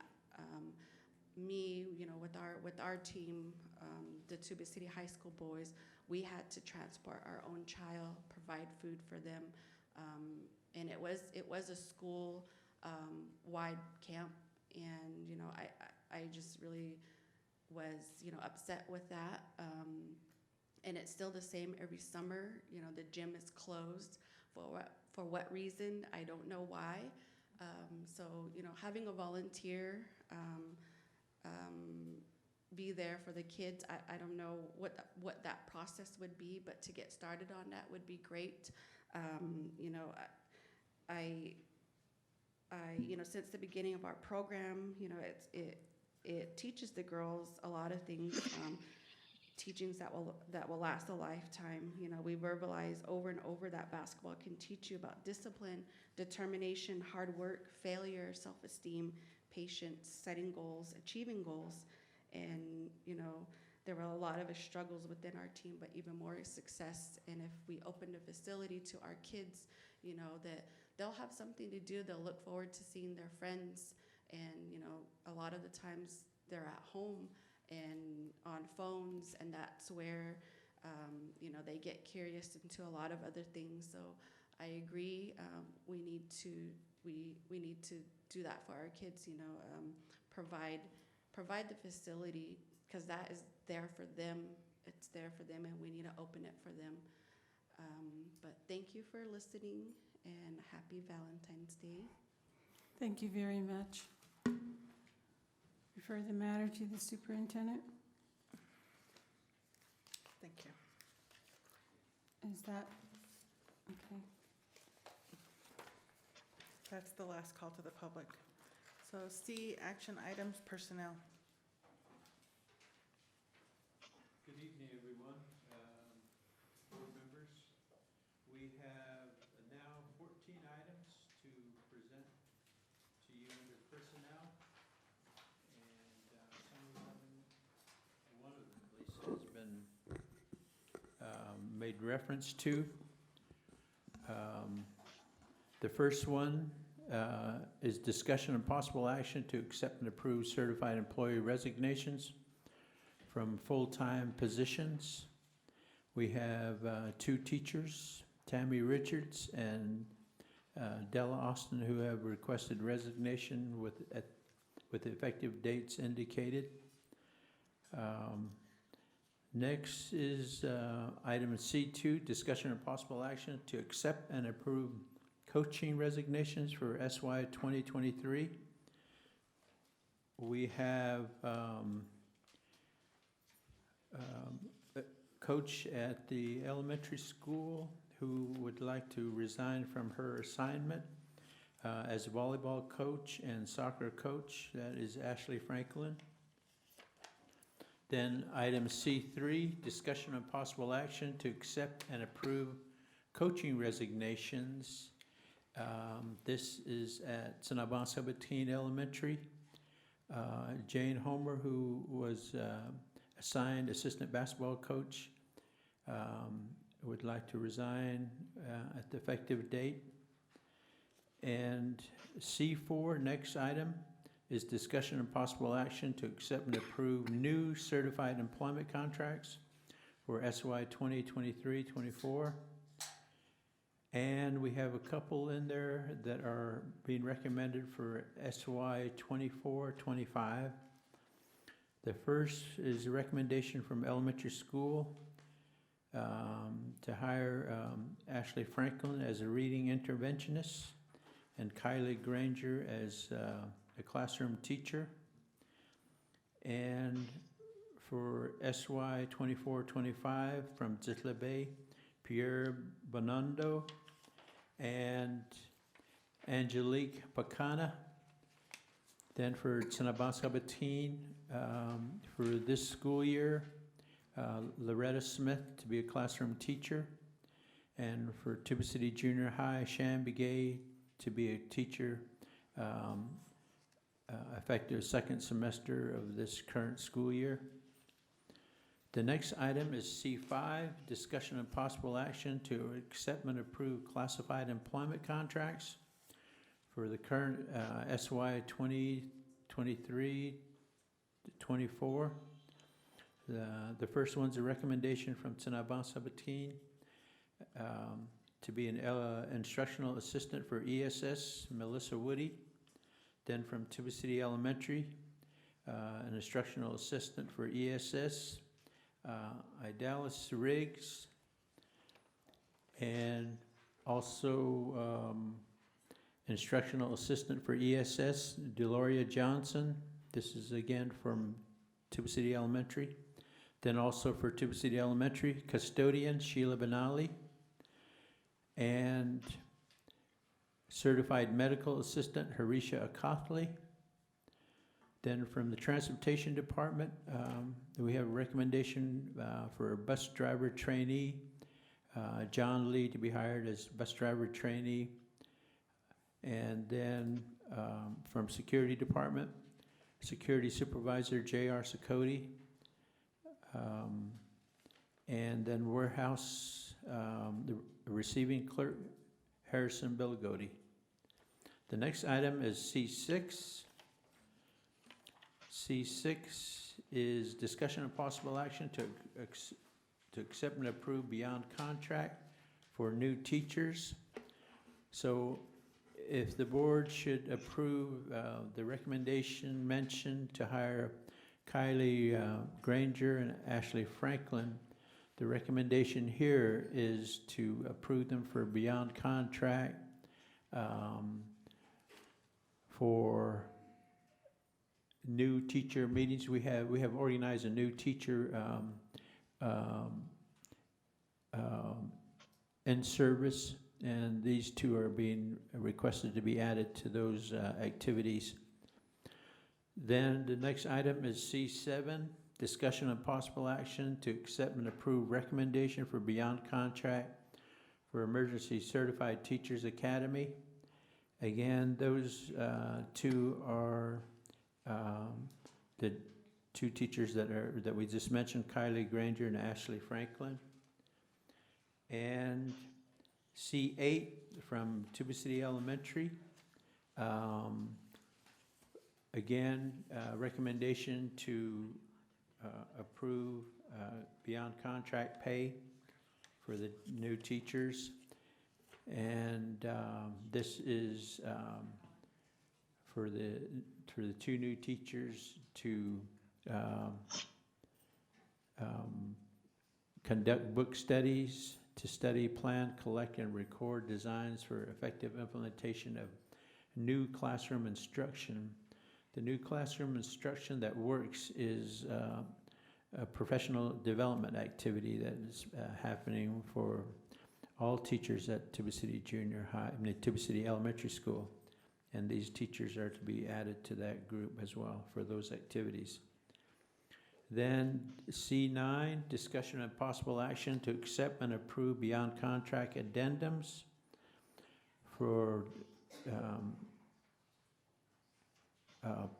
S14: me, you know, with our team, the Tuba City High School boys, we had to transport our own child, provide food for them, and it was a school wide camp, and you know, I just really was, you know, upset with that. And it's still the same every summer. You know, the gym is closed for what reason, I don't know why. So, you know, having a volunteer be there for the kids, I don't know what that process would be, but to get started on that would be great. You know, I you know, since the beginning of our program, you know, it teaches the girls a lot of things. Teachings that will last a lifetime. You know, we verbalize over and over that basketball can teach you about discipline, determination, hard work, failure, self-esteem, patience, setting goals, achieving goals. And, you know, there were a lot of struggles within our team, but even more success. And if we opened a facility to our kids, you know, that they'll have something to do, they'll look forward to seeing their friends. And, you know, a lot of the times they're at home and on phones, and that's where, you know, they get curious into a lot of other things. So I agree, we need to do that for our kids, you know, provide provide the facility, because that is there for them. It's there for them, and we need to open it for them. But thank you for listening, and happy Valentine's Day.
S13: Thank you very much. Refer the matter to the superintendent.
S1: Thank you.
S13: Is that, okay.
S1: That's the last call to the public. So C, action items, personnel.
S5: Good evening, everyone. Board members, we have now 14 items to present to you under personnel. And some of them, one of them at least, has been made reference to. The first one is discussion and possible action to accept and approve certified employee resignations from full-time positions. We have 2 teachers, Tammy Richards and Della Austin, who have requested resignation with effective dates indicated. Next is item C2, discussion and possible action to accept and approve coaching resignations for SY 2023. We have a coach at the elementary school who would like to resign from her assignment as volleyball coach and soccer coach. That is Ashley Franklin. Then item C3, discussion of possible action to accept and approve coaching resignations. This is at Sanabon Sabatine Elementary. Jane Homer, who was assigned assistant basketball coach, would like to resign at the effective date. And C4, next item, is discussion and possible action to accept and approve new certified employment contracts for SY 2023-24. And we have a couple in there that are being recommended for SY 24-25. The first is a recommendation from elementary school to hire Ashley Franklin as a reading interventionist and Kylie Granger as a classroom teacher. And for SY 24-25 from Zitlabe, Pierre Bonando and Angelique Pacana. Then for Sanabon Sabatine, for this school year, Loretta Smith to be a classroom teacher. And for Tuba City Junior High, Shan Begay to be a teacher effective second semester of this current school year. The next item is C5, discussion and possible action to accept and approve classified employment contracts for the current SY 2023-24. The first one's a recommendation from Sanabon Sabatine to be an instructional assistant for ESS, Melissa Woody. Then from Tuba City Elementary, an instructional assistant for ESS, Idalis Riggs, and also instructional assistant for ESS, Deloria Johnson. This is again from Tuba City Elementary. Then also for Tuba City Elementary, custodian Sheila Benali, and certified medical assistant Harisha Akathli. Then from the transportation department, we have a recommendation for a bus driver trainee, John Lee to be hired as bus driver trainee. And then from security department, security supervisor J.R. Sakoti. And then warehouse, the receiving clerk Harrison Bilgodi. The next item is C6. C6 is discussion of possible action to accept and approve beyond contract for new teachers. So if the board should approve the recommendation mentioned to hire Kylie Granger and Ashley Franklin. The recommendation here is to approve them for beyond contract for new teacher meetings. We have organized a new teacher in service, and these two are being requested to be added to those activities. Then the next item is C7, discussion and possible action to accept and approve recommendation for beyond contract for Emergency Certified Teachers Academy. Again, those two are the two teachers that we just mentioned, Kylie Granger and Ashley Franklin. And C8 from Tuba City Elementary. Again, recommendation to approve beyond contract pay for the new teachers. And this is for the two new teachers to conduct book studies, to study, plan, collect, and record designs for effective implementation of new classroom instruction. The new classroom instruction that works is a professional development activity that is happening for all teachers at Tuba City Junior High, Tuba City Elementary School. And these teachers are to be added to that group as well for those activities. Then C9, discussion and possible action to accept and approve beyond contract addendums for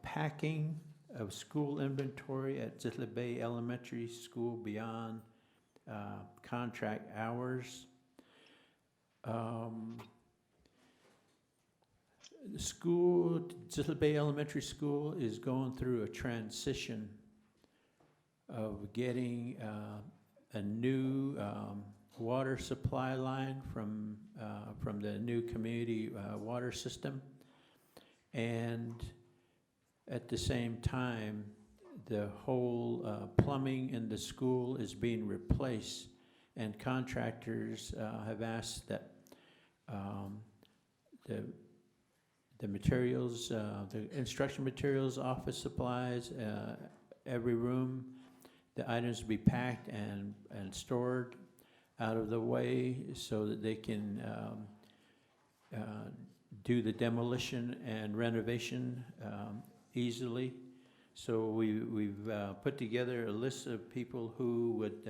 S5: packing of school inventory at Zitla Bay Elementary School beyond contract hours. The school, Zitla Bay Elementary School, is going through a transition of getting a new water supply line from the new community water system, and at the same time, the whole plumbing in the school is being replaced, and contractors have asked that the materials, the instruction materials, office supplies, every room, the items be packed and stored out of the way so that they can do the demolition and renovation easily. So we've put together a list of people who would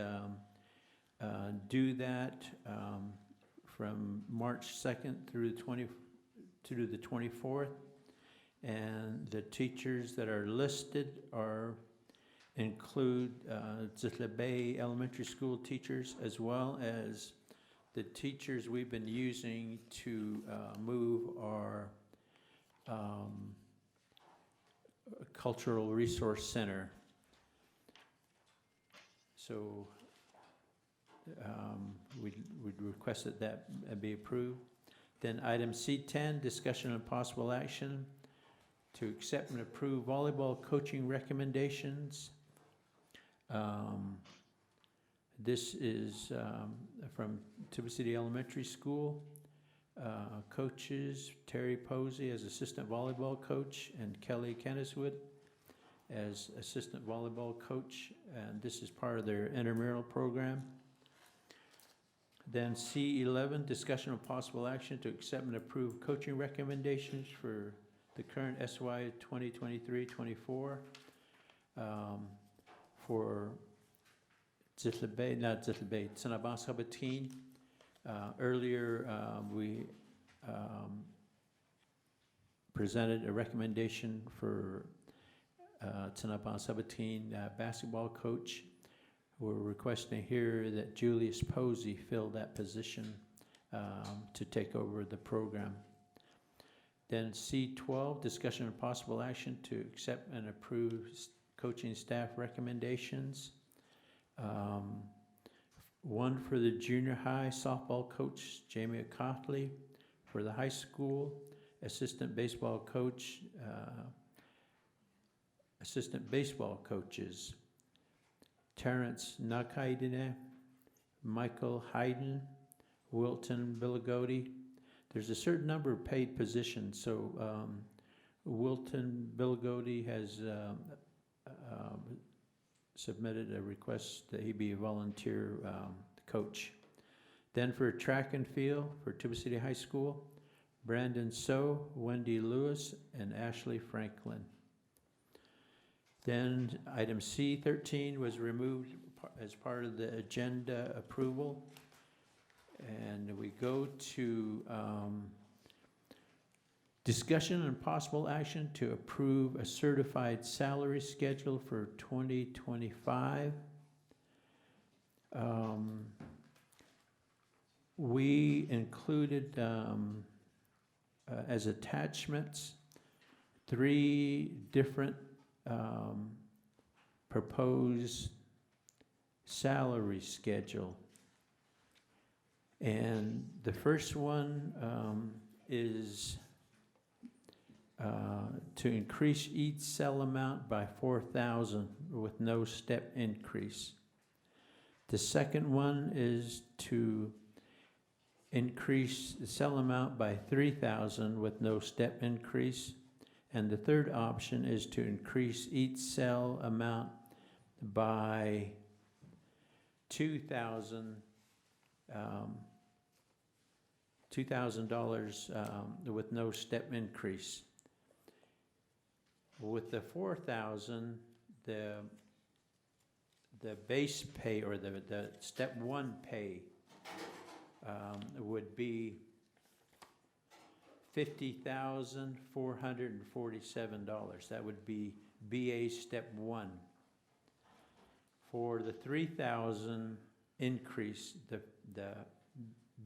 S5: do that from March 2nd through the 24th. And the teachers that are listed include Zitla Bay Elementary School teachers, as well as the teachers we've been using to move our Cultural Resource Center. So we'd request that be approved. Then item C10, discussion and possible action to accept and approve volleyball coaching recommendations. This is from Tuba City Elementary School. Coaches, Terry Posey as assistant volleyball coach and Kelly Kenniswood as assistant volleyball coach, and this is part of their intramural program. Then C11, discussion of possible action to accept and approve coaching recommendations for the current SY 2023-24 for Zitla Bay, not Zitla Bay, Tsanabas Habateen. Earlier, we presented a recommendation for Tsanabas Habateen basketball coach. We're requesting here that Julius Posey fill that position to take over the program. Then C12, discussion of possible action to accept and approve coaching staff recommendations. One for the junior high softball coach, Jamie Cottley. For the high school, assistant baseball coach, assistant baseball coaches, Terrence Nakaidine, Michael Hayden, Wilton Billigodi. There's a certain number of paid positions, so Wilton Billigodi has submitted a request that he be a volunteer coach. Then for track and field for Tuba City High School, Brandon So, Wendy Lewis, and Ashley Franklin. Then item C13 was removed as part of the agenda approval. And we go to discussion and possible action to approve a certified salary schedule for 2025. We included as attachments 3 different proposed salary schedule. And the first one is to increase each cell amount by 4,000 with no step increase. The second one is to increase the cell amount by 3,000 with no step increase. And the third option is to increase each cell amount by $2,000 with no step increase. With the 4,000, the base pay or the step 1 pay would be $50,447. That would be BA step 1. For the 3,000 increase, the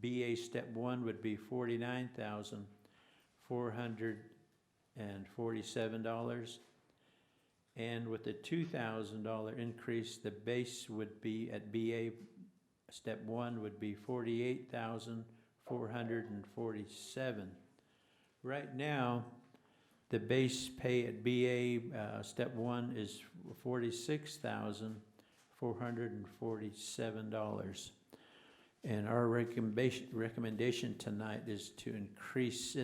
S5: BA step 1 would be $49,447. And with the $2,000 increase, the base would be at BA step 1 would be $48,447. Right now, the base pay at BA step 1 is $46,447. And our recommendation tonight is to increase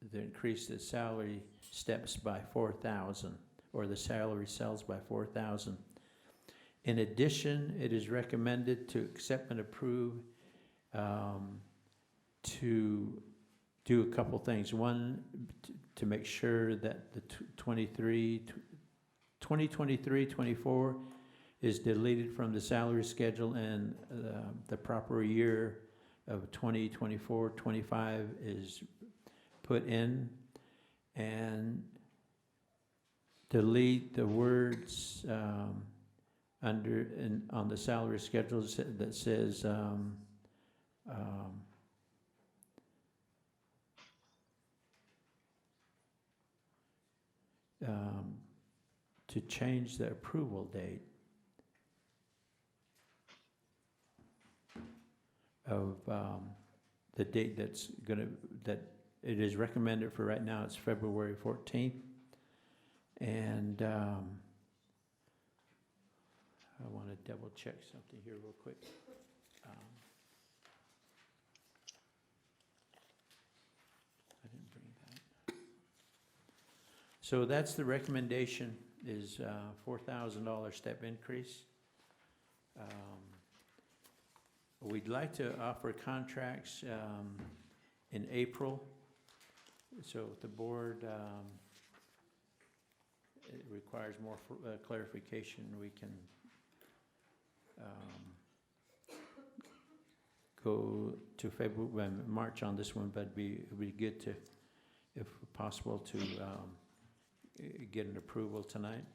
S5: the salary steps by 4,000, or the salary cells by 4,000. In addition, it is recommended to accept and approve to do a couple things. One, to make sure that the 2023-24 is deleted from the salary schedule, and the proper year of 2024-25 is put in, and delete the words on the salary schedule that says to change the approval date of the date that it is recommended for right now. It's February 14th. And I want to double check something here real quick. I didn't bring that. So that's the recommendation, is $4,000 step increase. We'd like to offer contracts in April. So if the board it requires more clarification, we can go to February, March on this one, but it'd be good to, if possible, to get an approval tonight.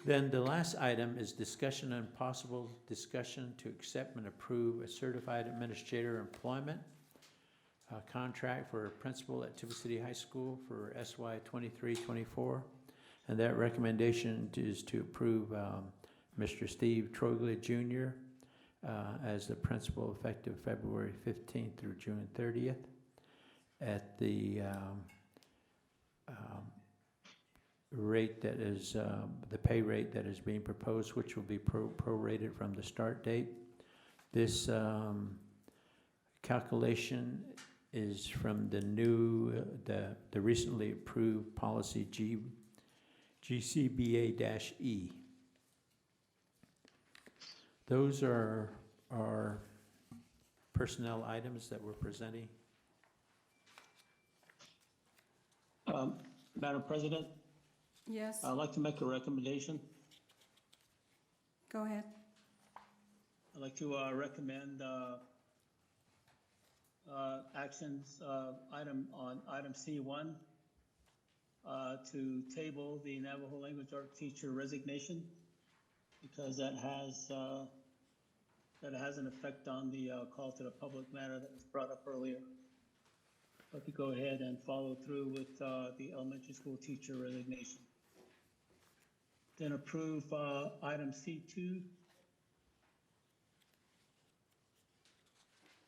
S5: Then the last item is discussion and possible discussion to accept and approve a certified administrator employment contract for a principal at Tuba City High School for SY 23-24. And that recommendation is to approve Mr. Steve Trogley Jr. As the principal effective February 15th through June 30th at the rate that is, the pay rate that is being proposed, which will be prorated from the start date. This calculation is from the new, the recently approved policy GCBA-E. Those are our personnel items that we're presenting.
S4: Madam President,
S13: Yes,
S4: I'd like to make a recommendation.
S13: go ahead.
S4: I'd like to recommend actions item C1 to table the Navajo language art teacher resignation, because that has an effect on the call to the public matter that was brought up earlier. I'd like to go ahead and follow through with the elementary school teacher resignation. Then approve item C2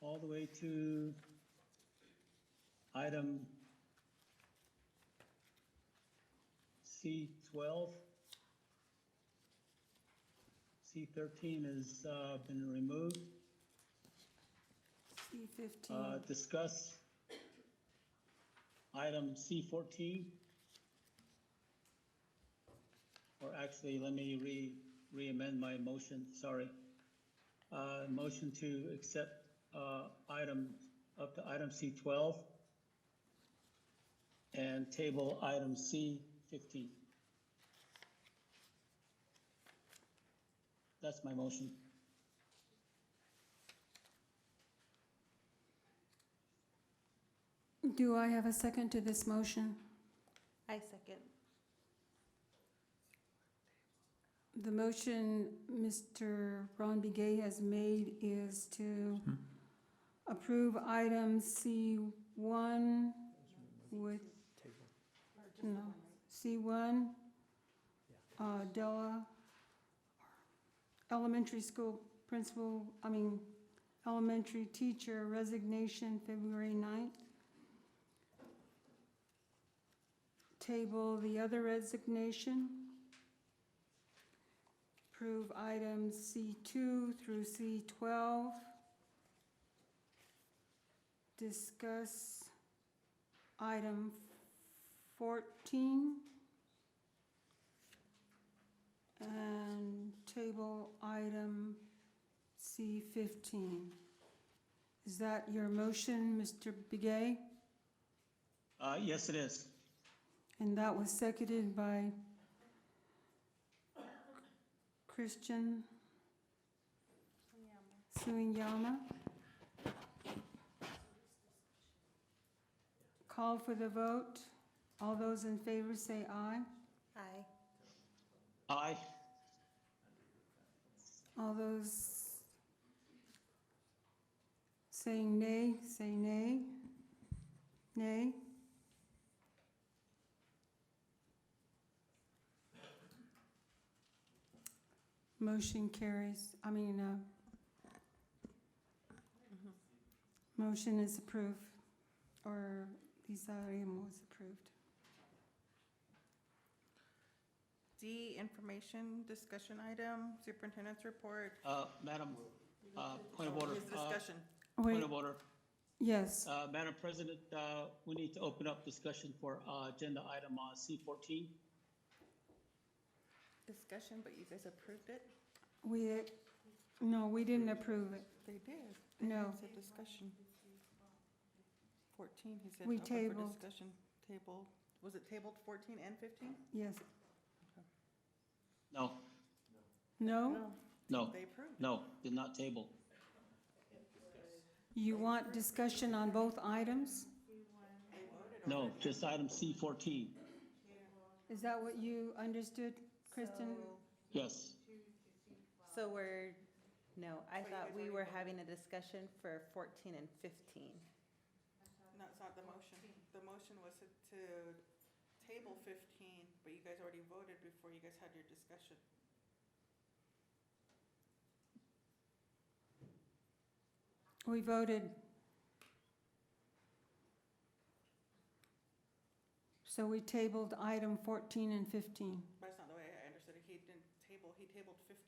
S4: all the way to item C12. C13 has been removed.
S13: C15.
S4: Discuss item C14. Or actually, let me re-amend my motion, sorry. Motion to accept item up to item C12 and table item C15. That's my motion.
S13: Do I have a second to this motion?
S3: I second.
S13: The motion Mr. Ron Begay has made is to approve item C1 with, no, C1, Della, elementary school principal, elementary teacher resignation February 9th. Table the other resignation. Approve items C2 through C12. Discuss item 14. And table item C15. Is that your motion, Mr. Begay?
S4: Yes, it is.
S13: And that was seconded by Christian Suinyama. Call for the vote. All those in favor say aye.
S3: Aye.
S4: Aye.
S13: All those saying nay, say nay. Nay. Motion carries, motion is approved, or Lisa item was approved.
S1: D, information discussion item, superintendent's report.
S4: Madam, point of order.
S1: His discussion.
S4: Point
S13: Wait,
S4: of order.
S13: yes,
S4: Madam President, we need to open up discussion for agenda item C14.
S1: Discussion, but you guys approved it?
S13: no, we didn't approve it.
S1: They did.
S13: No.
S1: It's a discussion. 14, he said
S13: We
S1: open for
S13: tabled.
S1: discussion. Table, was it tabled 14 and 15?
S13: Yes,
S4: No,
S13: no?
S4: no,
S1: They approved.
S4: no, did not table.
S13: You want discussion on both items?
S4: No, just item C14.
S13: Is that what you understood, Kristen?
S4: Yes.
S3: So no, I thought we were having a discussion for 14 and 15.
S1: No, it's not the motion. The motion was to table 15, but you guys already voted before you guys had your discussion.
S13: We voted. So we tabled item 14 and 15.
S1: That's not the way I understood it. He didn't table, he tabled 15.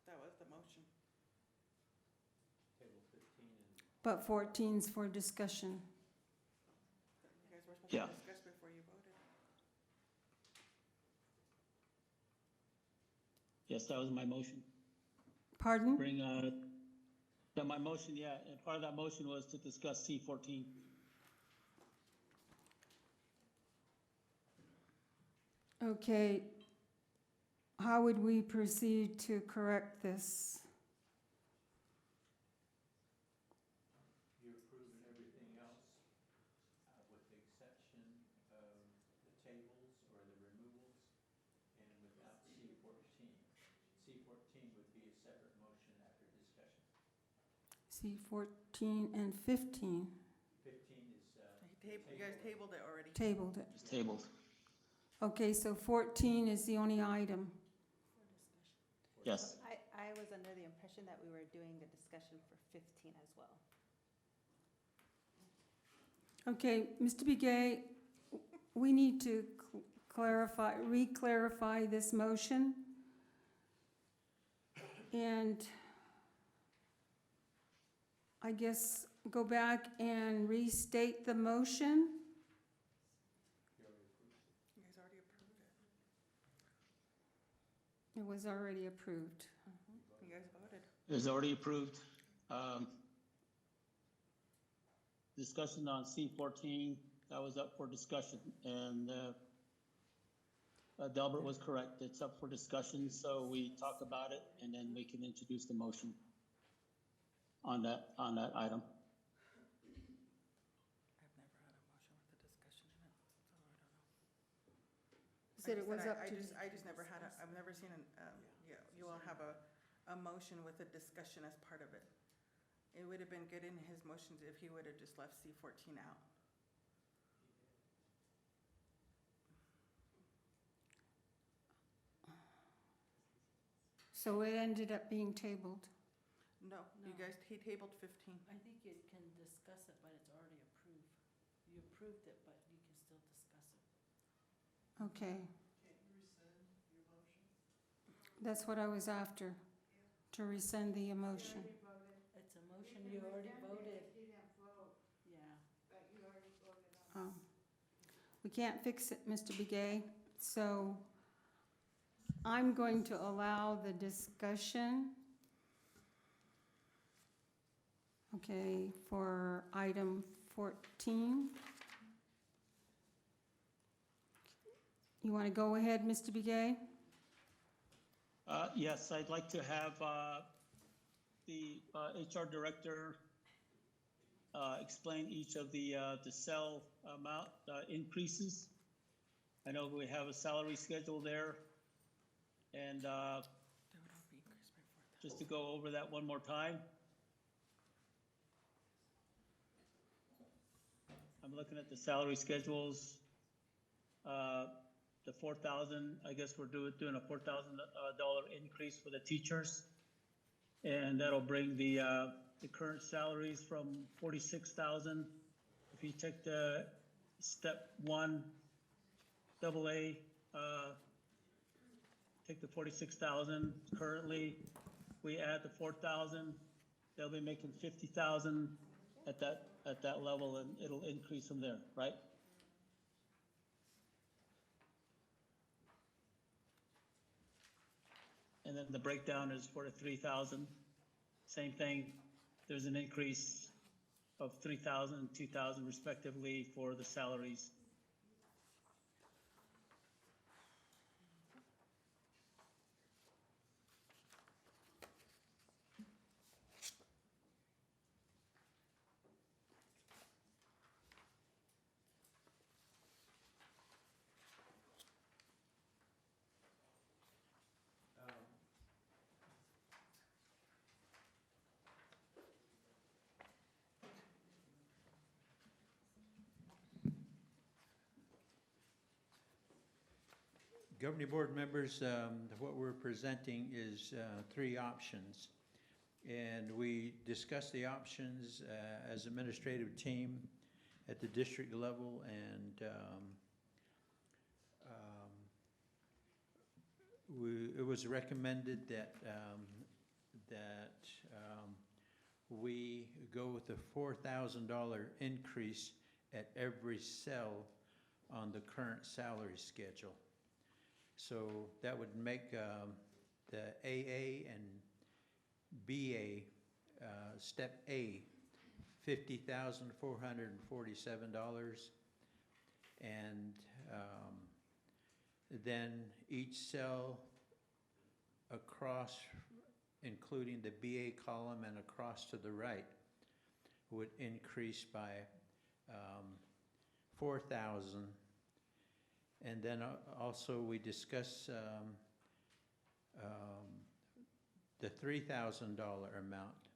S1: That was the motion.
S5: Table 15 and.
S13: But 14's for discussion.
S1: You guys were supposed
S4: Yeah.
S1: to discuss before you voted.
S4: Yes, that was my motion.
S13: Pardon?
S4: Bring, my motion, yeah, and part of that motion was to discuss C14.
S13: Okay. How would we proceed to correct this?
S5: You're approving everything else, with the exception of the tables or the removals, and without C14. C14 would be a separate motion after discussion.
S13: C14 and 15
S5: 15 is,
S1: You guys tabled it already.
S13: tabled it.
S4: It's tabled.
S13: Okay, so 14 is the only item.
S4: Yes.
S3: I was under the impression that we were doing a discussion for 15 as well.
S13: Okay, Mr. Begay, we need to re-clarify this motion. And I guess go back and restate the motion.
S1: You guys already approved it.
S13: It was already approved.
S1: You guys voted.
S4: It was already approved. Discussion on C14, that was up for discussion, and Delbert was correct. It's up for discussion, so we talk about it, and then we can introduce the motion on that item.
S1: I've never had a motion with a discussion in it, so I don't know.
S13: You said it was up to.
S1: I just never had I've never seen you all have a motion with a discussion as part of it. It would have been good in his motions if he would have just left C14 out.
S13: So it ended up being tabled.
S1: No, you guys, he tabled 15.
S15: I think you can discuss it, but it's already approved. You approved it, but you can still discuss it.
S13: Okay,
S15: Can't you rescind your motion?
S13: that's what I was after, to rescind the motion.
S15: It's a motion you already voted. You didn't vote. Yeah. But you already voted on
S13: Oh. We can't fix it, Mr. Begay, so I'm going to allow the discussion. Okay, for item 14. You want to go ahead, Mr. Begay?
S4: Yes, I'd like to have the HR director explain each of the cell amount increases. I know we have a salary schedule there, and
S1: They would all be increased by 4,000.
S4: just to go over that one more time. I'm looking at the salary schedules. The 4,000, I guess we're doing a $4,000 increase for the teachers. And that'll bring the current salaries from 46,000. If you take the step 1, AA, take the 46,000 currently, we add the 4,000, they'll be making 50,000 at that level, and it'll increase from there, right? And then the breakdown is for the 3,000. Same thing, there's an increase of 3,000 and 2,000 respectively for the salaries.
S5: Governing board members, what we're presenting is 3 options. And we discussed the options as administrative team at the district level, and it was recommended that, we go with the $4,000 increase at every cell on the current salary schedule. So that would make the AA and BA, step A, $50,447, and then each cell across, including the BA column and across to the right, would increase by 4,000. And then also we discuss the $3,000 amount.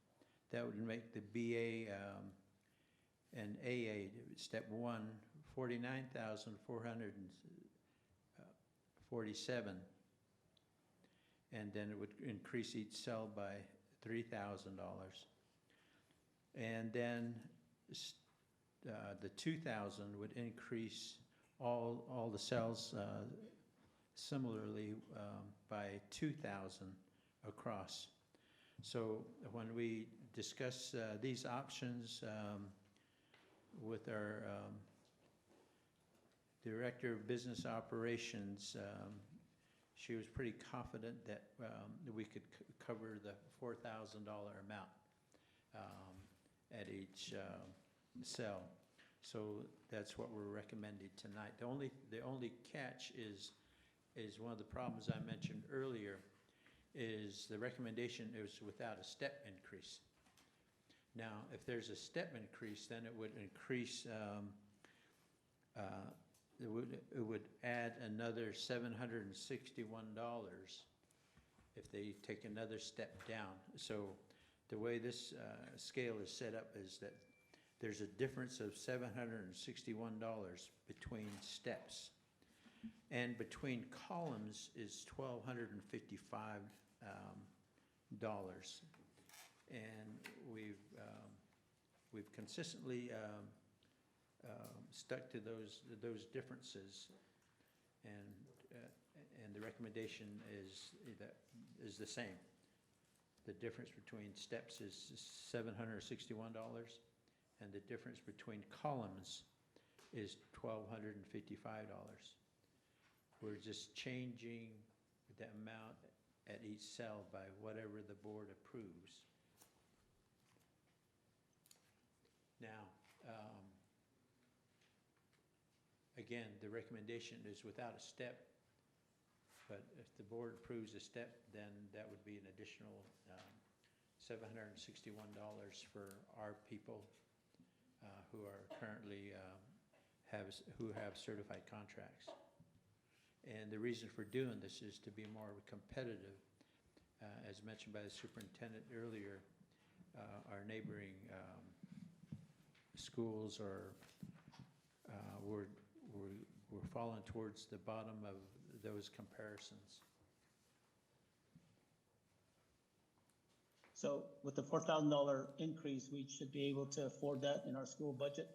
S5: That would make the BA and AA, step 1, 49,447. And then it would increase each cell by $3,000. And then the 2,000 would increase all the cells similarly by 2,000 across. So when we discuss these options with our Director of Business Operations, she was pretty confident that we could cover the $4,000 amount at each cell. So that's what we're recommending tonight. The only catch is one of the problems I mentioned earlier, is the recommendation is without a step increase. Now, if there's a step increase, then it would increase, it would add another $761 if they take another step down. So the way this scale is set up is that there's a difference of $761 between steps. And between columns is $1,255. And we've consistently stuck to those differences, and the recommendation is the same. The difference between steps is $761, and the difference between columns is $1,255. We're just changing the amount at each cell by whatever the board approves. Now, again, the recommendation is without a step, but if the board approves a step, then that would be an additional $761 for our people who are currently who have certified contracts. And the reason for doing this is to be more competitive. As mentioned by the superintendent earlier, our neighboring schools are we're falling towards the bottom of those comparisons.
S4: So with the $4,000 increase, we should be able to afford that in our school budget?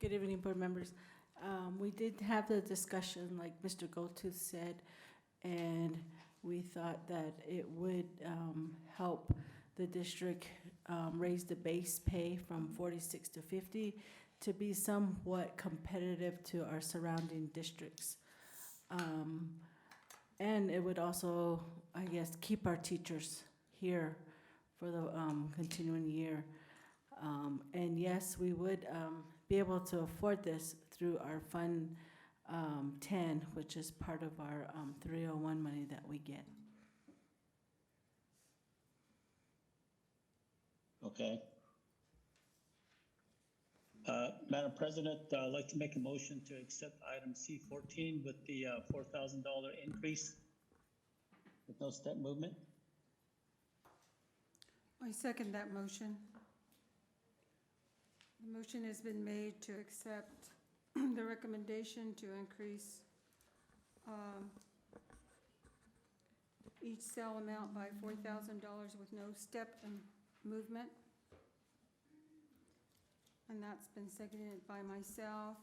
S15: Good evening, board members. We did have the discussion, like Mr. Goldtooth said, and we thought that it would help the district raise the base pay from 46 to 50 to be somewhat competitive to our surrounding districts. And it would also, I guess, keep our teachers here for the continuing year. And yes, we would be able to afford this through our Fund 10, which is part of our 301 money that we get.
S4: Okay. Madam President, I'd like to make a motion to accept item C14 with the $4,000 increase with no step movement.
S13: I second that motion. The motion has been made to accept the recommendation to increase each cell amount by $4,000 with no step movement. And that's been seconded by myself.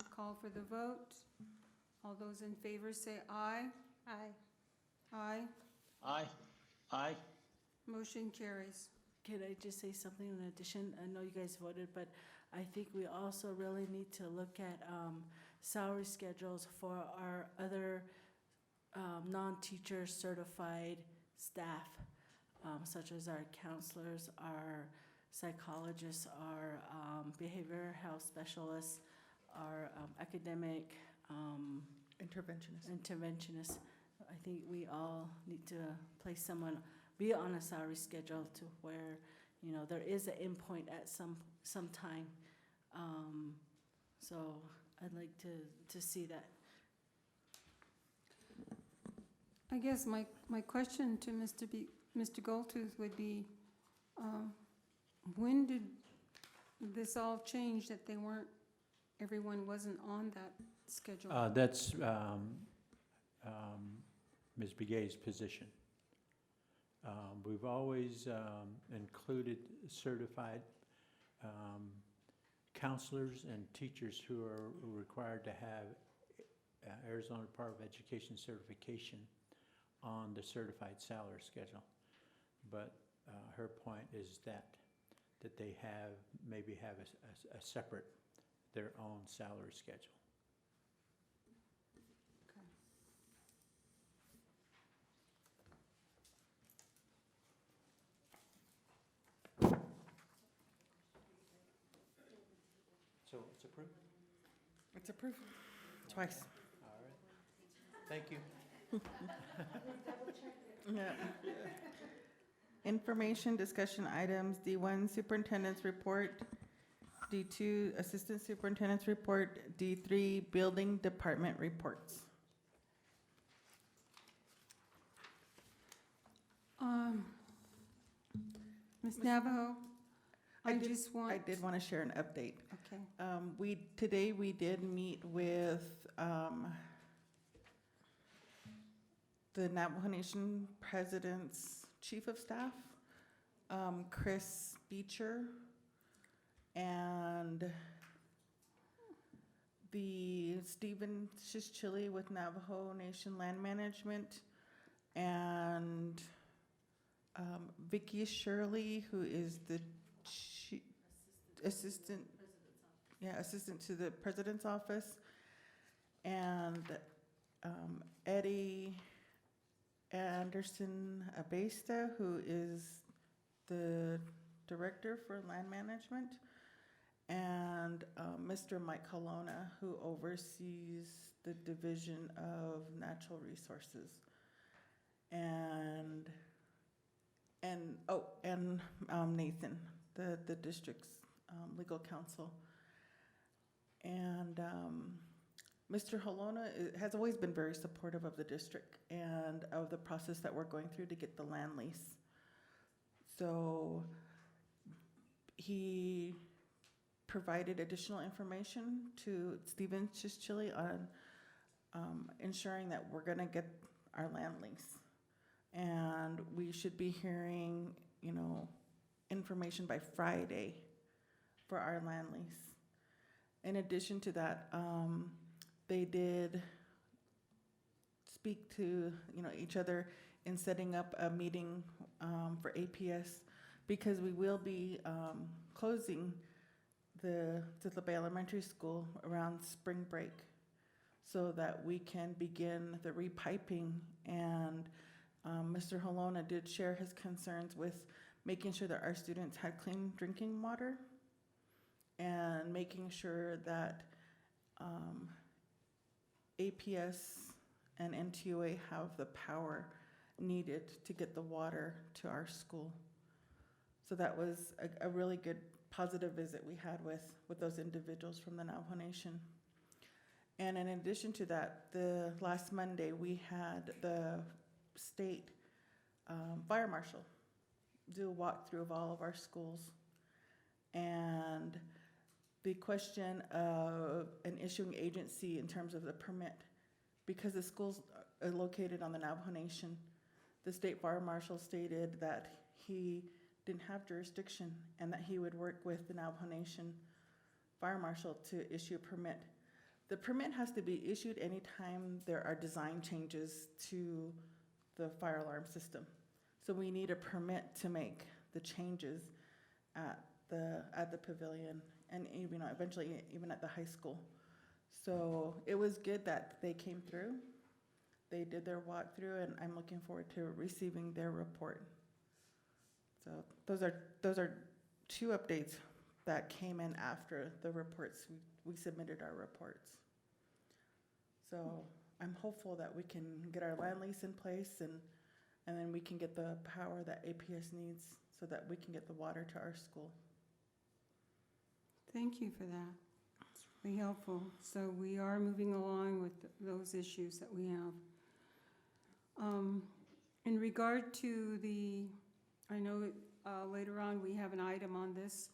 S13: Call for the vote. All those in favor say aye.
S3: Aye.
S13: Aye.
S4: Aye. Aye.
S13: Motion carries.
S15: Can I just say something in addition? I know you guys voted, but I think we also really need to look at salary schedules for our other non-teacher certified staff, such as our counselors, our psychologists, our behavioral health specialists, our academic interventionists. I think we all need to place someone, be on a salary schedule to where, you know, there is an endpoint at some time. So I'd like to see that.
S13: I guess my question to Mr. Goldtooth would be, when did this all change that everyone wasn't on that schedule?
S5: That's Ms. Begay's position. We've always included certified counselors and teachers who are required to have Arizona Department of Education certification on the certified salary schedule. But her point is that they maybe have a separate, their own salary schedule. So it's approved?
S1: It's approved twice.
S5: All right. Thank you.
S1: Yeah. Information discussion items, D1 Superintendent's Report, D2 Assistant Superintendent's Report, D3 Building Department Reports.
S13: Ms. Navajo,
S1: I
S13: I just want.
S1: I did want to share an update.
S13: Okay.
S1: Today we did meet with the Navajo Nation President's Chief of Staff, Chris Beecher, and the Stephen Shischili with Navajo Nation Land Management, and Vicki Shirley, who is the assistant to the President's Office, and Eddie Anderson Abesta, who is the Director for Land Management, and Mr. Mike Colonna, who oversees the Division of Natural Resources. And Nathan, the district's legal counsel. And Mr. Holona has always been very supportive of the district and of the process that we're going through to get the land lease. So he provided additional information to Stephen Shischili on ensuring that we're gonna get our land lease. And we should be hearing, information by Friday for our land lease. In addition to that, they did speak to, each other in setting up a meeting for APS, because we will be closing the Bay Elementary School around spring break so that we can begin the repiping. And Mr. Holona did share his concerns with making sure that our students had clean drinking water and making sure that APS and NTUA have the power needed to get the water to our school. So that was a really good positive visit we had with those individuals from the Navajo Nation. And in addition to that, the last Monday we had the state fire marshal do a walkthrough of all of our schools. And the question of an issuing agency in terms of the permit, because the schools are located on the Navajo Nation, the state fire marshal stated that he didn't have jurisdiction and that he would work with the Navajo Nation fire marshal to issue a permit. The permit has to be issued anytime there are design changes to the fire alarm system. So we need a permit to make the changes at the pavilion and even, eventually even at the high school. So it was good that they came through. They did their walkthrough, and I'm looking forward to receiving their report. So those are two updates that came in after the reports. We submitted our reports. So I'm hopeful that we can get our land lease in place, and then we can get the power that APS needs so that we can get the water to our school.
S13: Thank you for that. It's really helpful. So we are moving along with those issues that we have. In regard to I know later on we have an item on this,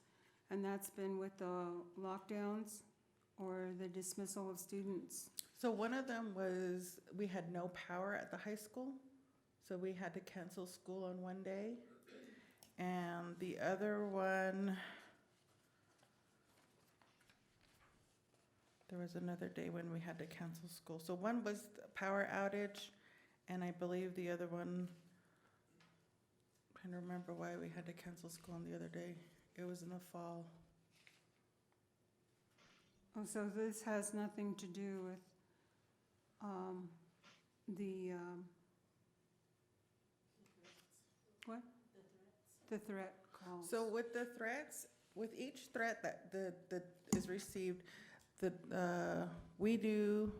S13: and that's been with the lockdowns or the dismissal of students.
S1: So one of them was we had no power at the high school, so we had to cancel school on one day. And the other one, there was another day when we had to cancel school. So one was the power outage, and I believe the other one, I'm trying to remember why we had to cancel school on the other day. It was in the fall.
S13: Oh, so this has nothing to do with what? The threat calls.
S1: So with the threats, with each threat that is received, we do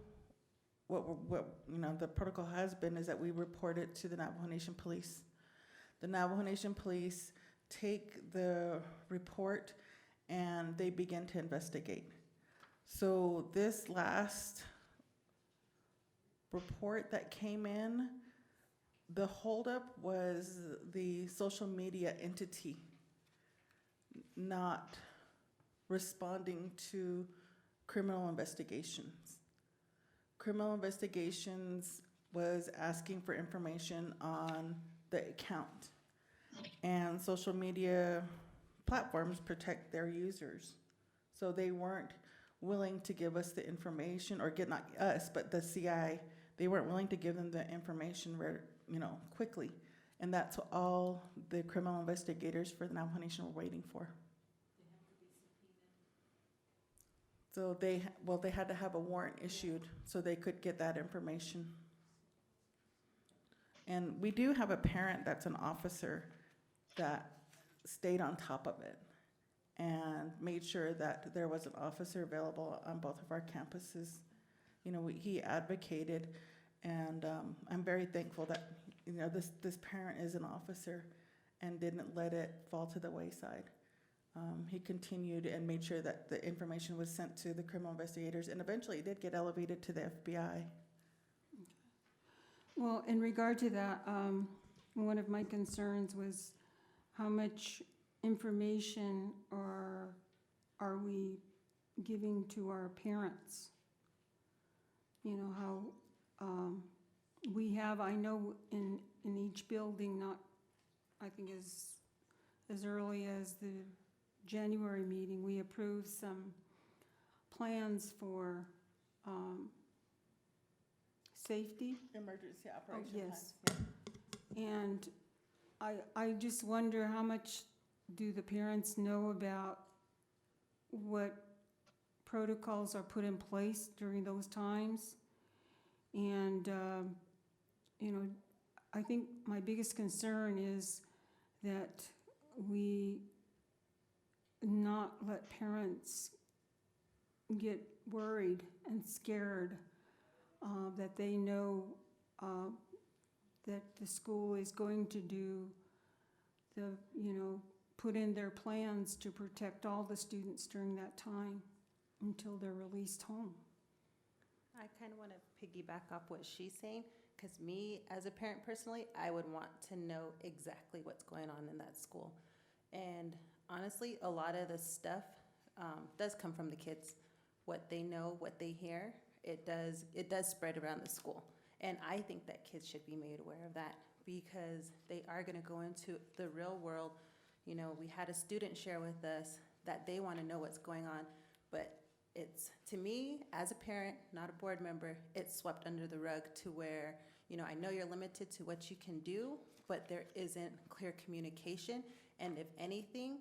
S1: what the protocol has been is that we report it to the Navajo Nation Police. The Navajo Nation Police take the report and they begin to investigate. So this last report that came in, the holdup was the social media entity not responding to criminal investigations. Criminal investigations was asking for information on the account, and social media platforms protect their users. So they weren't willing to give us the information, or get, not us, but the CI, they weren't willing to give them the information quickly. And that's what all the criminal investigators for the Navajo Nation were waiting for. So they had to have a warrant issued so they could get that information. And we do have a parent that's an officer that stayed on top of it and made sure that there was an officer available on both of our campuses. He advocated, and I'm very thankful that this parent is an officer and didn't let it fall to the wayside. He continued and made sure that the information was sent to the criminal investigators, and eventually it did get elevated to the FBI.
S13: Well, in regard to that, one of my concerns was how much information are we giving to our parents? How we have, I know in each building, not, I think as early as the January meeting, we approved some plans for safety.
S1: Emergency operation
S13: yes.
S1: plans.
S13: And I just wonder, how much do the parents know about what protocols are put in place during those times? And, I think my biggest concern is that we not let parents get worried and scared, that they know that the school is going to do put in their plans to protect all the students during that time until they're released home.
S3: I kind of want to piggyback off what she's saying, because me, as a parent personally, I would want to know exactly what's going on in that school. And honestly, a lot of the stuff does come from the kids. What they know, what they hear, it does spread around the school. And I think that kids should be made aware of that, because they are going to go into the real world. We had a student share with us that they want to know what's going on, but it's, to me, as a parent, not a board member, it's swept under the rug to where, I know you're limited to what you can do, but there isn't clear communication. And if anything,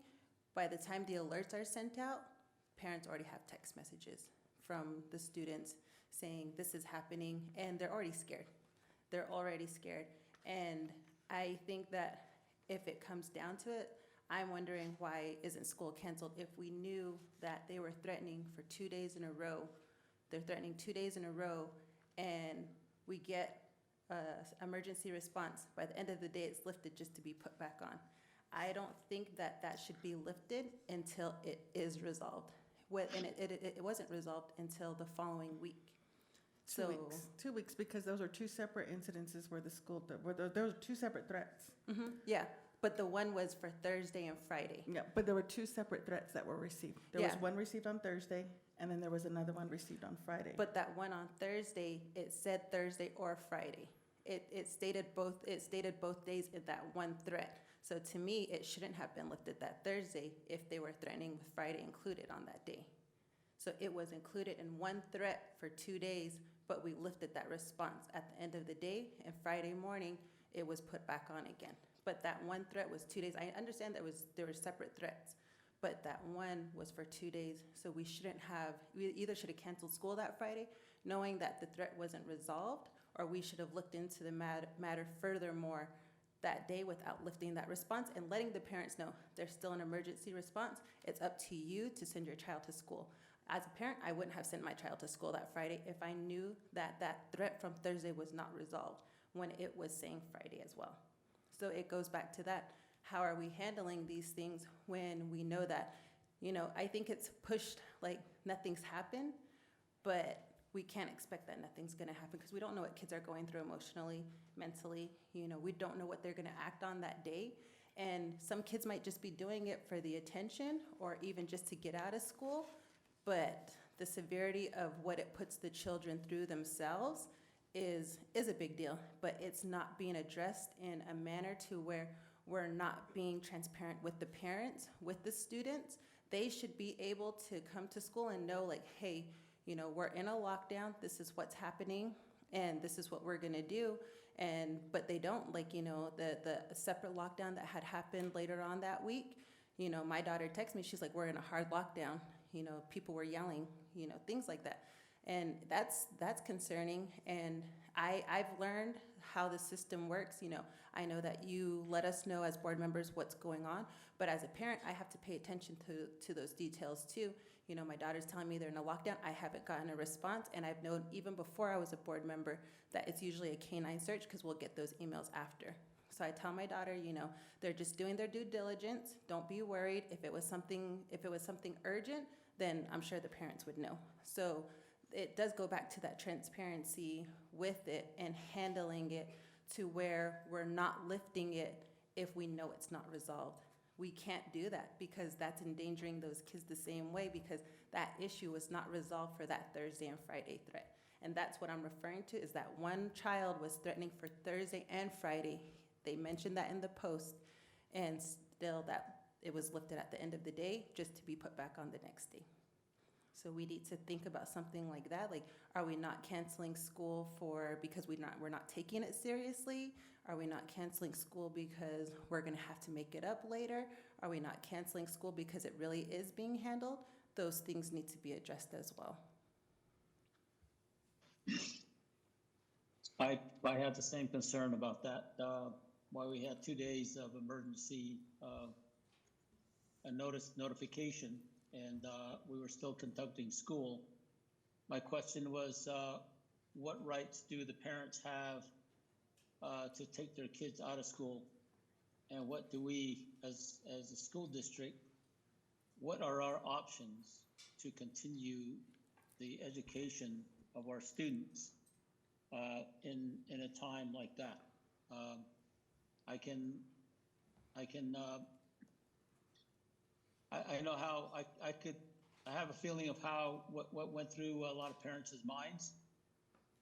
S3: by the time the alerts are sent out, parents already have text messages from the students saying this is happening, and they're already scared. They're already scared. And I think that if it comes down to it, I'm wondering why isn't school canceled if we knew that they were threatening for 2 days in a row. They're threatening 2 days in a row, and we get emergency response. By the end of the day, it's lifted just to be put back on. I don't think that that should be lifted until it is resolved. And it wasn't resolved until the following week.
S1: 2 weeks. 2 weeks, because those are two separate incidences where there were two separate threats.
S3: Yeah, but the one was for Thursday and Friday.
S1: Yeah, but there were two separate threats that were received. There was
S3: Yeah.
S1: one received on Thursday, and then there was another one received on Friday.
S3: But that one on Thursday, it said Thursday or Friday. It stated both days in that one threat. So to me, it shouldn't have been lifted that Thursday if they were threatening with Friday included on that day. So it was included in one threat for 2 days, but we lifted that response at the end of the day, and Friday morning, it was put back on again. But that one threat was 2 days. I understand there were separate threats, but that one was for 2 days. So we either should have canceled school that Friday, knowing that the threat wasn't resolved, or we should have looked into the matter furthermore that day without lifting that response and letting the parents know there's still an emergency response. It's up to you to send your child to school. As a parent, I wouldn't have sent my child to school that Friday if I knew that that threat from Thursday was not resolved when it was saying Friday as well. So it goes back to that. How are we handling these things when we know that, I think it's pushed like nothing's happened, but we can't expect that nothing's gonna happen because we don't know what kids are going through emotionally, mentally. We don't know what they're gonna act on that day. And some kids might just be doing it for the attention or even just to get out of school. But the severity of what it puts the children through themselves is a big deal. But it's not being addressed in a manner to where we're not being transparent with the parents, with the students. They should be able to come to school and know, like, hey, we're in a lockdown, this is what's happening, and this is what we're gonna do. But they don't, the separate lockdown that had happened later on that week, my daughter texted me, she's like, we're in a hard lockdown, people were yelling, things like that. And that's concerning, and I've learned how the system works. I know that you let us know as board members what's going on, but as a parent, I have to pay attention to those details too. My daughter's telling me they're in a lockdown. I haven't gotten a response, and I've known even before I was a board member that it's usually a canine search because we'll get those emails after. So I tell my daughter, they're just doing their due diligence. Don't be worried. If it was something urgent, then I'm sure the parents would know. So it does go back to that transparency with it and handling it to where we're not lifting it if we know it's not resolved. We can't do that because that's endangering those kids the same way because that issue was not resolved for that Thursday and Friday threat. And that's what I'm referring to is that one child was threatening for Thursday and Friday. They mentioned that in the post, and still that it was lifted at the end of the day just to be put back on the next day. So we need to think about something like that. Like, are we not canceling school because we're not taking it seriously? Are we not canceling school because we're gonna have to make it up later? Are we not canceling school because it really is being handled? Those things need to be addressed as well.
S4: I had the same concern about that. Why we had 2 days of emergency notification, and we were still conducting school. My question was, what rights do the parents have to take their kids out of school? And what do we, as a school district, what are our options to continue the education of our students in a time like that? I know how I have a feeling of what went through a lot of parents' minds.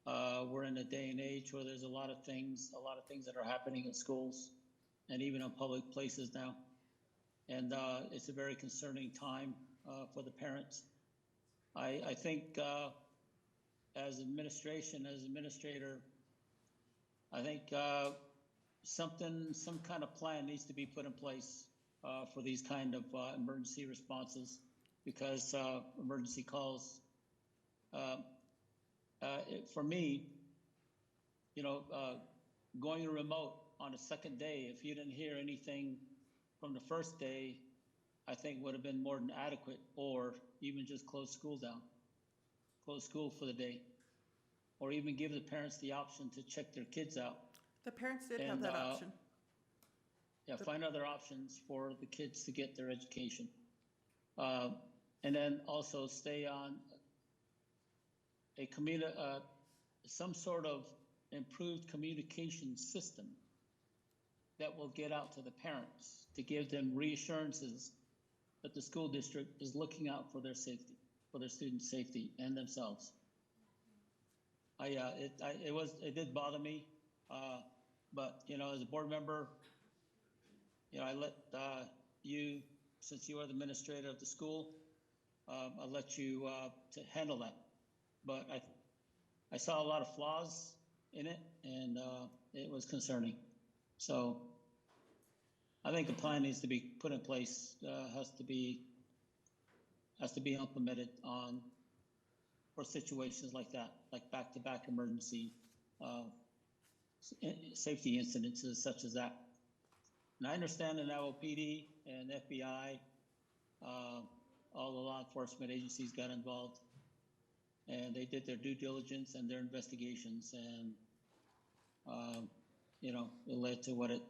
S4: We're in a day and age where there's a lot of things that are happening at schools and even in public places now. And it's a very concerning time for the parents. I think as administration, as administrator, I think some kind of plan needs to be put in place for these kind of emergency responses, because emergency calls, for me, going remote on the second day, if you didn't hear anything from the first day, I think would have been more than adequate, or even just close school down, close school for the day, or even give the parents the option to check their kids out.
S1: The parents did have that option.
S4: Yeah, find other options for the kids to get their education. And then also stay on some sort of improved communication system that will get out to the parents to give them reassurances that the school district is looking out for their safety, for their students' safety and themselves. It did bother me, but as a board member, I let you, since you are the administrator of the school, I let you to handle that. But I saw a lot of flaws in it, and it was concerning. So I think a plan needs to be put in place, has to be implemented for situations like that, like back-to-back emergency safety incidences such as that. And I understand that LOPD and FBI, all the law enforcement agencies got involved, and they did their due diligence and their investigations, and it led to what it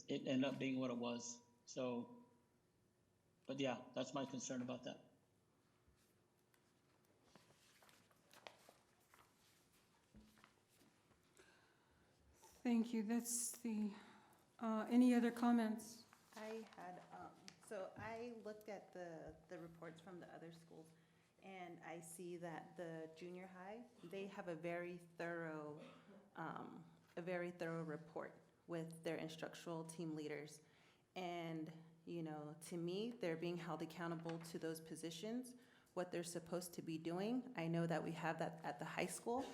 S4: ended up being what it was. So, but yeah, that's my concern about that.
S13: Thank you. That's any other comments?
S3: I had, so I looked at the reports from the other schools, and I see that the junior high, they have a very thorough report with their instructional team leaders. And, to me, they're being held accountable to those positions, what they're supposed to be doing. I know that we have that at the high school.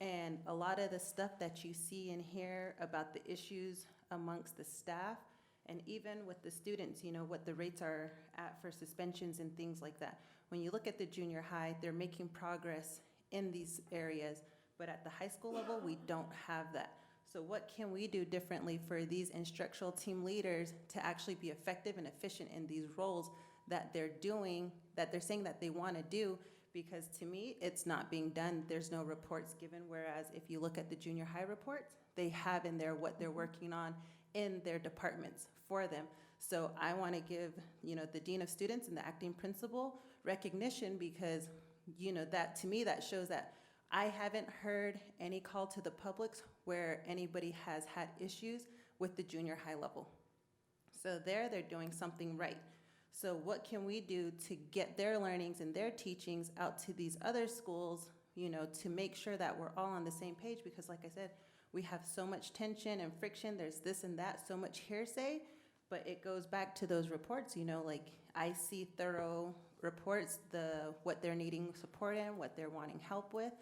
S3: And a lot of the stuff that you see and hear about the issues amongst the staff, and even with the students, what the rates are at for suspensions and things like that. When you look at the junior high, they're making progress in these areas, but at the high school level, we don't have that. So what can we do differently for these instructional team leaders to actually be effective and efficient in these roles that they're doing, that they're saying that they want to do? Because to me, it's not being done. There's no reports given, whereas if you look at the junior high reports, they have in there what they're working on in their departments for them. So I want to give, the dean of students and the acting principal recognition, because, that to me, that shows that I haven't heard any call to the public where anybody has had issues with the junior high level. So they're doing something right. So what can we do to get their learnings and their teachings out to these other schools, to make sure that we're all on the same page? Because like I said, we have so much tension and friction. There's this and that, so much hearsay, but it goes back to those reports, like I see thorough reports, what they're needing support in, what they're wanting help with.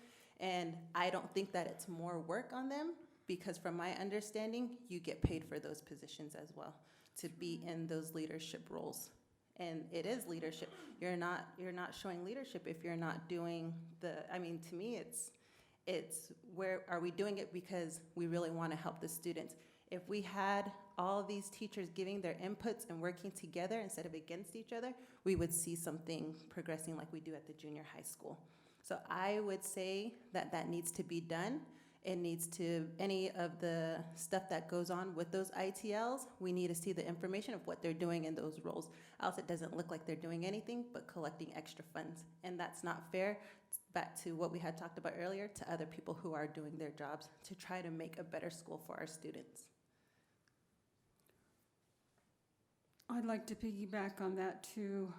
S3: And I don't think that it's more work on them, because from my understanding, you get paid for those positions as well, to be in those leadership roles. And it is leadership. You're not showing leadership if you're not doing to me, it's where are we doing it because we really want to help the students. If we had all these teachers giving their inputs and working together instead of against each other, we would see something progressing like we do at the junior high school. So I would say that needs to be done. It needs to, any of the stuff that goes on with those ITLs, we need to see the information of what they're doing in those roles. Else it doesn't look like they're doing anything but collecting extra funds. And that's not fair. Back to what we had talked about earlier, to other people who are doing their jobs to try to make a better school for our students.
S13: I'd like to piggyback on that too,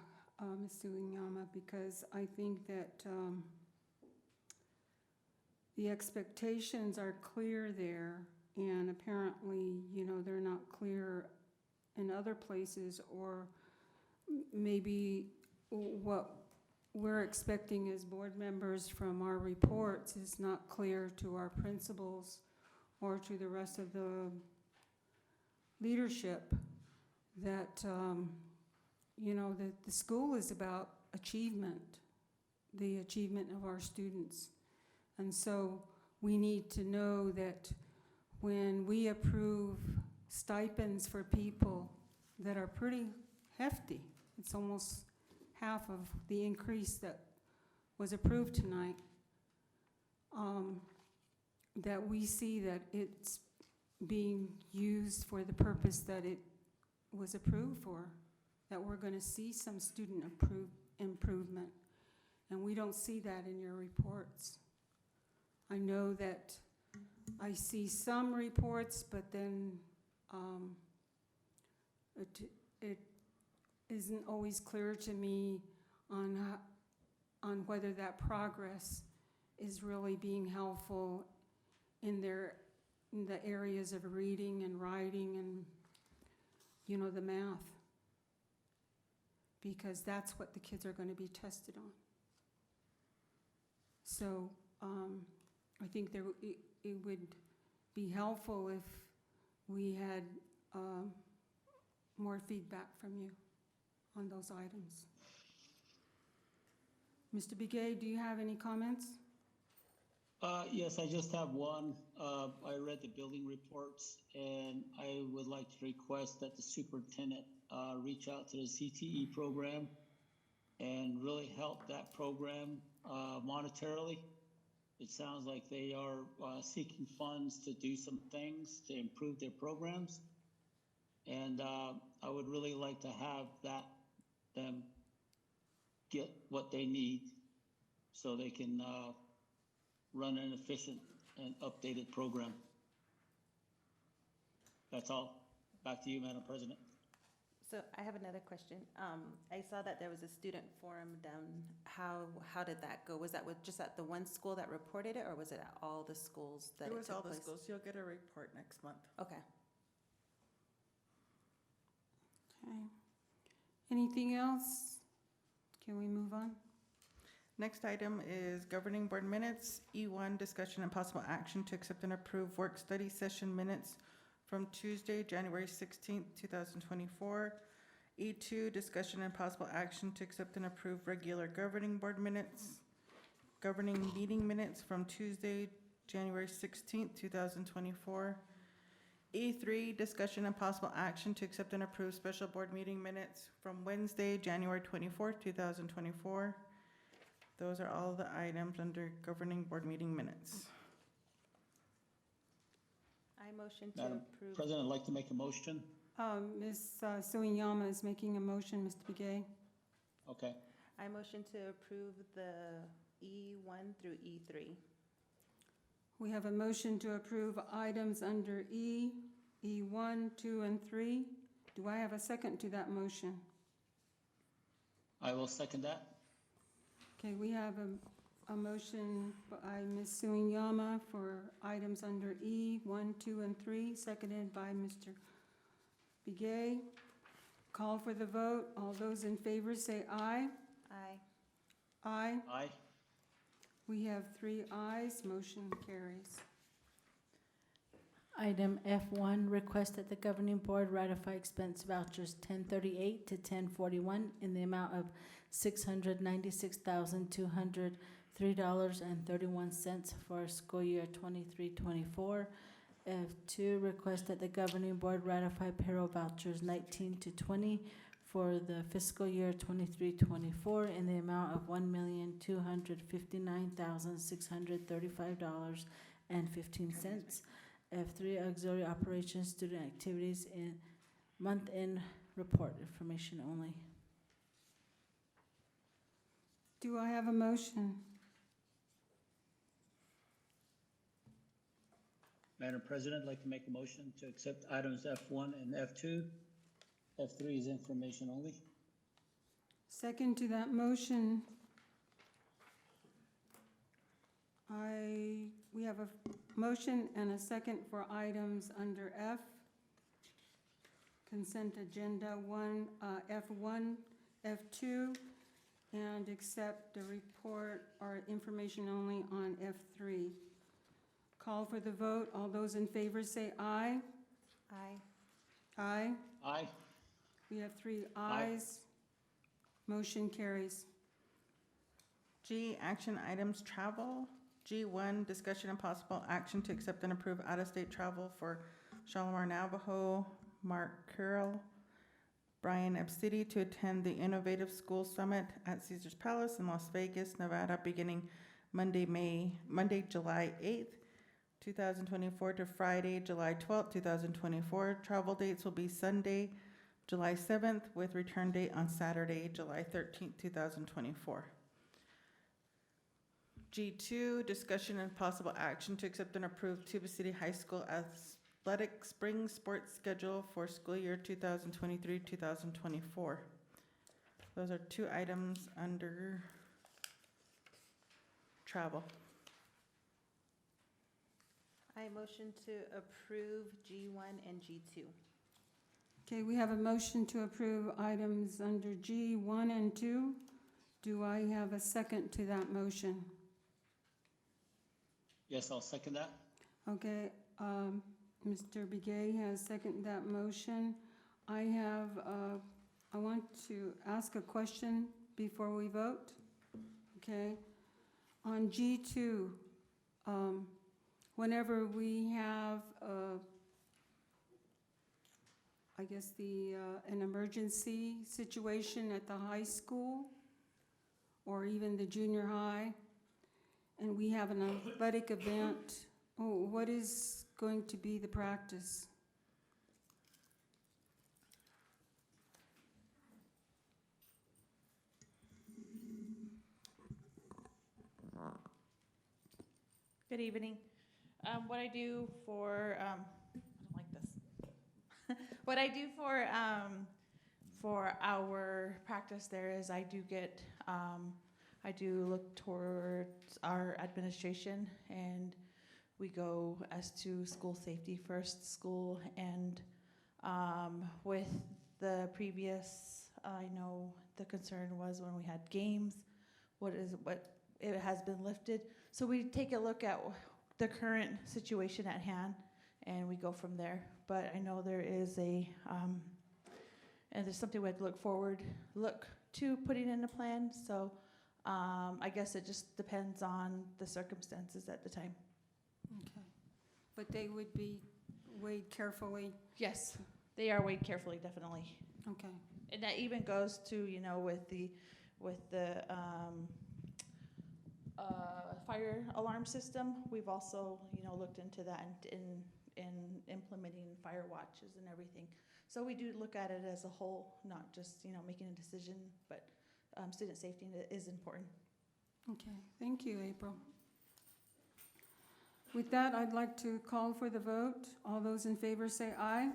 S13: Ms. Uyama, because I think that the expectations are clear there, and apparently, they're not clear in other places, or maybe what we're expecting as board members from our reports is not clear to our principals or to the rest of the leadership, that, you know, the school is about achievement, the achievement of our students. And so we need to know that when we approve stipends for people that are pretty hefty, it's almost half of the increase that was approved tonight, that we see that it's being used for the purpose that it was approved for, that we're going to see some student improvement. And we don't see that in your reports. I know that I see some reports, but then it isn't always clear to me on whether that progress is really being helpful in the areas of reading and writing and, you know, the math, because that's what the kids are going to be tested on. So I think it would be helpful if we had more feedback from you on those items. Mr. Begay, do you have any comments?
S4: Yes, I just have one. I read the building reports, and I would like to request that the superintendent reach out to the CTE program and really help that program monetarily. It sounds like they are seeking funds to do some things to improve their programs. And I would really like to have them get what they need so they can run an efficient and updated program. That's all. Back to you, Madam President.
S3: So I have another question. I saw that there was a student forum down. How did that go? Was that with just at the one school that reported it, or was it at all the schools that
S1: It was
S3: took
S1: all the
S3: place?
S1: schools. You'll get a report next month.
S3: Okay.
S13: Okay. Anything else? Can we move on?
S1: Next item is governing board minutes. E1, discussion and possible action to accept and approve work study session minutes from Tuesday, January 16th, 2024. E2, discussion and possible action to accept and approve regular governing board minutes, governing meeting minutes from Tuesday, January 16th, 2024. E3, discussion and possible action to accept and approve special board meeting minutes from Wednesday, January 24th, 2024. Those are all the items under governing board meeting minutes.
S3: I motion to
S4: Madam
S3: approve.
S4: President, I'd like to make a motion.
S13: Ms. Suinyama is making a motion, Mr. Begay.
S4: Okay.
S3: I motion to approve the E1 through E3.
S13: We have a motion to approve items under E, E1, 2, and 3. Do I have a second to that motion?
S4: I will second that.
S13: Okay, we have a motion by Ms. Suinyama for items under E, 1, 2, and 3, seconded by Mr. Begay. Call for the vote. All those in favor say aye.
S3: Aye.
S13: Aye.
S4: Aye.
S13: We have 3 ayes. Motion carries.
S15: Item F1, request that the governing board ratify expense vouchers 1038 to 1041 in the amount of $696,203.31 for school year 23-24. F2, request that the governing board ratify payroll vouchers 19 to 20 for the fiscal year 23-24 in the amount of $1,259,635.15. F3, auxiliary operations, student activities in month-end report information only.
S13: Do I have a motion?
S4: Madam President, I'd like to make a motion to accept items F1 and F2. F3 is information only.
S13: Second to that motion. We have a motion and a second for items under F. Consent agenda F1, F2, and accept the report or information only on F3. Call for the vote. All those in favor say aye.
S3: Aye.
S13: Aye.
S4: Aye.
S13: We have 3
S4: Aye.
S13: ayes. Motion carries.
S1: G, action items, travel. G1, discussion and possible action to accept and approve out-of-state travel for Shalimar Navajo, Mark Curl, Brian Ebstiti to attend the Innovative School Summit at Caesar's Palace in Las Vegas, Nevada, beginning Monday, July 8th, 2024 to Friday, July 12th, 2024. Travel dates will be Sunday, July 7th, with return date on Saturday, July 13th, 2024. G2, discussion and possible action to accept and approve Tuba City High School athletic spring sports schedule for school year 2023-2024. Those are 2 items under travel.
S3: I motion to approve G1 and G2.
S13: Okay, we have a motion to approve items under G1 and 2. Do I have a second to that motion?
S4: Yes, I'll second that.
S13: Okay, Mr. Begay has seconded that motion. I want to ask a question before we vote. Okay, on G2, whenever we have, I guess an emergency situation at the high school or even the junior high, and we have an athletic event, what is going to be the practice?
S16: Good evening. What I do for, I don't like this. What I do for our practice there is I do look towards our administration, and we go as to school safety first, school, and with the previous, I know the concern was when we had games, what it has been lifted. So we take a look at the current situation at hand, and we go from there. But I know there is and there's something we have to look to putting in a plan. So I guess it just depends on the circumstances at the time.
S13: Okay, but they would be weighed carefully?
S16: Yes, they are weighed carefully, definitely.
S13: Okay.
S16: And that even goes to, with the fire alarm system. We've also, looked into that in implementing fire watches and everything. So we do look at it as a whole, not just, making a decision, but student safety is important.
S13: Okay, thank you, April. With that, I'd like to call for the vote. All those in favor say aye.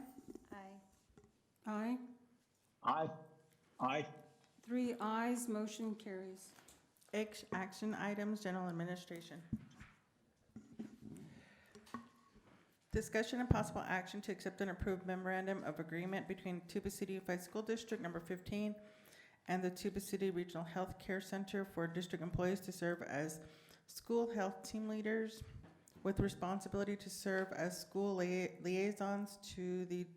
S3: Aye.
S13: Aye.
S4: Aye. Aye.
S13: 3 ayes, motion carries.
S1: H, action items, general administration. Discussion and possible action to accept and approve memorandum of agreement between Tuba City Unified School District number 15 and the Tuba City Regional Health Care Center for district employees to serve as school health team leaders with responsibility to serve as school liaisons to the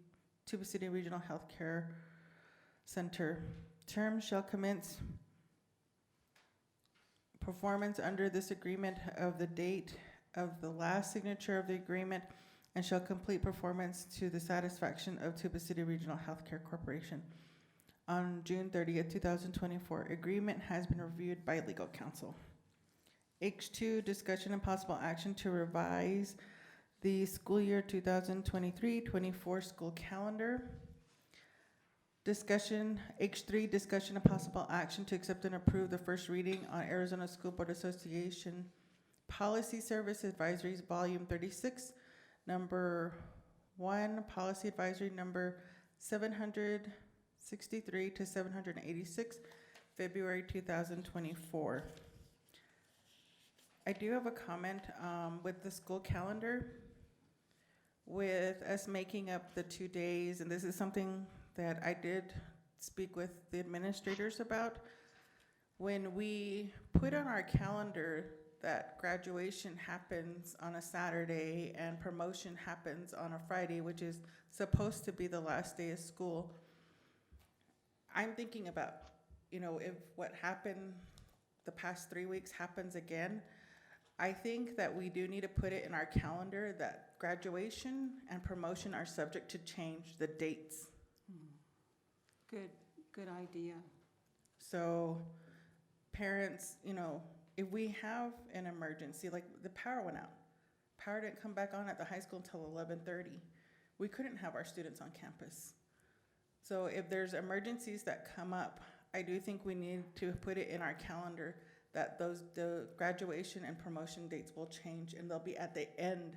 S1: Tuba City Regional Health Care Center. Term shall commence performance under this agreement of the date of the last signature of the agreement and shall complete performance to the satisfaction of Tuba City Regional Healthcare Corporation. On June 30th, 2024, agreement has been reviewed by legal counsel. H2, discussion and possible action to revise the school year 2023-24 school calendar. H3, discussion and possible action to accept and approve the first reading on Arizona School Board Association Policy Service Advisories, Volume 36, Number 1, Policy Advisory Number 763 to 786, February 2024. I do have a comment with the school calendar, with us making up the 2 days, and this is something that I did speak with the administrators about. when we put on our calendar that graduation happens on a Saturday and promotion happens on a Friday, which is supposed to be the last day of school, I'm thinking about, if what happened the past 3 weeks happens again, I think that we do need to put it in our calendar that graduation and promotion are subject to change, the dates.
S13: Good idea.
S1: So parents, if we have an emergency, like the power went out, power didn't come back on at the high school until 11:30. We couldn't have our students on campus. So if there's emergencies that come up, I do think we need to put it in our calendar that the graduation and promotion dates will change, and they'll be at the end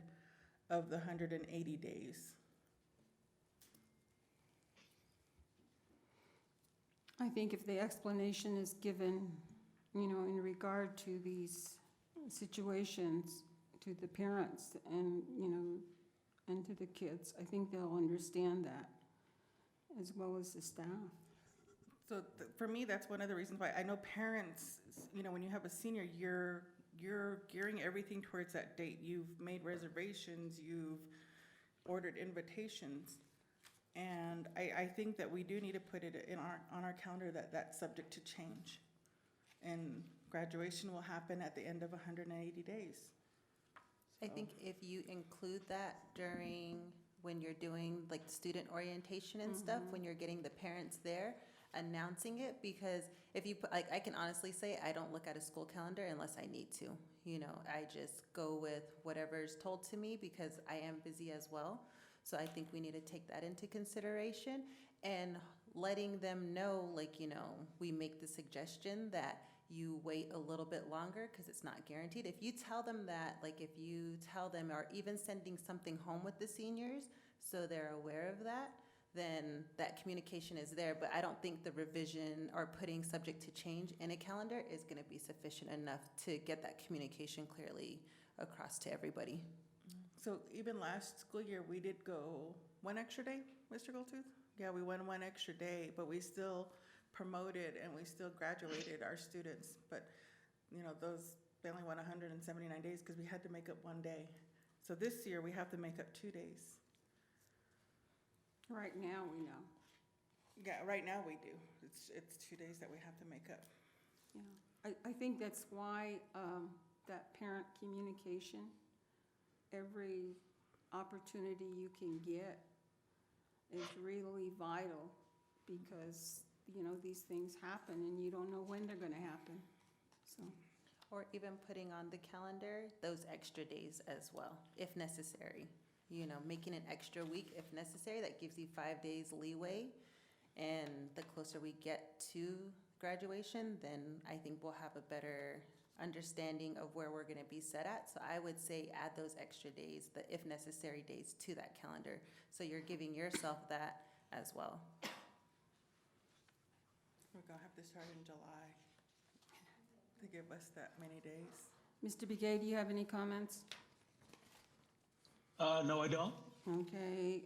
S1: of the 180 days.
S13: I think if the explanation is given, in regard to these situations, to the parents and, and to the kids, I think they'll understand that, as well as the staff.
S1: So for me, that's one of the reasons why I know parents, when you have a senior, you're gearing everything towards that date. You've made reservations, you've ordered invitations. And I think that we do need to put it on our calendar that that's subject to change. And graduation will happen at the end of 180 days.
S3: I think if you include that during when you're doing like student orientation and stuff, when you're getting the parents there, announcing it, because if you put, like, I can honestly say I don't look at a school calendar unless I need to. I just go with whatever's told to me because I am busy as well. So I think we need to take that into consideration and letting them know, we make the suggestion that you wait a little bit longer because it's not guaranteed. If you tell them that, or even sending something home with the seniors so they're aware of that, then that communication is there. But I don't think the revision or putting subject to change in a calendar is going to be sufficient enough to get that communication clearly across to everybody.
S1: So even last school year, we did go one extra day, Mr. Goldtooth? Yeah, we went one extra day, but we still promoted and we still graduated our students. But, they only went 179 days because we had to make up one day. So this year, we have to make up 2 days.
S13: Right now, we know.
S1: Yeah, right now we do. It's 2 days that we have to make up.
S13: Yeah, I think that's why that parent communication, every opportunity you can get is really vital, because, these things happen and you don't know when they're gonna happen, so.
S3: Or even putting on the calendar those extra days as well, if necessary. Making an extra week if necessary, that gives you 5 days leeway. And the closer we get to graduation, then I think we'll have a better understanding of where we're going to be set at. So I would say add those extra days, the if necessary days, to that calendar. So you're giving yourself that as well.
S1: We're going to have to start in July to give us that many days.
S13: Mr. Begay, do you have any comments?
S4: No, I don't.
S13: Okay,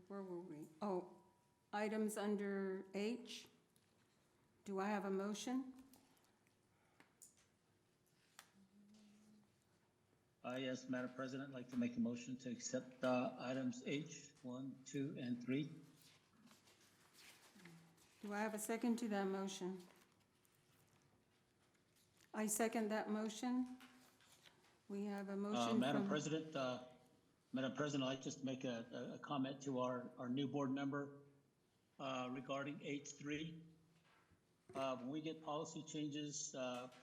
S13: where were we? Oh, items under H. Do I have a motion?
S4: Yes, Madam President, I'd like to make a motion to accept items H, 1, 2, and 3.
S13: Do I have a second to that motion? I second that motion. We have a motion
S4: Madam
S13: from...
S4: President, I'd like just to make a comment to our new board member regarding H3. When we get policy changes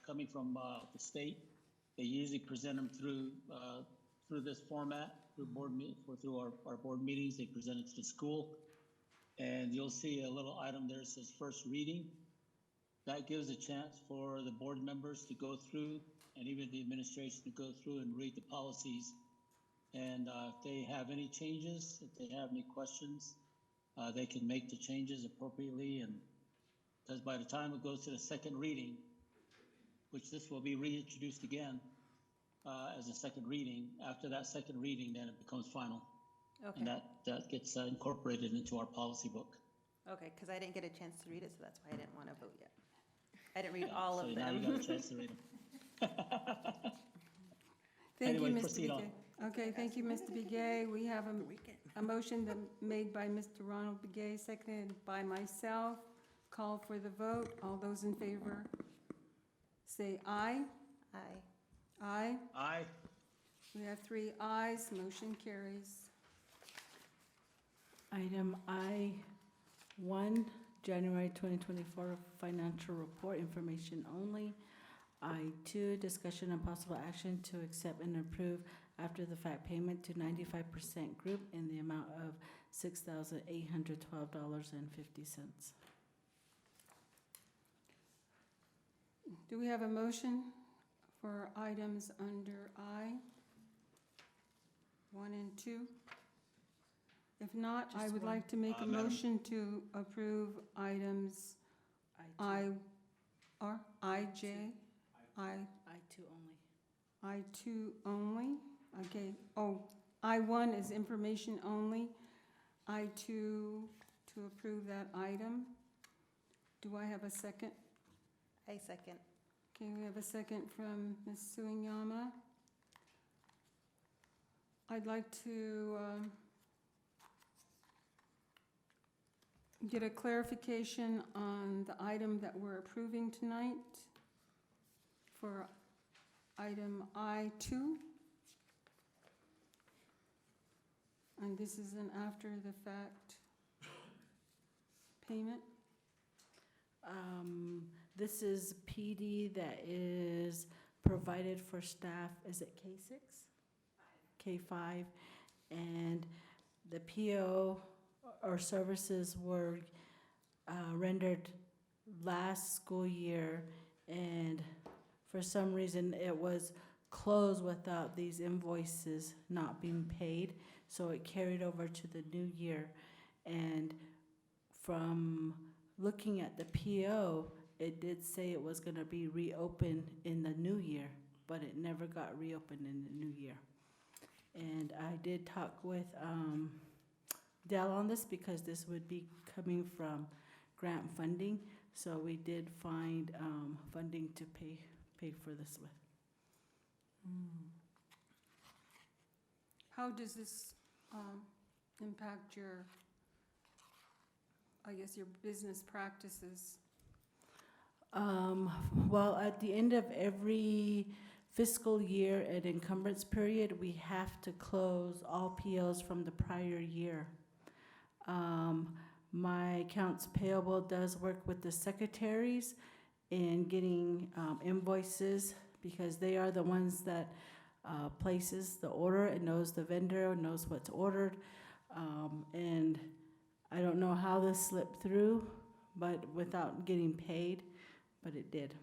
S4: coming from the state, they usually present them through this format, through our board meetings. They present it to the school, and you'll see a little item there that says first reading. That gives a chance for the board members to go through, and even the administration to go through and read the policies. And if they have any changes, if they have any questions, they can make the changes appropriately. And because by the time it goes to the second reading, which this will be reintroduced again as a second reading, after that second reading, then it becomes final.
S3: Okay.
S4: And that gets incorporated into our policy book.
S3: Okay, because I didn't get a chance to read it, so that's why I didn't want to vote yet. I didn't read all
S4: So
S3: of
S4: now you
S3: them.
S4: got a chance to read them.
S9: Thank you,
S4: Anyway,
S9: Mr.
S4: proceed on.
S9: Begay. Okay, thank you, Mr. Begay. We have a motion made by Mr. Ronald Begay, seconded by myself. Call for the vote. All those in favor, say aye.
S3: Aye.
S9: Aye.
S4: Aye.
S9: We have 3 ayes, motion carries.
S15: Item I-1, January 2024 financial report information only. I-2, discussion and possible action to accept and approve after-the-fact payment to 95% group in the amount of $6,812.50.
S9: Do we have a motion for items under I, 1 and 2? If not, I
S15: Just
S9: would
S15: one.
S9: like to make a
S4: Madam-
S9: motion to approve items
S15: I-2.
S9: IJ,
S15: I-2 only.
S9: I2 only. Okay, oh, I1 is information only. I2 to approve that item. Do I have a second?
S3: I second.
S9: Okay, we have a second from Ms. Suenyama. I'd like to get a clarification on the item that we're approving tonight for item I2. And this is an after-the-fact payment.
S15: This is PD that is provided for staff, is it K6? K5, and the PO or services were rendered last school year, and for some reason it was closed without these invoices not being paid, so it carried over to the new year. And from looking at the PO, it did say it was gonna be reopened in the new year, but it never got reopened in the new year. And I did talk with Dell on this because this would be coming from grant funding, so we did find funding to pay for this with.
S9: How does this impact your, I guess, your business practices?
S15: Well, at the end of every fiscal year and encumbrance period, we have to close all POs from the prior year. My accounts payable does work with the secretaries in getting invoices, because they are the ones that places the order and knows the vendor, knows what's ordered. And I don't know how this slipped through, but without getting paid, but it did.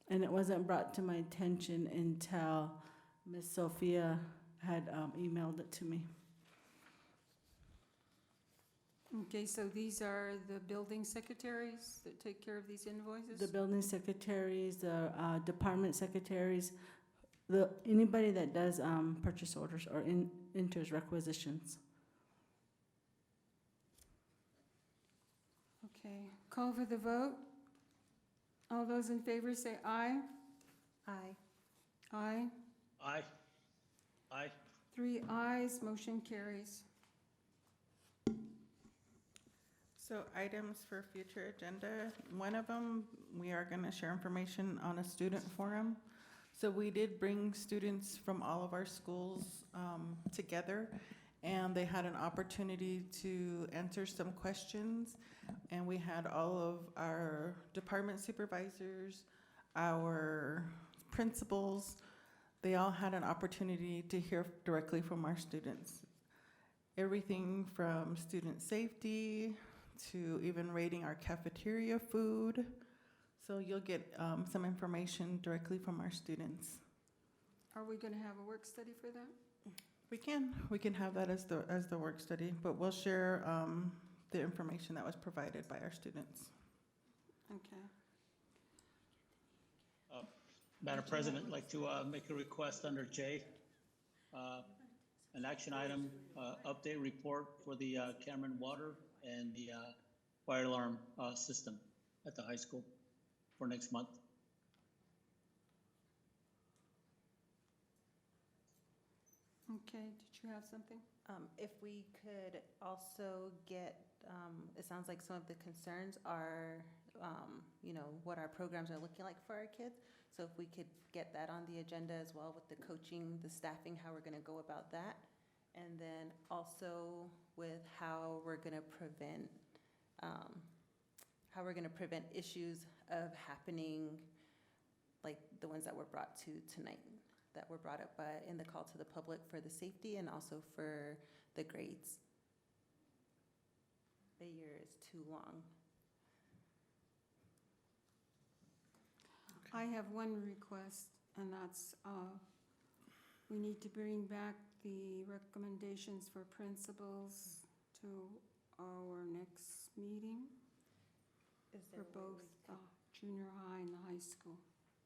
S15: And it wasn't brought to my attention until Miss Sophia had emailed it to me.
S9: Okay, so these are the building secretaries that take care of these invoices?
S15: The building secretaries, the department secretaries, anybody that does purchase orders or enters requisitions.
S9: Okay, call for the vote. All those in favor say aye.
S3: Aye.
S9: Aye.
S4: Aye. Aye.
S9: 3 ayes, motion carries.
S1: So items for future agenda, one of them, we are gonna share information on a student forum. So we did bring students from all of our schools together, and they had an opportunity to answer some questions. And we had all of our department supervisors, our principals, they all had an opportunity to hear directly from our students. Everything from student safety to even rating our cafeteria food. So you'll get some information directly from our students.
S9: Are we gonna have a work study for that?
S1: We can have that as the work study, but we'll share the information that was provided by our students.
S9: Okay.
S4: Madam President, I'd like to make a request under J. An action item, update report for the Cameron Water and the fire alarm system at the high school for next month.
S13: Okay, did you have something?
S3: If we could also get, it sounds like some of the concerns are, you know, what our programs are looking like for our kids. So if we could get that on the agenda as well with the coaching, the staffing, how we're gonna go about that. And then also with how we're gonna prevent, issues of happening, like the ones that were brought to tonight, that were brought up in the call to the public for the safety and also for the grades. A year is too long.
S13: I have one request, and that's, we need to bring back the recommendations for principals to our next meeting
S3: Is
S13: for both junior high and the high school.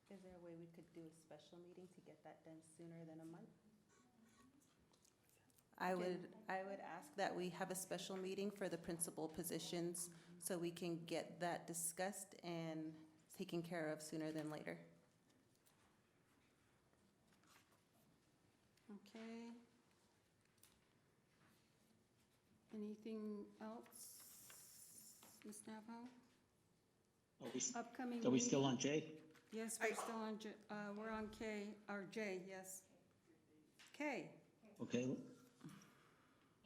S3: Is there a way we could do a special meeting to get that done sooner than a month? I would ask that we have a special meeting for the principal positions so we can get that discussed and taken care of sooner than later.
S13: Okay. Anything else, Ms. Navajo? Upcoming
S4: Are we
S13: meeting?
S4: still on J?
S13: Yes, we're still on, we're on K, or J, yes. K.
S4: Okay.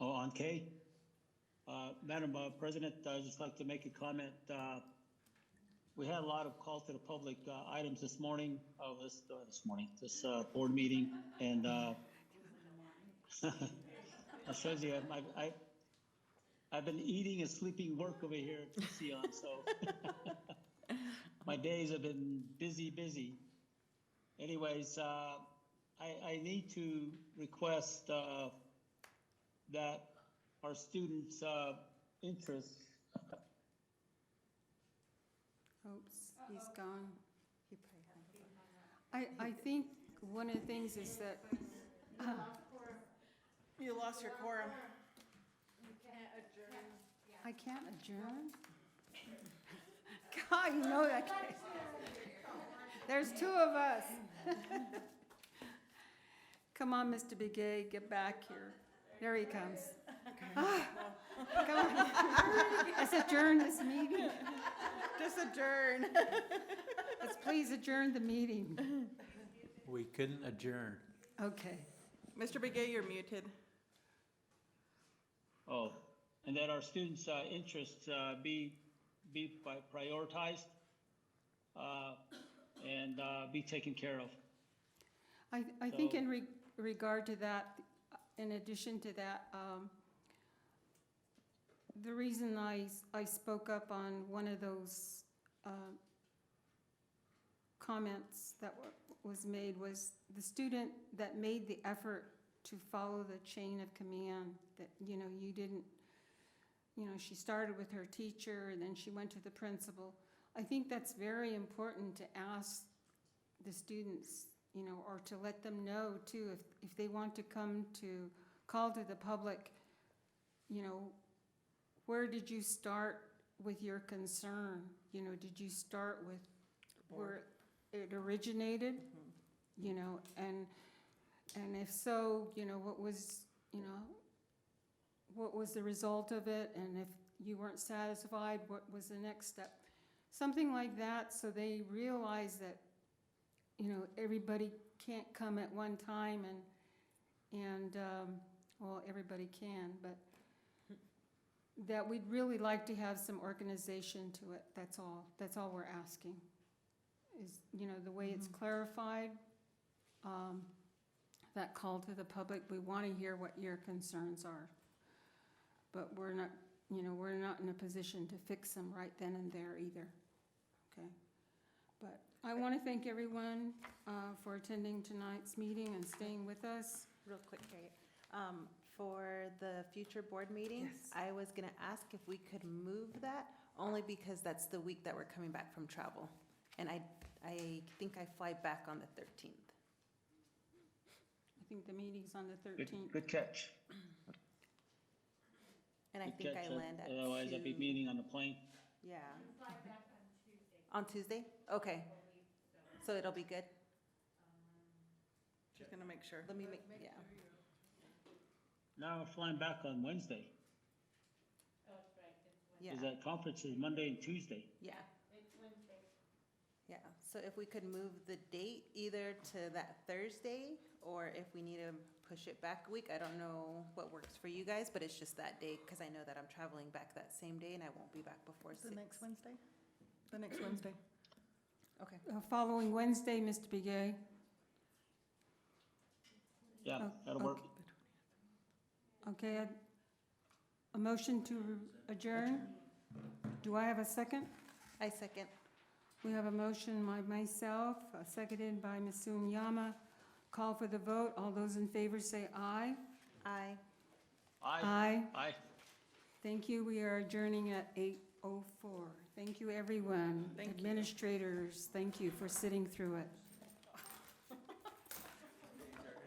S4: Oh, on K? Madam President, I'd just like to make a comment. We had a lot of call to the public items this morning, this board meeting, and I shows you, I've been eating and sleeping work over here at TCUSD, so my days have been busy. Anyways, I need to request that our students' interests.
S13: Oops, he's gone. I think one of the things is that,
S1: You lost your quorum.
S13: I can't adjourn? God, you know that. There's two of us. Come on, Mr. Begay, get back here. There he comes. Ah, come on. Let's adjourn this meeting.
S1: Just adjourn.
S13: Let's please adjourn the meeting.
S5: We couldn't adjourn.
S13: Okay.
S1: Mr. Begay, you're muted.
S4: Oh, and that our students' interests be prioritized and be taken care of.
S13: I think in regard to that, in addition to that, the reason I spoke up on one of those comments that was made was the student that made the effort to follow the chain of command, that, you know, you didn't, you know, she started with her teacher and then she went to the principal. I think that's very important to ask the students, you know, or to let them know too, if they want to come to call to the public, you know, where did you start with your concern? You know, did you start with where it originated? You know, and if so, you know, what was the result of it? And if you weren't satisfied, what was the next step? Something like that, so they realize that, you know, everybody can't come at one time and well, everybody can, but that we'd really like to have some organization to it, that's all. That's all we're asking, is, you know, the way it's clarified, that call to the public, we want to hear what your concerns are. But we're not, you know, we're not in a position to fix them right then and there either, okay? But I want to thank everyone for attending tonight's meeting and staying with us.
S3: Real quick, Harriet. For the future board meeting,
S1: Yes.
S3: I was gonna ask if we could move that, only because that's the week that we're coming back from travel. And I think I fly back on the 13th.
S13: I think the meeting's on the 13th.
S4: Good catch.
S3: And I
S4: to
S3: think
S4: catch
S3: I
S4: it.
S3: land at 2.
S4: Otherwise, I'd be meeting on the plane.
S3: Yeah. On Tuesday? Okay. So it'll be good?
S1: She's gonna make sure.
S3: Let me make, yeah.
S4: Now we're flying back on Wednesday.
S3: Yeah,
S4: Because that conference is Monday and Tuesday.
S3: yeah. Yeah, so if we could move the date either to that Thursday, or if we need to push it back a week, I don't know what works for you guys, but it's just that day, because I know that I'm traveling back that same day and I won't be back before 6.
S1: The next Wednesday? The next Wednesday.
S3: Okay.
S13: Following Wednesday, Mr. Begay.
S4: Yeah,
S13: Oh,
S4: that'll work.
S13: Okay, a motion to adjourn? Do I have a second?
S3: I second.
S13: We have a motion by myself, seconded by Ms. Sunyama. Call for the vote. All those in favor say aye.
S3: Aye.
S4: Aye.
S13: Aye.
S4: Aye.
S13: Thank you. We are adjourning at 8:04. Thank you, everyone.
S1: Thank you.
S13: Administrators, thank you for sitting through it.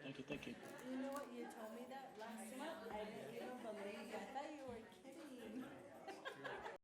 S4: Thank you, thank you.
S15: You know what, you told me that last month, I didn't even believe, I thought you were